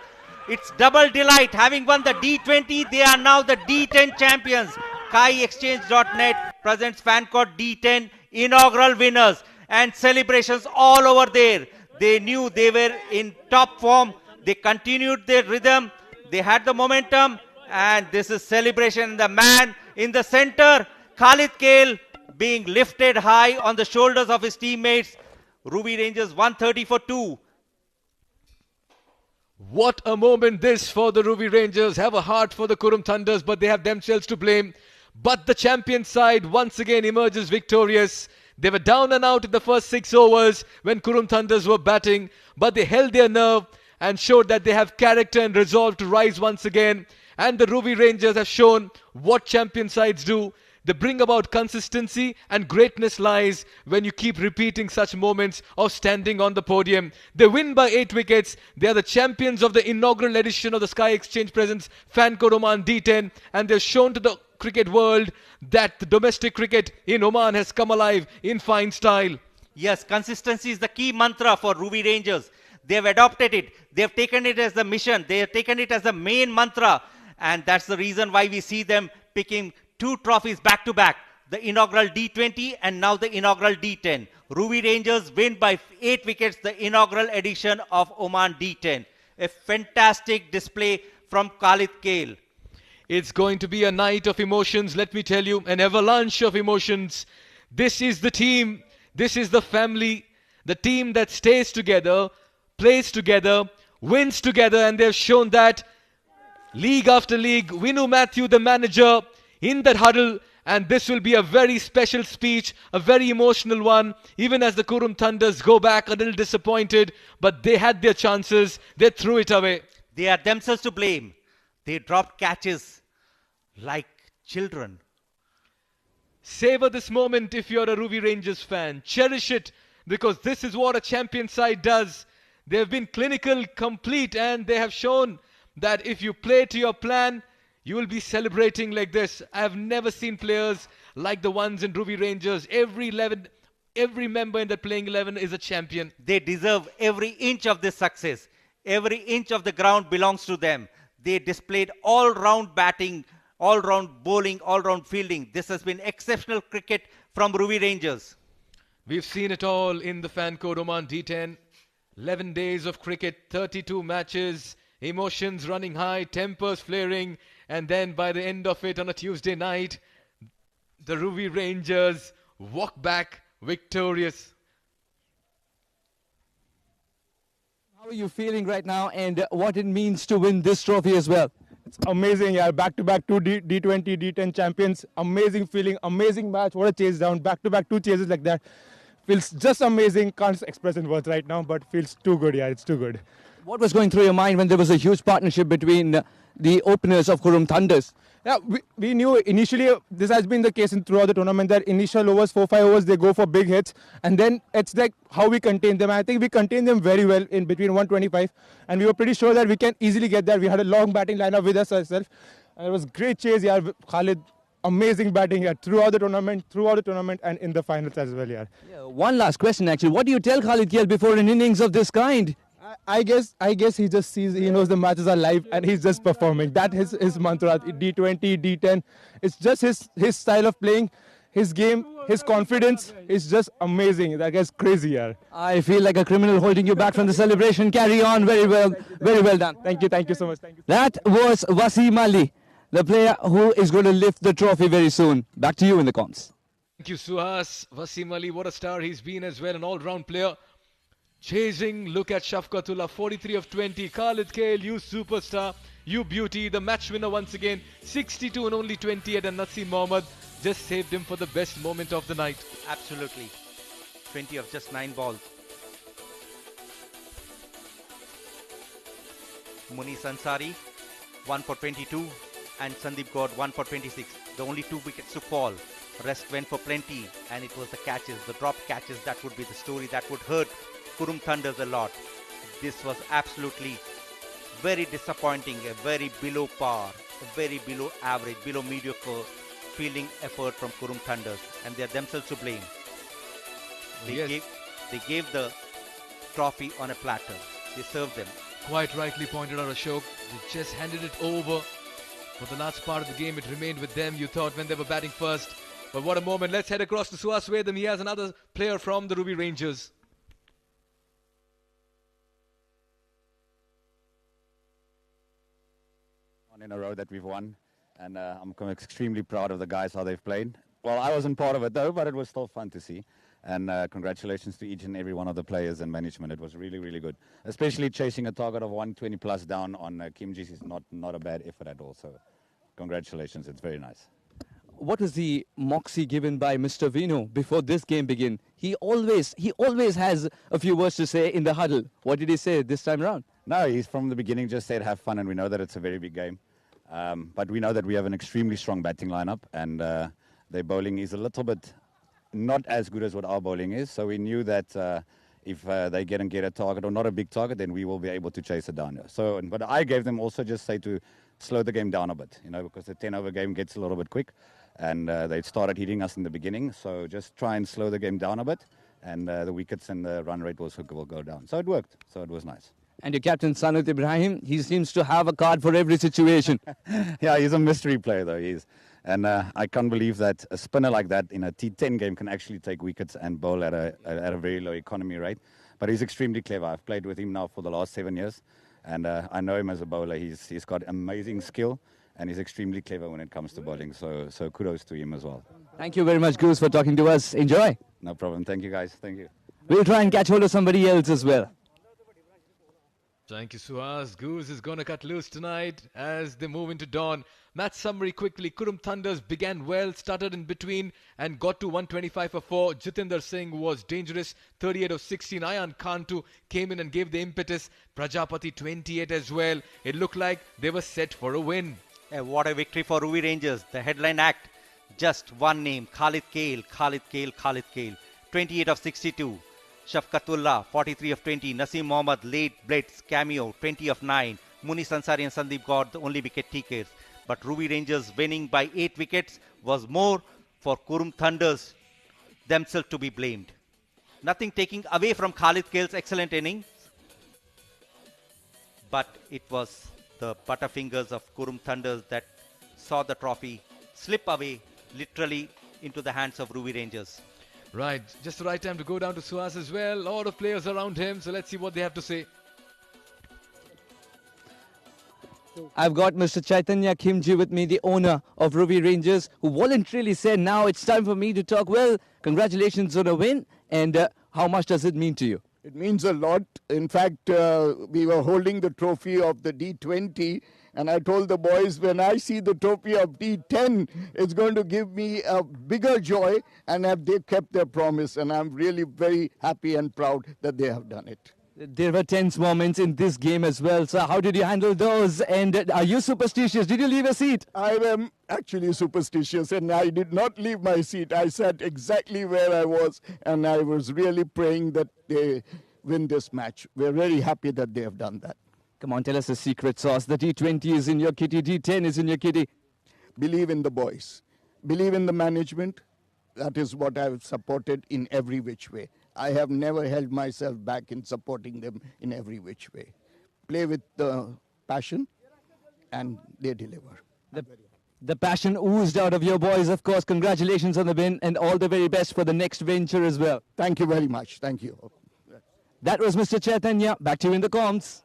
[SPEAKER 10] It's double delight. Having won the D20, they are now the D10 champions. KaiExchange.net presents Fancode D10 inaugural winners. And celebrations all over there. They knew they were in top form. They continued their rhythm. They had the momentum. And this is celebration. The man in the center, Khalid Kale, being lifted high on the shoulders of his teammates. Ruwi Rangers 130 for 2.
[SPEAKER 1] What a moment this for the Ruwi Rangers. Have a heart for the Qurum Thunders, but they have themselves to blame. But the champion side once again emerges victorious. They were down and out in the first 6 overs when Qurum Thunders were batting, but they held their nerve and showed that they have character and resolve to rise once again. And the Ruwi Rangers have shown what champion sides do. They bring about consistency, and greatness lies when you keep repeating such moments of standing on the podium. They win by 8 wickets. They are the champions of the inaugural edition of the Sky Exchange Presents Fancode Oman D10, and they've shown to the cricket world that the domestic cricket in Oman has come alive in fine style.
[SPEAKER 10] Yes, consistency is the key mantra for Ruwi Rangers. They have adopted it. They have taken it as the mission. They have taken it as the main mantra. And that's the reason why we see them picking 2 trophies back to back. The inaugural D20 and now the inaugural D10. Ruwi Rangers win by 8 wickets the inaugural edition of Oman D10. A fantastic display from Khalid Kale.
[SPEAKER 1] It's going to be a night of emotions, let me tell you, an avalanche of emotions. This is the team, this is the family, the team that stays together, plays together, wins together, and they've shown that league after league. Vinu Matthew, the manager, in that huddle, and this will be a very special speech, a very emotional one, even as the Qurum Thunders go back a little disappointed, but they had their chances, they threw it away.
[SPEAKER 10] They are themselves to blame. They dropped catches like children.
[SPEAKER 1] Savor this moment if you're a Ruwi Rangers fan. Cherish it, because this is what a champion side does. They have been clinical, complete, and they have shown that if you play to your plan, you will be celebrating like this. I have never seen players like the ones in Ruwi Rangers. Every member in that playing 11 is a champion.
[SPEAKER 10] They deserve every inch of this success. Every inch of the ground belongs to them. They displayed all-round batting, all-round bowling, all-round fielding. This has been exceptional cricket from Ruwi Rangers.
[SPEAKER 1] We've seen it all in the fan code Oman D10. 11 days of cricket, 32 matches, emotions running high, tempers flaring, and then by the end of it on a Tuesday night, the Ruwi Rangers walk back victorious.
[SPEAKER 2] How are you feeling right now and what it means to win this trophy as well?
[SPEAKER 12] It's amazing, yeah. Back-to-back two D20, D10 champions. Amazing feeling, amazing match. What a chase down. Back-to-back two chases like that. Feels just amazing. Can't express in words right now, but feels too good, yeah. It's too good.
[SPEAKER 2] What was going through your mind when there was a huge partnership between the openers of Qurum Thunders?
[SPEAKER 12] Yeah, we knew initially, this has been the case throughout the tournament, that initial overs, 4-5 overs, they go for big hits, and then it's like how we contain them. I think we contained them very well in between 125, and we were pretty sure that we can easily get there. We had a long batting lineup with us ourselves, and it was great chase, yeah. Khalid, amazing batting, yeah, throughout the tournament, and in the finals as well, yeah.
[SPEAKER 2] One last question, actually. What do you tell Khalid Kiel before an innings of this kind?
[SPEAKER 12] I guess he just sees, he knows the matches are live and he's just performing. That is his mantra. D20, D10. It's just his style of playing, his game, his confidence is just amazing. That guy's crazy, yeah.
[SPEAKER 2] I feel like a criminal holding you back from the celebration. Carry on. Very well done.
[SPEAKER 12] Thank you so much. Thank you.
[SPEAKER 2] That was Wasim Ali, the player who is going to lift the trophy very soon. Back to you in the cons.
[SPEAKER 1] Thank you, Suhas. Wasim Ali, what a star he's been as well, an all-round player. Chasing, look at Shafqatullah, 43 of 20. Khalid Kale, you superstar, you beauty, the match winner once again. 62 and only 28, and Naseem Mohammad just saved him for the best moment of the night.
[SPEAKER 10] Absolutely. 20 of just 9 balls. Muniz Ansari, 1 for 22, and Sandeep Gaur, 1 for 26. The only 2 wickets to fall. Rest went for plenty, and it was the catches, the drop catches, that would be the story that would hurt Qurum Thunders a lot. This was absolutely very disappointing, a very below par, a very below average, below mediocre fielding effort from Qurum Thunders, and they are themselves to blame. They gave the trophy on a platter. They served them.
[SPEAKER 1] Quite rightly pointed out, Ashok. They just handed it over. For the last part of the game, it remained with them, you thought, when they were batting first. But what a moment. Let's head across to Suhas Vedam. He has another player from the Ruwi Rangers.
[SPEAKER 13] In a row that we've won, and I'm extremely proud of the guys, how they've played. Well, I wasn't part of it though, but it was still fun to see, and congratulations to each and every one of the players and management. It was really good, especially chasing a target of 120 plus down on Kimji's is not a bad effort at all, so congratulations, it's very nice.
[SPEAKER 2] What was the moxie given by Mr. Vino before this game began? He always has a few words to say in the huddle. What did he say this time around?
[SPEAKER 13] No, he's from the beginning just said have fun, and we know that it's a very big game. But we know that we have an extremely strong batting lineup, and their bowling is a little bit not as good as what our bowling is. So we knew that if they get a target, or not a big target, then we will be able to chase it down. So, but I gave them also just say to slow the game down a bit, because the 10-over game gets a little bit quick, and they started hitting us in the beginning. So just try and slow the game down a bit, and the wickets and the run rate also will go down. So it worked. So it was nice.
[SPEAKER 2] And your captain, Sanut Ibrahim, he seems to have a card for every situation.
[SPEAKER 13] Yeah, he's a mystery player, though. He is. And I can't believe that a spinner like that in a T10 game can actually take wickets and bowl at a very low economy rate. But he's extremely clever. I've played with him now for the last 7 years. And I know him as a bowler. He's got amazing skill, and he's extremely clever when it comes to bowling. So kudos to him as well.
[SPEAKER 2] Thank you very much, Goose, for talking to us. Enjoy.
[SPEAKER 13] No problem. Thank you, guys. Thank you.
[SPEAKER 2] We'll try and catch hold of somebody else as well.
[SPEAKER 1] Thank you, Suhas. Goose is going to cut loose tonight as they move into dawn. Match summary quickly. Qurum Thunders began well, started in between and got to 125 for 4. Jitinder Singh was dangerous, 38 of 16. Ayan Kantu came in and gave the impetus. Prajapati 28 as well. It looked like they were set for a win.
[SPEAKER 10] What a victory for Ruwi Rangers. The headline act, just one name, Khalid Kale. 28 of 62. Shafqatullah, 43 of 20. Naseem Mohammad, late blitz, cameo, 20 of 9. Muniz Ansari and Sandeep Gaur, the only wicket takers. But Ruwi Rangers winning by 8 wickets was more for Qurum Thunders themselves to be blamed. Nothing taking away from Khalid Kale's excellent innings, but it was the butterfingers of Qurum Thunders that saw the trophy slip away literally into the hands of Ruwi Rangers.
[SPEAKER 1] Right, just the right time to go down to Suhas as well. A lot of players around him, so let's see what they have to say.
[SPEAKER 2] I've got Mr. Chaitanya Khimji with me, the owner of Ruwi Rangers, who voluntarily said, now it's time for me to talk. Well, congratulations on a win, and how much does it mean to you?
[SPEAKER 14] It means a lot. In fact, we were holding the trophy of the D20, and I told the boys, when I see the trophy of D10, it's going to give me a bigger joy, and they kept their promise, and I'm really very happy and proud that they have done it.
[SPEAKER 2] There were tense moments in this game as well. So how did you handle those? And are you superstitious? Did you leave a seat?
[SPEAKER 14] I am actually superstitious, and I did not leave my seat. I sat exactly where I was, and I was really praying that they win this match. We're very happy that they have done that.
[SPEAKER 2] Come on, tell us the secret sauce. The D20 is in your kitty, D10 is in your kitty.
[SPEAKER 14] Believe in the boys. Believe in the management. That is what I've supported in every which way. I have never held myself back in supporting them in every which way. Play with the passion, and they deliver.
[SPEAKER 2] The passion oozed out of your boys, of course. Congratulations on the win, and all the very best for the next venture as well.
[SPEAKER 14] Thank you very much. Thank you.
[SPEAKER 2] That was Mr. Chaitanya. Back to you in the comms.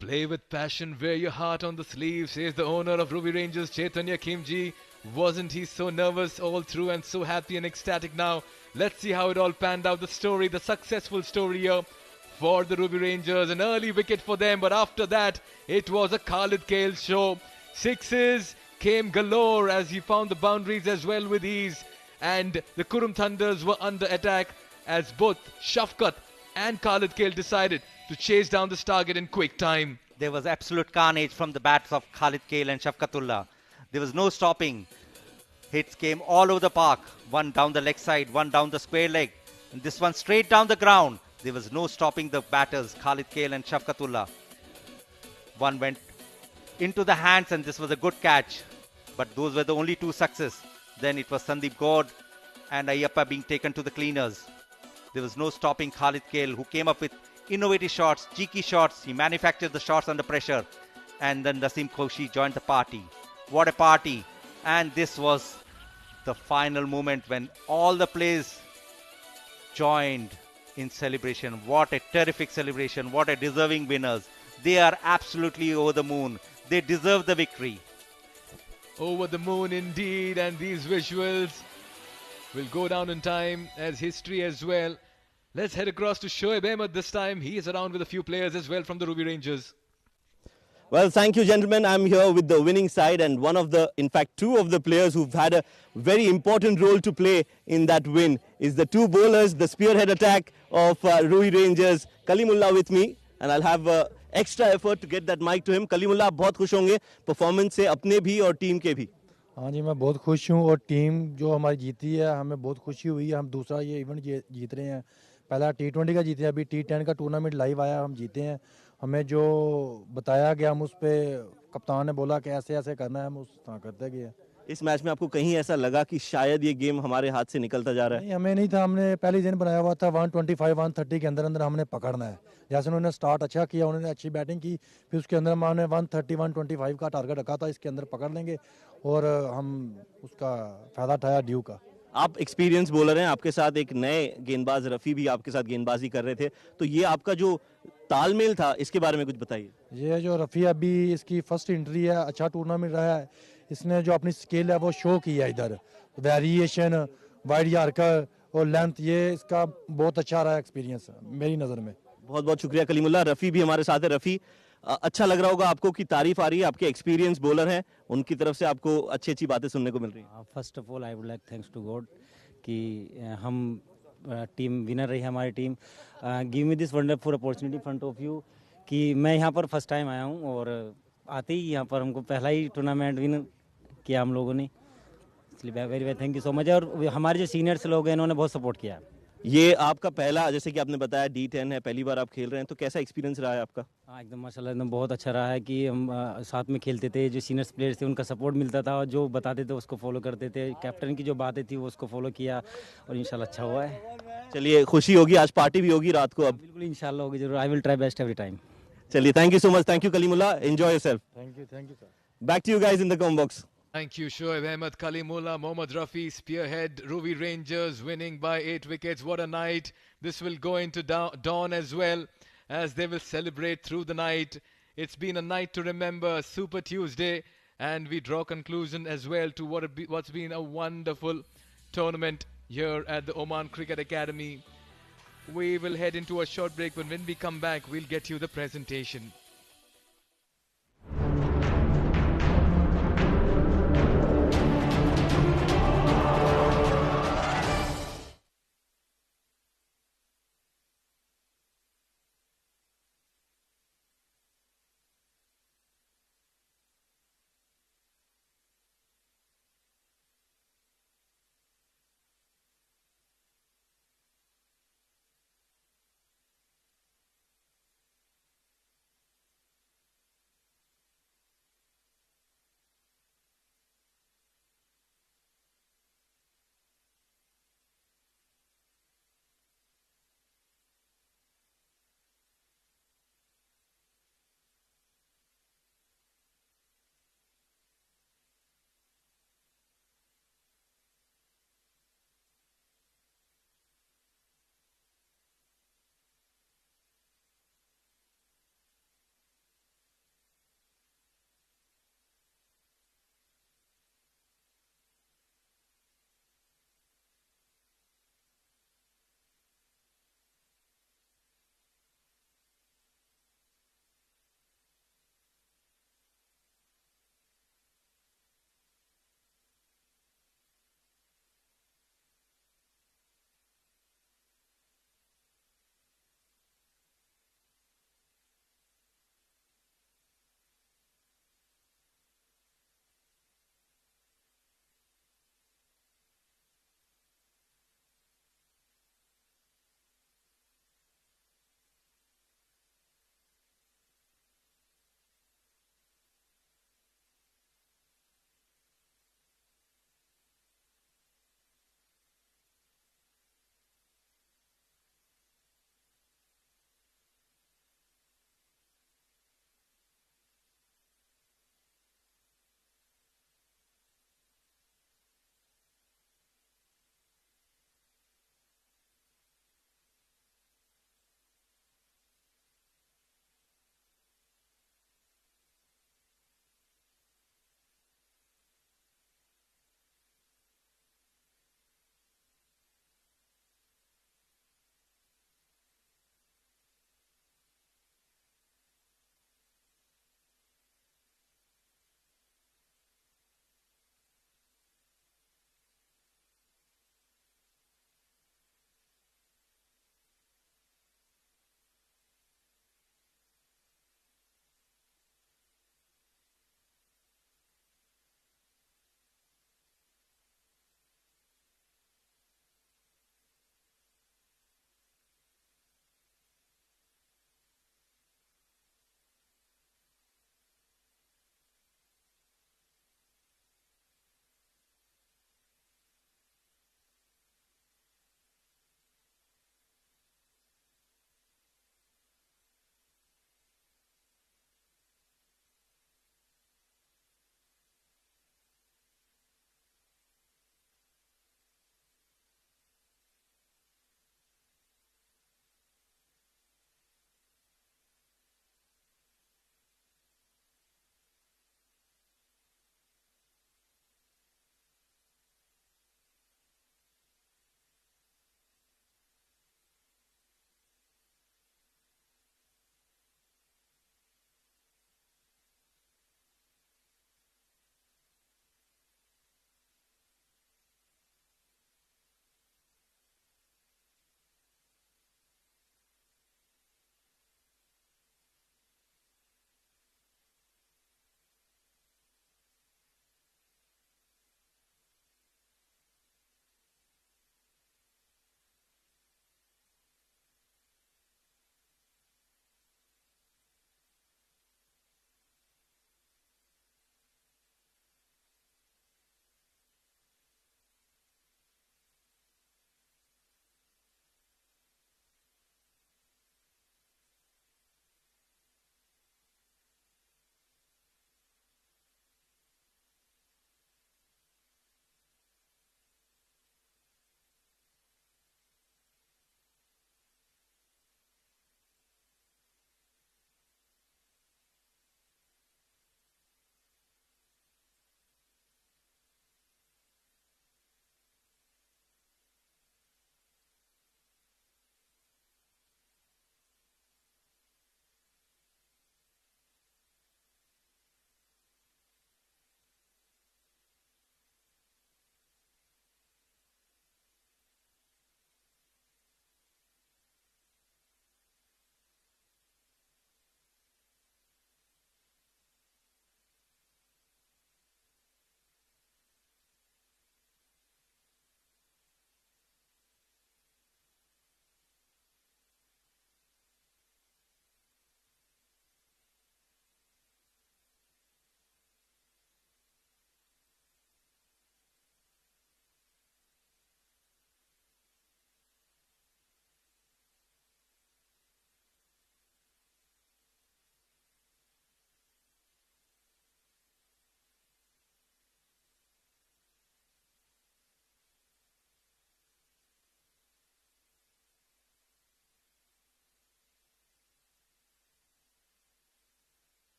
[SPEAKER 1] Play with passion, wear your heart on the sleeve, says the owner of Ruwi Rangers, Chaitanya Khimji. Wasn't he so nervous all through and so happy and ecstatic now? Let's see how it all panned out. The story, the successful story here for the Ruwi Rangers. An early wicket for them, but after that, it was a Khalid Kale show. Sixes came galore as he found the boundaries as well with ease. And the Qurum Thunders were under attack as both Shafqat and Khalid Kale decided to chase down this target in quick time.
[SPEAKER 10] There was absolute carnage from the bats of Khalid Kale and Shafqatullah. There was no stopping. Hits came all over the park. One down the leg side, one down the square leg. And this one straight down the ground. There was no stopping the batters, Khalid Kale and Shafqatullah. One went into the hands, and this was a good catch. But those were the only two successes. Then it was Sandeep Gaud and Ayyappa being taken to the cleaners. There was no stopping Khalid Kale, who came up with innovative shots, cheeky shots. He manufactured the shots under pressure. And then Naseem Khoshi joined the party. What a party. And this was the final moment when all the players joined in celebration. What a terrific celebration. What a deserving winners. They are absolutely over the moon. They deserve the victory.
[SPEAKER 1] Over the moon indeed, and these visuals will go down in time as history as well. Let's head across to Shoaib Ahmed this time. He is around with a few players as well from the Ruwi Rangers.
[SPEAKER 15] Well, thank you, gentlemen. I'm here with the winning side, and in fact, two of the players who've had a very important role to play in that win is the two bowlers, the spearhead attack of Ruwi Rangers. Kalimullah with me, and I'll have extra effort to get that mic to him. Kalimullah, आप बहुत खुश होंगे performance से अपने भी और team के भी.
[SPEAKER 16] हाँ जी, मैं बहुत खुश हूँ और टीम जो हमारी जीती है हमें बहुत खुशी हुई है. हम दूसरा ये इवेंट जीत रहे हैं. पहला T20 का जीते हैं, अभी T10 का टूर्नामेंट लाइव आया, हम जीते हैं. हमें जो बताया गया हम उस पे कप्तान ने बोला कि ऐसे ऐसे करना है, हम उस तरह करते गए.
[SPEAKER 15] इस मैच में आपको कहीं ऐसा लगा कि शायद ये गेम हमारे हाथ से निकलता जा रहा है?
[SPEAKER 16] नहीं, हमें नहीं था. हमने पहले दिन बनाया हुआ था 125 130 के अंदर अंदर हमने पकड़ना है. जैसे उन्होंने स्टार्ट अच्छा किया, उन्होंने अच्छी बैटिंग की, फिर उसके अंदर हमने 130 125 का टारगेट रखा था, इसके अंदर पकड़ लेंगे और हम उसका फायदा उठाया ड्यू का.
[SPEAKER 15] आप एक्सपीरियंस बॉलर हैं, आपके साथ एक नए गेंदबाज रफ़ी भी आपके साथ गेंदबाजी कर रहे थे, तो ये आपका जो तालमेल था इसके बारे में कुछ बताइए.
[SPEAKER 16] ये जो रफ़ी अभी इसकी फर्स्ट एंट्री है, अच्छा टूर्नामेंट रहा है. इसने जो अपनी स्किल है वो शो किया इधर, वेरिएशन, वाइड यार्कर और लेंथ, ये इसका बहुत अच्छा रहा एक्सपीरियंस मेरी नज़र में.
[SPEAKER 15] बहुत बहुत शुक्रिया कलीमुल्लाह. रफ़ी भी हमारे साथ है. रफ़ी, अच्छा लग रहा होगा आपको कि तारीफ आ रही है, आपके एक्सपीरियंस बॉलर हैं, उनकी तरफ से आपको अच्छी अच्छी बातें सुनने को मिल रही हैं.
[SPEAKER 17] First of all I would like thanks to God कि हम टीम विनर रही है हमारी team. Give me this wonderful opportunity front of you कि मैं यहाँ पर फर्स्ट टाइम आया हूँ और आते ही यहाँ पर हमको पहला ही टूर्नामेंट विन किया हम लोगों ने, इसलिए very very thank you so much. और हमारे जो सीनियर्स लोग हैं इन्होंने बहुत सपोर्ट किया.
[SPEAKER 15] ये आपका पहला, जैसे कि आपने बताया D10 है, पहली बार आप खेल रहे हैं, तो कैसा एक्सपीरियंस रहा है आपका?
[SPEAKER 17] हाँ, एकदम माशाल्लाह एकदम बहुत अच्छा रहा है कि हम साथ में खेलते थे, जो सीनियर्स प्लेयर्स थे उनका सपोर्ट मिलता था और जो बताते थे उसको फॉलो करते थे. कैप्टन की जो बातें थी वो उसको फॉलो किया और इंशाल्लाह अच्छा हुआ है.
[SPEAKER 15] चलिए, खुशी होगी, आज पार्टी भी होगी रात को. अब
[SPEAKER 17] बिल्कुल इंशाल्लाह होगी जरूर. I will try best every time.
[SPEAKER 15] चलिए, thank you so much. Thank you Kalimullah. Enjoy yourself.
[SPEAKER 16] Thank you sir.
[SPEAKER 15] Back to you guys in the comment box.
[SPEAKER 1] Thank you, Shoaib Ahmed, Kalimullah, Mohammad Rafi, Spearhead, Ruwi Rangers winning by 8 wickets. What a night. This will go into dawn as well as they will celebrate through the night. It's been a night to remember, Super Tuesday, and we draw conclusion as well to what's been a wonderful tournament here at the Oman Cricket Academy. We will head into a short break, but when we come back, we'll get you the presentation.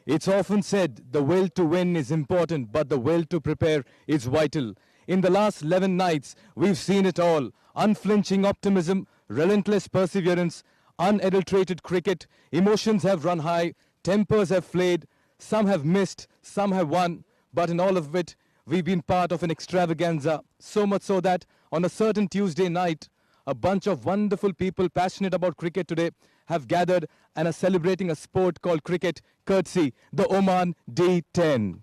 [SPEAKER 18] It's often said the will to win is important, but the will to prepare is vital. In the last 11 nights, we've seen it all. Unflinching optimism, relentless perseverance, unadulterated cricket. Emotions have run high, tempers have flayed, some have missed, some have won. But in all of it, we've been part of an extravaganza. So much so that on a certain Tuesday night, a bunch of wonderful people passionate about cricket today have gathered and are celebrating a sport called cricket, courtesy the Oman D10.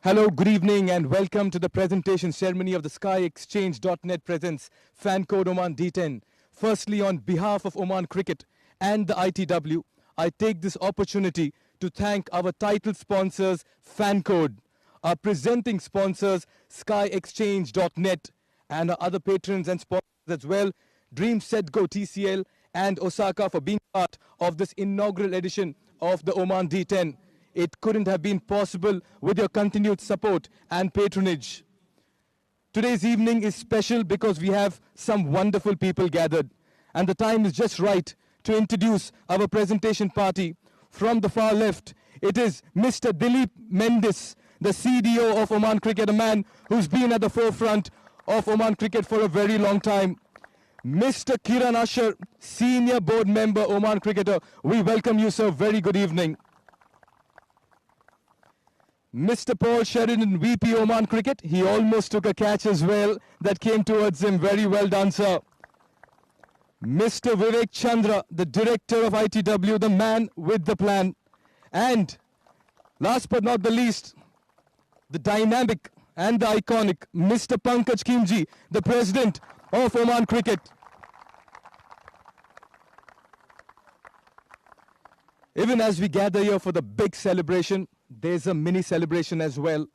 [SPEAKER 18] Hello, good evening and welcome to the presentation ceremony of the SkyExchange.net presents Fan Code Oman D10. Firstly, on behalf of Oman Cricket and the ITW, I take this opportunity to thank our title sponsors, Fan Code, our presenting sponsors, SkyExchange.net, and our other patrons and sponsors as well, Dream Set Go TCL and Osaka, for being part of this inaugural edition of the Oman D10. It couldn't have been possible with your continued support and patronage. Today's evening is special because we have some wonderful people gathered, and the time is just right to introduce our presentation party. From the far left, it is Mr. Dilip Mendis, the CDO of Oman Cricket, a man who's been at the forefront of Oman Cricket for a very long time. Mr. Kiran Asher, Senior Board Member, Oman Cricketer. We welcome you, sir. Very good evening. Mr. Paul Sheridan, VP Oman Cricket. He almost took a catch as well. That came towards him. Very well done, sir. Mr. Vivek Chandra, the Director of ITW, the man with the plan. And last but not the least, the dynamic and the iconic Mr. Pankaj Khimji, the President of Oman Cricket. Even as we gather here for the big celebration, there's a mini celebration as well.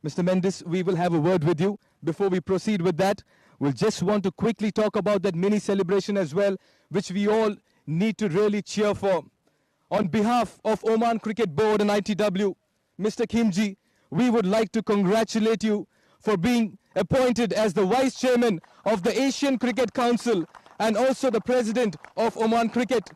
[SPEAKER 18] Mr. Mendes, we will have a word with you. Before we proceed with that, we'll just want to quickly talk about that mini celebration as well, which we all need to really cheer for. On behalf of Oman Cricket Board and ITW, Mr. Khimji, we would like to congratulate you for being appointed as the Vice Chairman of the Asian Cricket Council and also the President of Oman Cricket.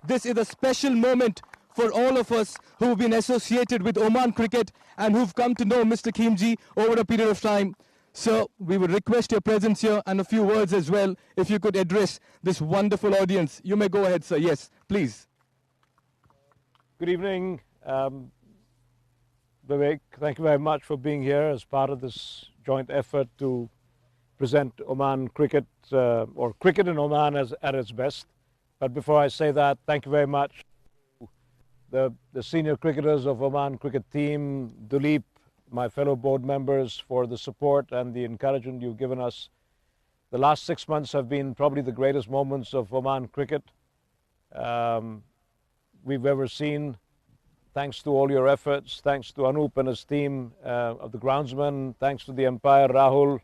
[SPEAKER 18] This is a special moment for all of us who've been associated with Oman Cricket and who've come to know Mr. Khimji over a period of time. So we would request your presence here and a few words as well, if you could address this wonderful audience. You may go ahead, sir. Yes, please.
[SPEAKER 11] Good evening, Vivek. Thank you very much for being here as part of this joint effort to present Oman Cricket, or cricket in Oman at its best. But before I say that, thank you very much to the senior cricketers of Oman Cricket team, Dulip, my fellow board members, for the support and the encouragement you've given us. The last 6 months have been probably the greatest moments of Oman Cricket we've ever seen. Thanks to all your efforts, thanks to Anup and his team of the groundsmen, thanks to the umpire Rahul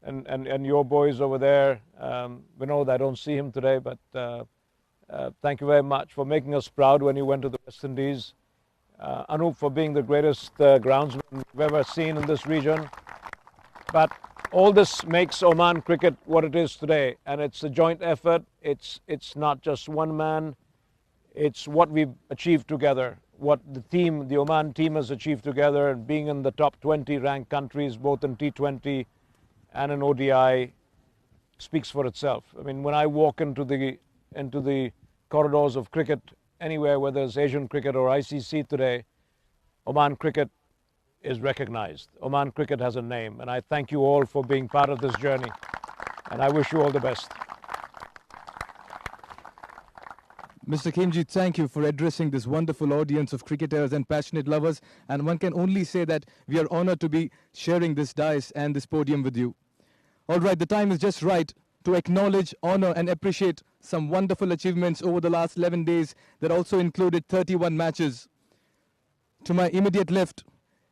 [SPEAKER 11] and your boys over there. Vinod, I don't see him today, but thank you very much for making us proud when you went to the West Indies. Anup for being the greatest groundsman we've ever seen in this region. But all this makes Oman Cricket what it is today, and it's a joint effort. It's not just one man. It's what we've achieved together, what the Oman team has achieved together, and being in the top 20 ranked countries, both in T20 and in ODI, speaks for itself. I mean, when I walk into the corridors of cricket anywhere, whether it's Asian cricket or ICC today, Oman Cricket is recognized. Oman Cricket has a name, and I thank you all for being part of this journey, and I wish you all the best.
[SPEAKER 18] Mr. Khimji, thank you for addressing this wonderful audience of cricketers and passionate lovers, and one can only say that we are honored to be sharing this dais and this podium with you. All right, the time is just right to acknowledge, honor and appreciate some wonderful achievements over the last 11 days that also included 31 matches. To my immediate left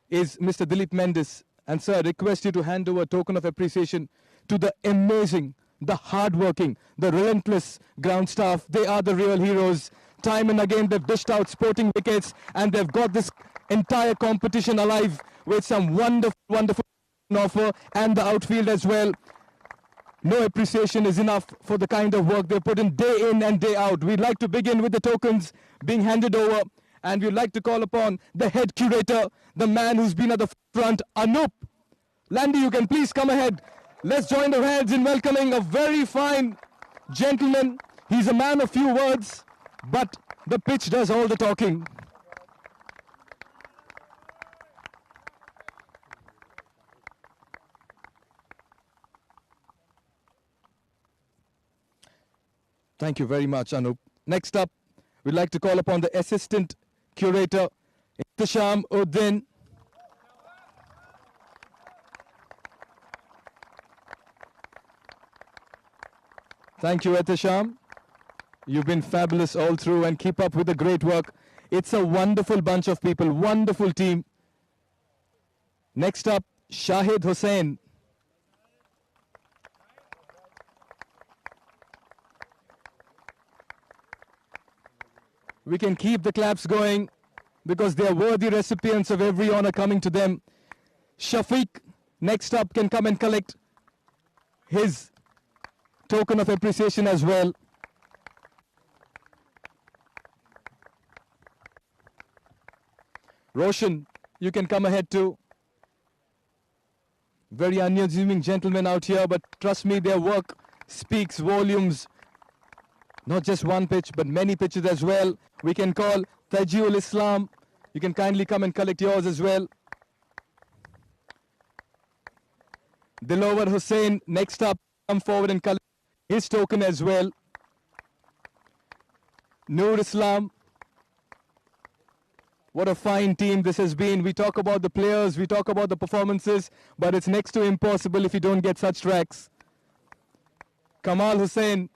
[SPEAKER 18] is Mr. Dilip Mendis, and sir, I request you to hand over a token of appreciation to the amazing, the hard-working, the relentless ground staff. They are the real heroes. Time and again, they've dished out sporting wickets, and they've got this entire competition alive with some wonderful, wonderful offer, and the outfield as well. No appreciation is enough for the kind of work they put in and day out. We'd like to begin with the tokens being handed over, and we'd like to call upon the head curator, the man who's been at the front, Anup. Landy, you can please come ahead. Let's join the heads in welcoming a very fine gentleman. He's a man of few words, but the pitch does all the talking. Thank you very much, Anup. Next up, we'd like to call upon the assistant curator, Ihtisham Uddin. Thank you, Ihtisham. You've been fabulous all through, and keep up with the great work. It's a wonderful bunch of people, wonderful team. Next up, Shahid Hussain. We can keep the claps going because they are worthy recipients of every honor coming to them. Shafiq, next up, can come and collect his token of appreciation as well. Roshan, you can come ahead too. Very unassuming gentlemen out here, but trust me, their work speaks volumes. Not just one pitch, but many pitches as well. We can call Tajiul Islam. You can kindly come and collect yours as well. Dilovar Hussain, next up, come forward and collect his token as well. Noor Islam. What a fine team this has been. We talk about the players, we talk about the performances, but it's next to impossible if you don't get such tracks. Kamal Hussain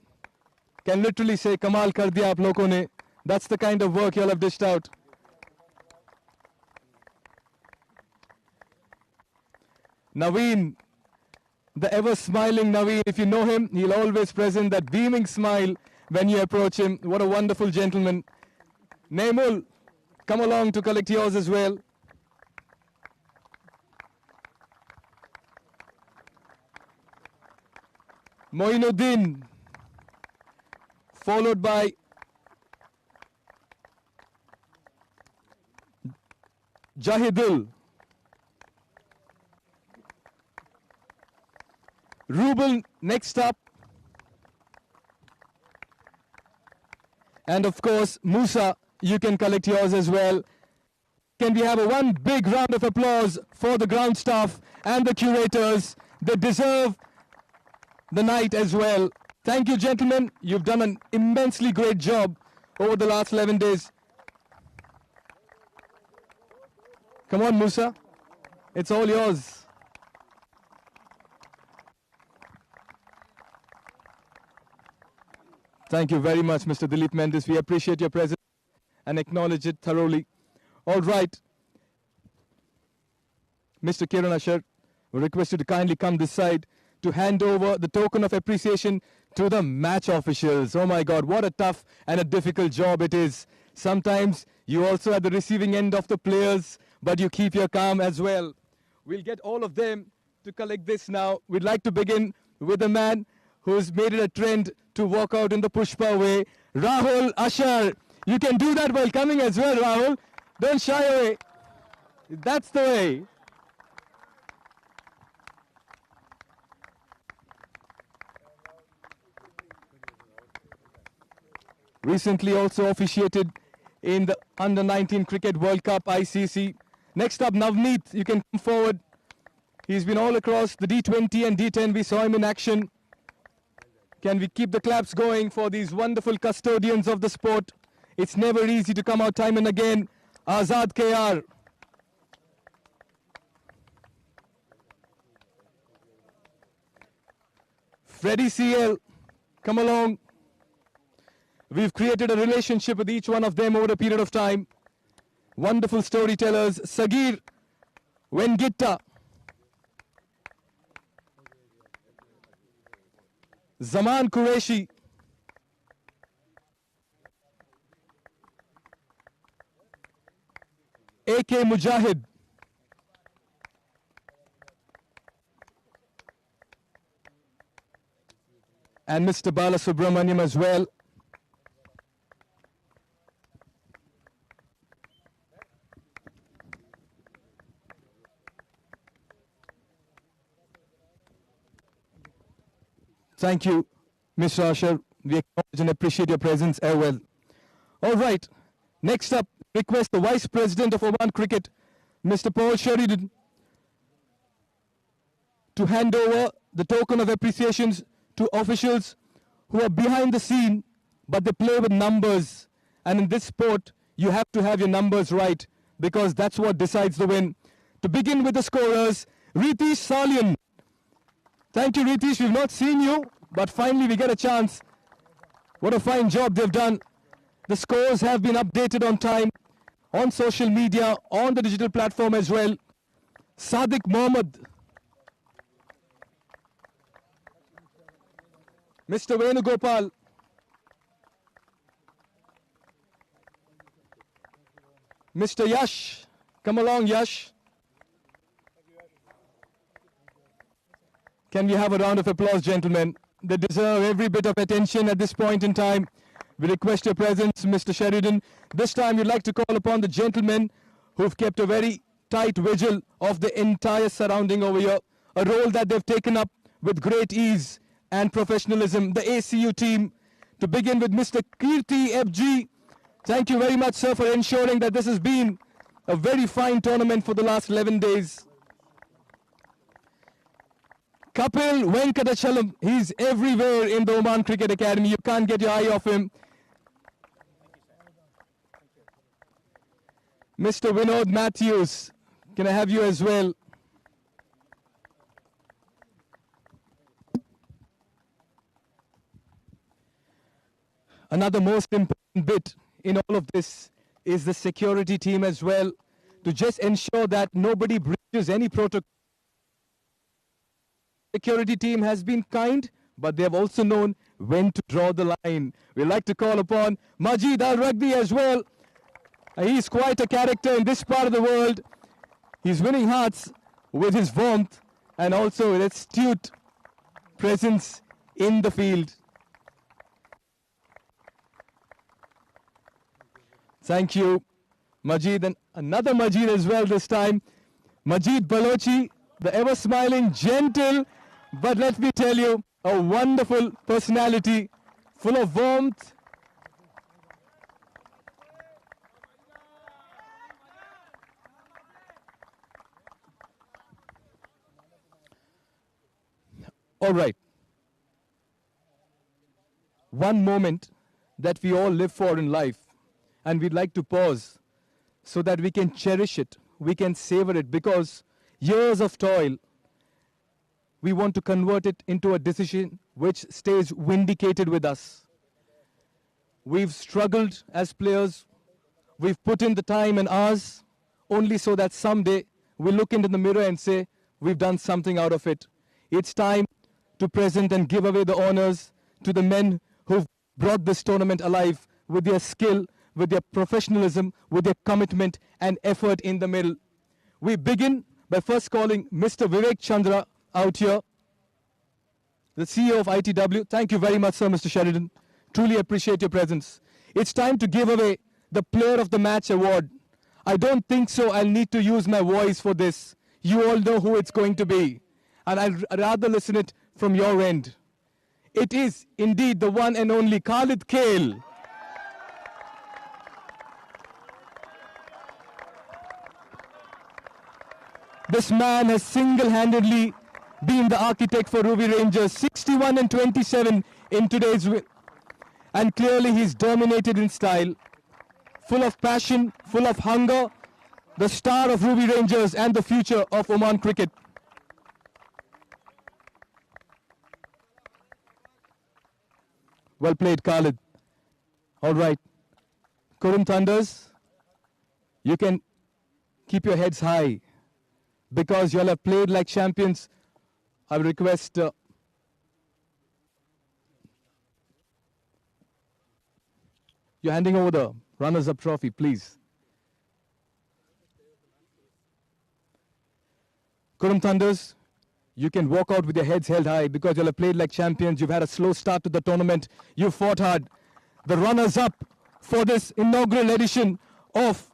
[SPEAKER 18] can literally say, Kamal kar diya aap logon ne. That's the kind of work y'all have dished out. Naveen, the ever smiling Naveen. If you know him, he'll always present that beaming smile when you approach him. What a wonderful gentleman. Naimul, come along to collect yours as well. Moinuddin, followed by Jahidul. Rubel next up. And of course, Musa, you can collect yours as well. Can we have one big round of applause for the ground staff and the curators? They deserve the night as well. Thank you, gentlemen. You've done an immensely great job over the last 11 days. Come on, Musa. It's all yours. Thank you very much, Mr. Dilip Mendes. We appreciate your presence and acknowledge it thoroughly. All right. Mr. Kiran Ashar, we request you to kindly come this side to hand over the token of appreciation to the match officials. Oh my God, what a tough and a difficult job it is. Sometimes you also at the receiving end of the players, but you keep your calm as well. We'll get all of them to collect this now. We'd like to begin with a man who's made it a trend to walk out in the Pushpa way. Rahul Ashar. You can do that while coming as well, Rahul. Don't shy away. That's the way. Recently also officiated in the Under-19 Cricket World Cup ICC. Next up, Navneet, you can come forward. He's been all across the D20 and D10. We saw him in action. Can we keep the claps going for these wonderful custodians of the sport? It's never easy to come out time and again. Azad KR. Freddie CL, come along. We've created a relationship with each one of them over a period of time. Wonderful storytellers. Sagir Wengitta. Zaman Qureshi. A.K. Mujahid. and Mr. Bala Subramaniam as well. Thank you, Mr. Asher. We acknowledge and appreciate your presence as well. All right. Next up, request the Vice President of Oman Cricket, Mr. Paul Sheridan, to hand over the token of appreciations to officials who are behind the scene, but they play with numbers. And in this sport, you have to have your numbers right, because that's what decides the win. To begin with the scorers, Ritesh Salian. Thank you, Ritesh. We've not seen you, but finally we get a chance. What a fine job they've done. The scores have been updated on time, on social media, on the digital platform as well. Sadiq Mohammed. Mr. Venugopal. Mr. Yash. Come along, Yash. Can we have a round of applause, gentlemen? They deserve every bit of attention at this point in time. We request your presence, Mr. Sheridan. This time we'd like to call upon the gentlemen who've kept a very tight vigil of the entire surrounding over here, a role that they've taken up with great ease and professionalism. The ACU team, to begin with Mr. Kirti FG. Thank you very much, sir, for ensuring that this has been a very fine tournament for the last 11 days. Kapil Venkatachalam, he's everywhere in the Oman Cricket Academy. You can't get your eye off him. Mr. Vinod Matthews, can I have you as well? Another most important bit in all of this is the security team as well, to just ensure that nobody breaches any protocol. Security team has been kind, but they have also known when to draw the line. We'd like to call upon Majid Al-Ragbi as well. He's quite a character in this part of the world. He's winning hearts with his warmth and also with astute presence in the field. Thank you, Majid, and another Majid as well this time. Majid Balochi, the ever-smiling, gentle, but let me tell you, a wonderful personality, full of warmth. All right. One moment that we all live for in life, and we'd like to pause so that we can cherish it, we can savor it, because years of toil, we want to convert it into a decision which stays vindicated with us. We've struggled as players, we've put in the time and hours, only so that someday we look into the mirror and say, we've done something out of it. It's time to present and give away the honors to the men who've brought this tournament alive with their skill, with their professionalism, with their commitment and effort in the middle. We begin by first calling Mr. Vivek Chandra out here, the CEO of ITW. Thank you very much, sir, Mr. Sheridan. Truly appreciate your presence. It's time to give away the Player of the Match award. I don't think so I'll need to use my voice for this. You all know who it's going to be. And I'd rather listen it from your end. It is indeed the one and only Khalid Kale. This man has single-handedly been the architect for Ruwi Rangers, 61 and 27 in today's win. And clearly he's dominated in style, full of passion, full of hunger, the star of Ruwi Rangers and the future of Oman cricket. Well played, Khalid. All right. Qurum Thunders, you can keep your heads high because you all have played like champions. I will request you're handing over the runners-up trophy, please. Qurum Thunders, you can walk out with your heads held high because you'll have played like champions. You've had a slow start to the tournament. You fought hard. The runners-up for this inaugural edition of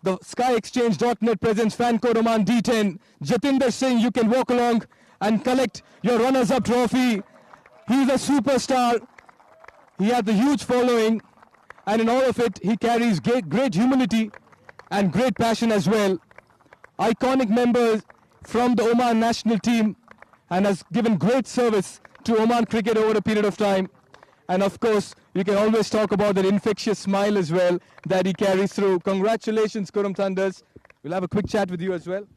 [SPEAKER 18] the SkyExchange.net presents Fan Code Oman D10. Jatinder Singh, you can walk along and collect your runners-up trophy. He's a superstar. He has a huge following, and in all of it, he carries great humility and great passion as well. Iconic members from the Oman national team, and has given great service to Oman cricket over a period of time. And of course, you can always talk about that infectious smile as well that he carries through. Congratulations, Qurum Thunders. We'll have a quick chat with you as well.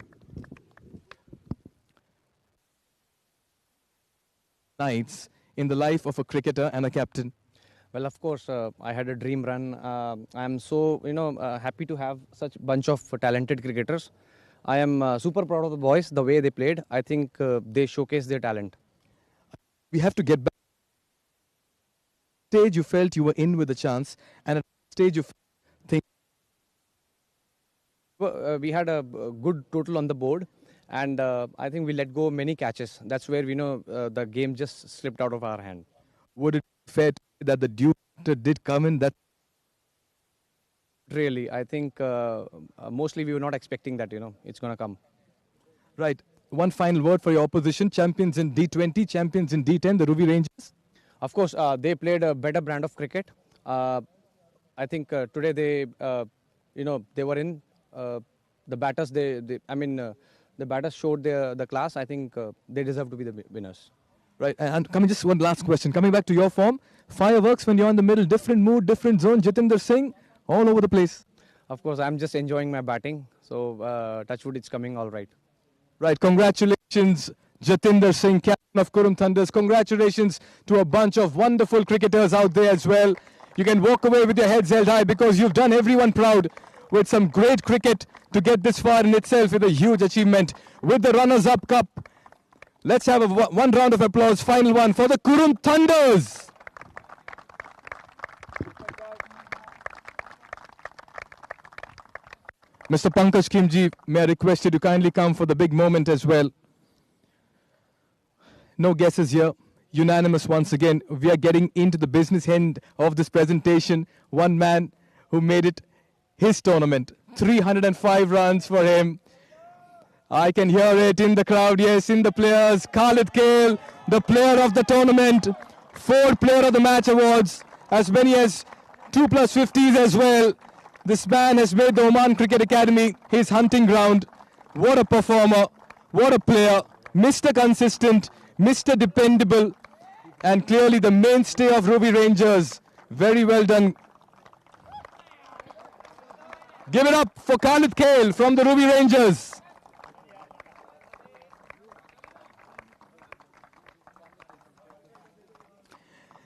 [SPEAKER 18] Nights in the life of a cricketer and a captain.
[SPEAKER 4] Well, of course, I had a dream run. I'm so happy to have such bunch of talented cricketers. I am super proud of the boys, the way they played. I think they showcased their talent.
[SPEAKER 18] We have to get back. Stage you felt you were in with a chance, and at stage you think.
[SPEAKER 4] We had a good total on the board, and I think we let go many catches. That's where we know the game just slipped out of our hand.
[SPEAKER 18] Would it be fair to say that the due did come in? That
[SPEAKER 4] really, I think mostly we were not expecting that. It's going to come.
[SPEAKER 18] Right. One final word for your opposition: champions in D20, champions in D10, the Ruwi Rangers.
[SPEAKER 4] Of course, they played a better brand of cricket. I think today they were in the batters. The batters showed the class. I think they deserve to be the winners.
[SPEAKER 18] Right. And coming, just one last question. Coming back to your form, fireworks when you're in the middle, different mood, different zone. Jatinder Singh, all over the place.
[SPEAKER 4] Of course, I'm just enjoying my batting. So touchwood, it's coming all right.
[SPEAKER 18] Right. Congratulations, Jatinder Singh, captain of Qurum Thunders. Congratulations to a bunch of wonderful cricketers out there as well. You can walk away with your heads held high because you've done everyone proud with some great cricket. To get this far in itself is a huge achievement. With the runners-up cup, let's have one round of applause, final one for the Qurum Thunders. Mr. Pankaj Khimji, may I request you to kindly come for the big moment as well. No guesses here. Unanimous once again. We are getting into the business end of this presentation. One man who made it his tournament. 305 runs for him. I can hear it in the crowd, yes, in the players. Khalid Kale, the player of the tournament. 4 player of the match awards. As many as 2+ 50s as well. This man has made the Oman Cricket Academy his hunting ground. What a performer. What a player. Mr. Consistent. Mr. Dependable, and clearly the mainstay of Ruwi Rangers. Very well done. Give it up for Khalid Kale from the Ruwi Rangers.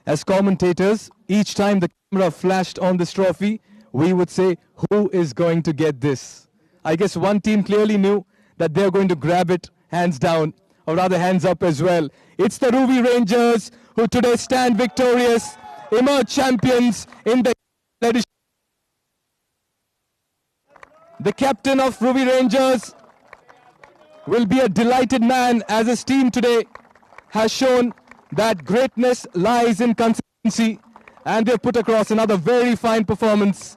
[SPEAKER 18] As commentators, each time the camera flashed on this trophy, we would say, who is going to get this? I guess one team clearly knew that they're going to grab it hands down, or rather hands up as well. It's the Ruwi Rangers who today stand victorious, emerge champions in the edition. The captain of Ruwi Rangers will be a delighted man as his team today has shown that greatness lies in consistency, and they've put across another very fine performance.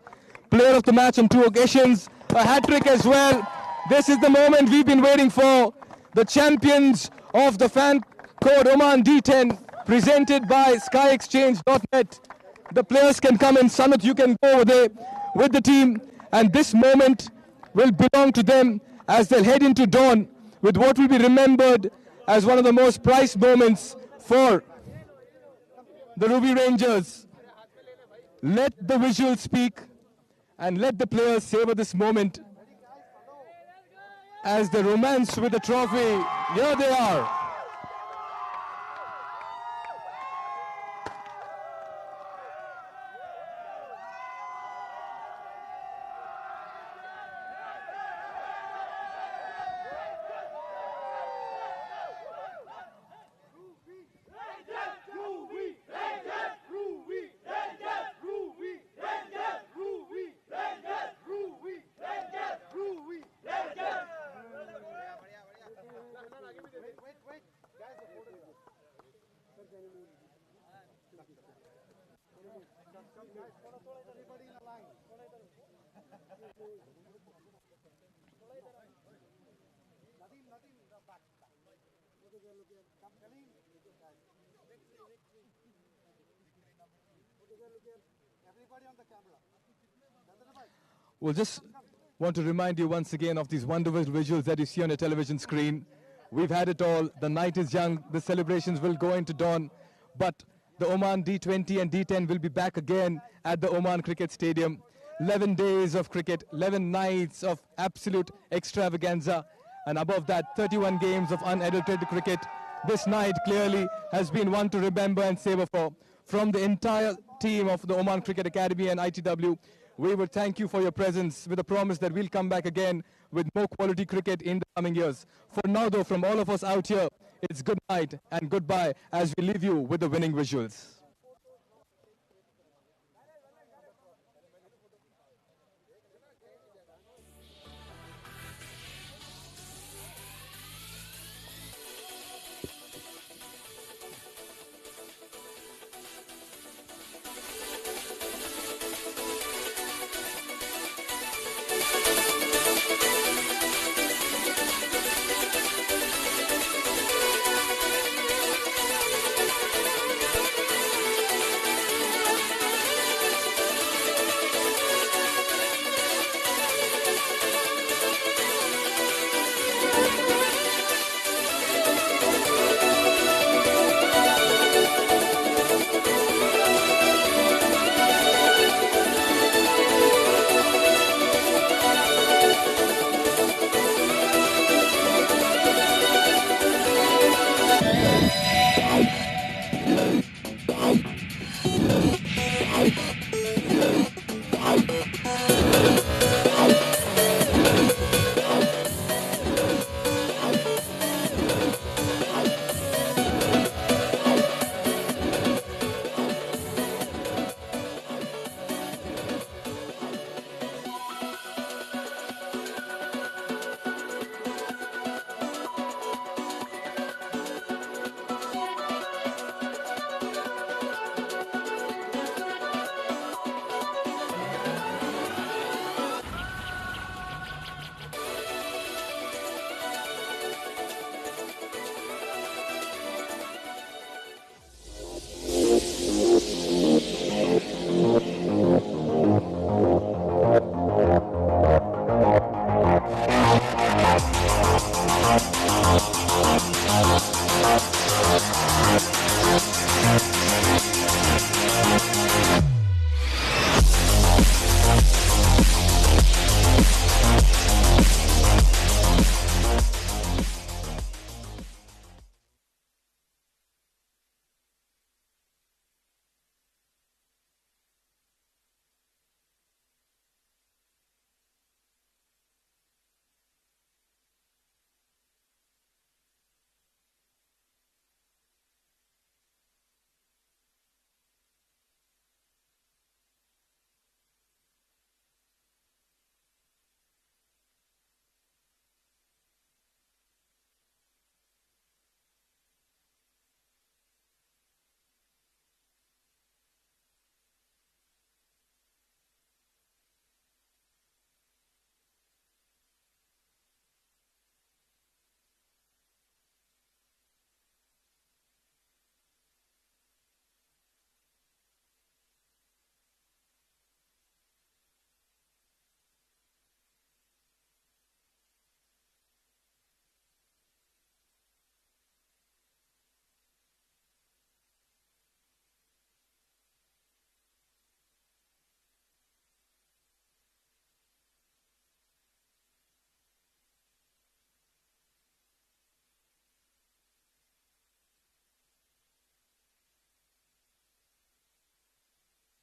[SPEAKER 18] Player of the match on 2 occasions, a hat-trick as well. This is the moment we've been waiting for. The champions of the Fan Code Oman D10, presented by SkyExchange.net. The players can come in. Sanat, you can go over there with the team, and this moment will belong to them as they'll head into dawn with what will be remembered as one of the most prized moments for the Ruwi Rangers. Let the visuals speak and let the players savor this moment as they romance with the trophy. Here they are. We'll just want to remind you once again of these wonderful visuals that you see on your television screen. We've had it all. The night is young. The celebrations will go into dawn. But the Oman D20 and D10 will be back again at the Oman Cricket Stadium. 11 days of cricket, 11 nights of absolute extravaganza. And above that, 31 games of unadulterated cricket. This night clearly has been one to remember and savor for. From the entire team of the Oman Cricket Academy and ITW, we would thank you for your presence with a promise that we'll come back again with more quality cricket in the coming years. For now though, from all of us out here, it's good night and goodbye as we leave you with the winning visuals.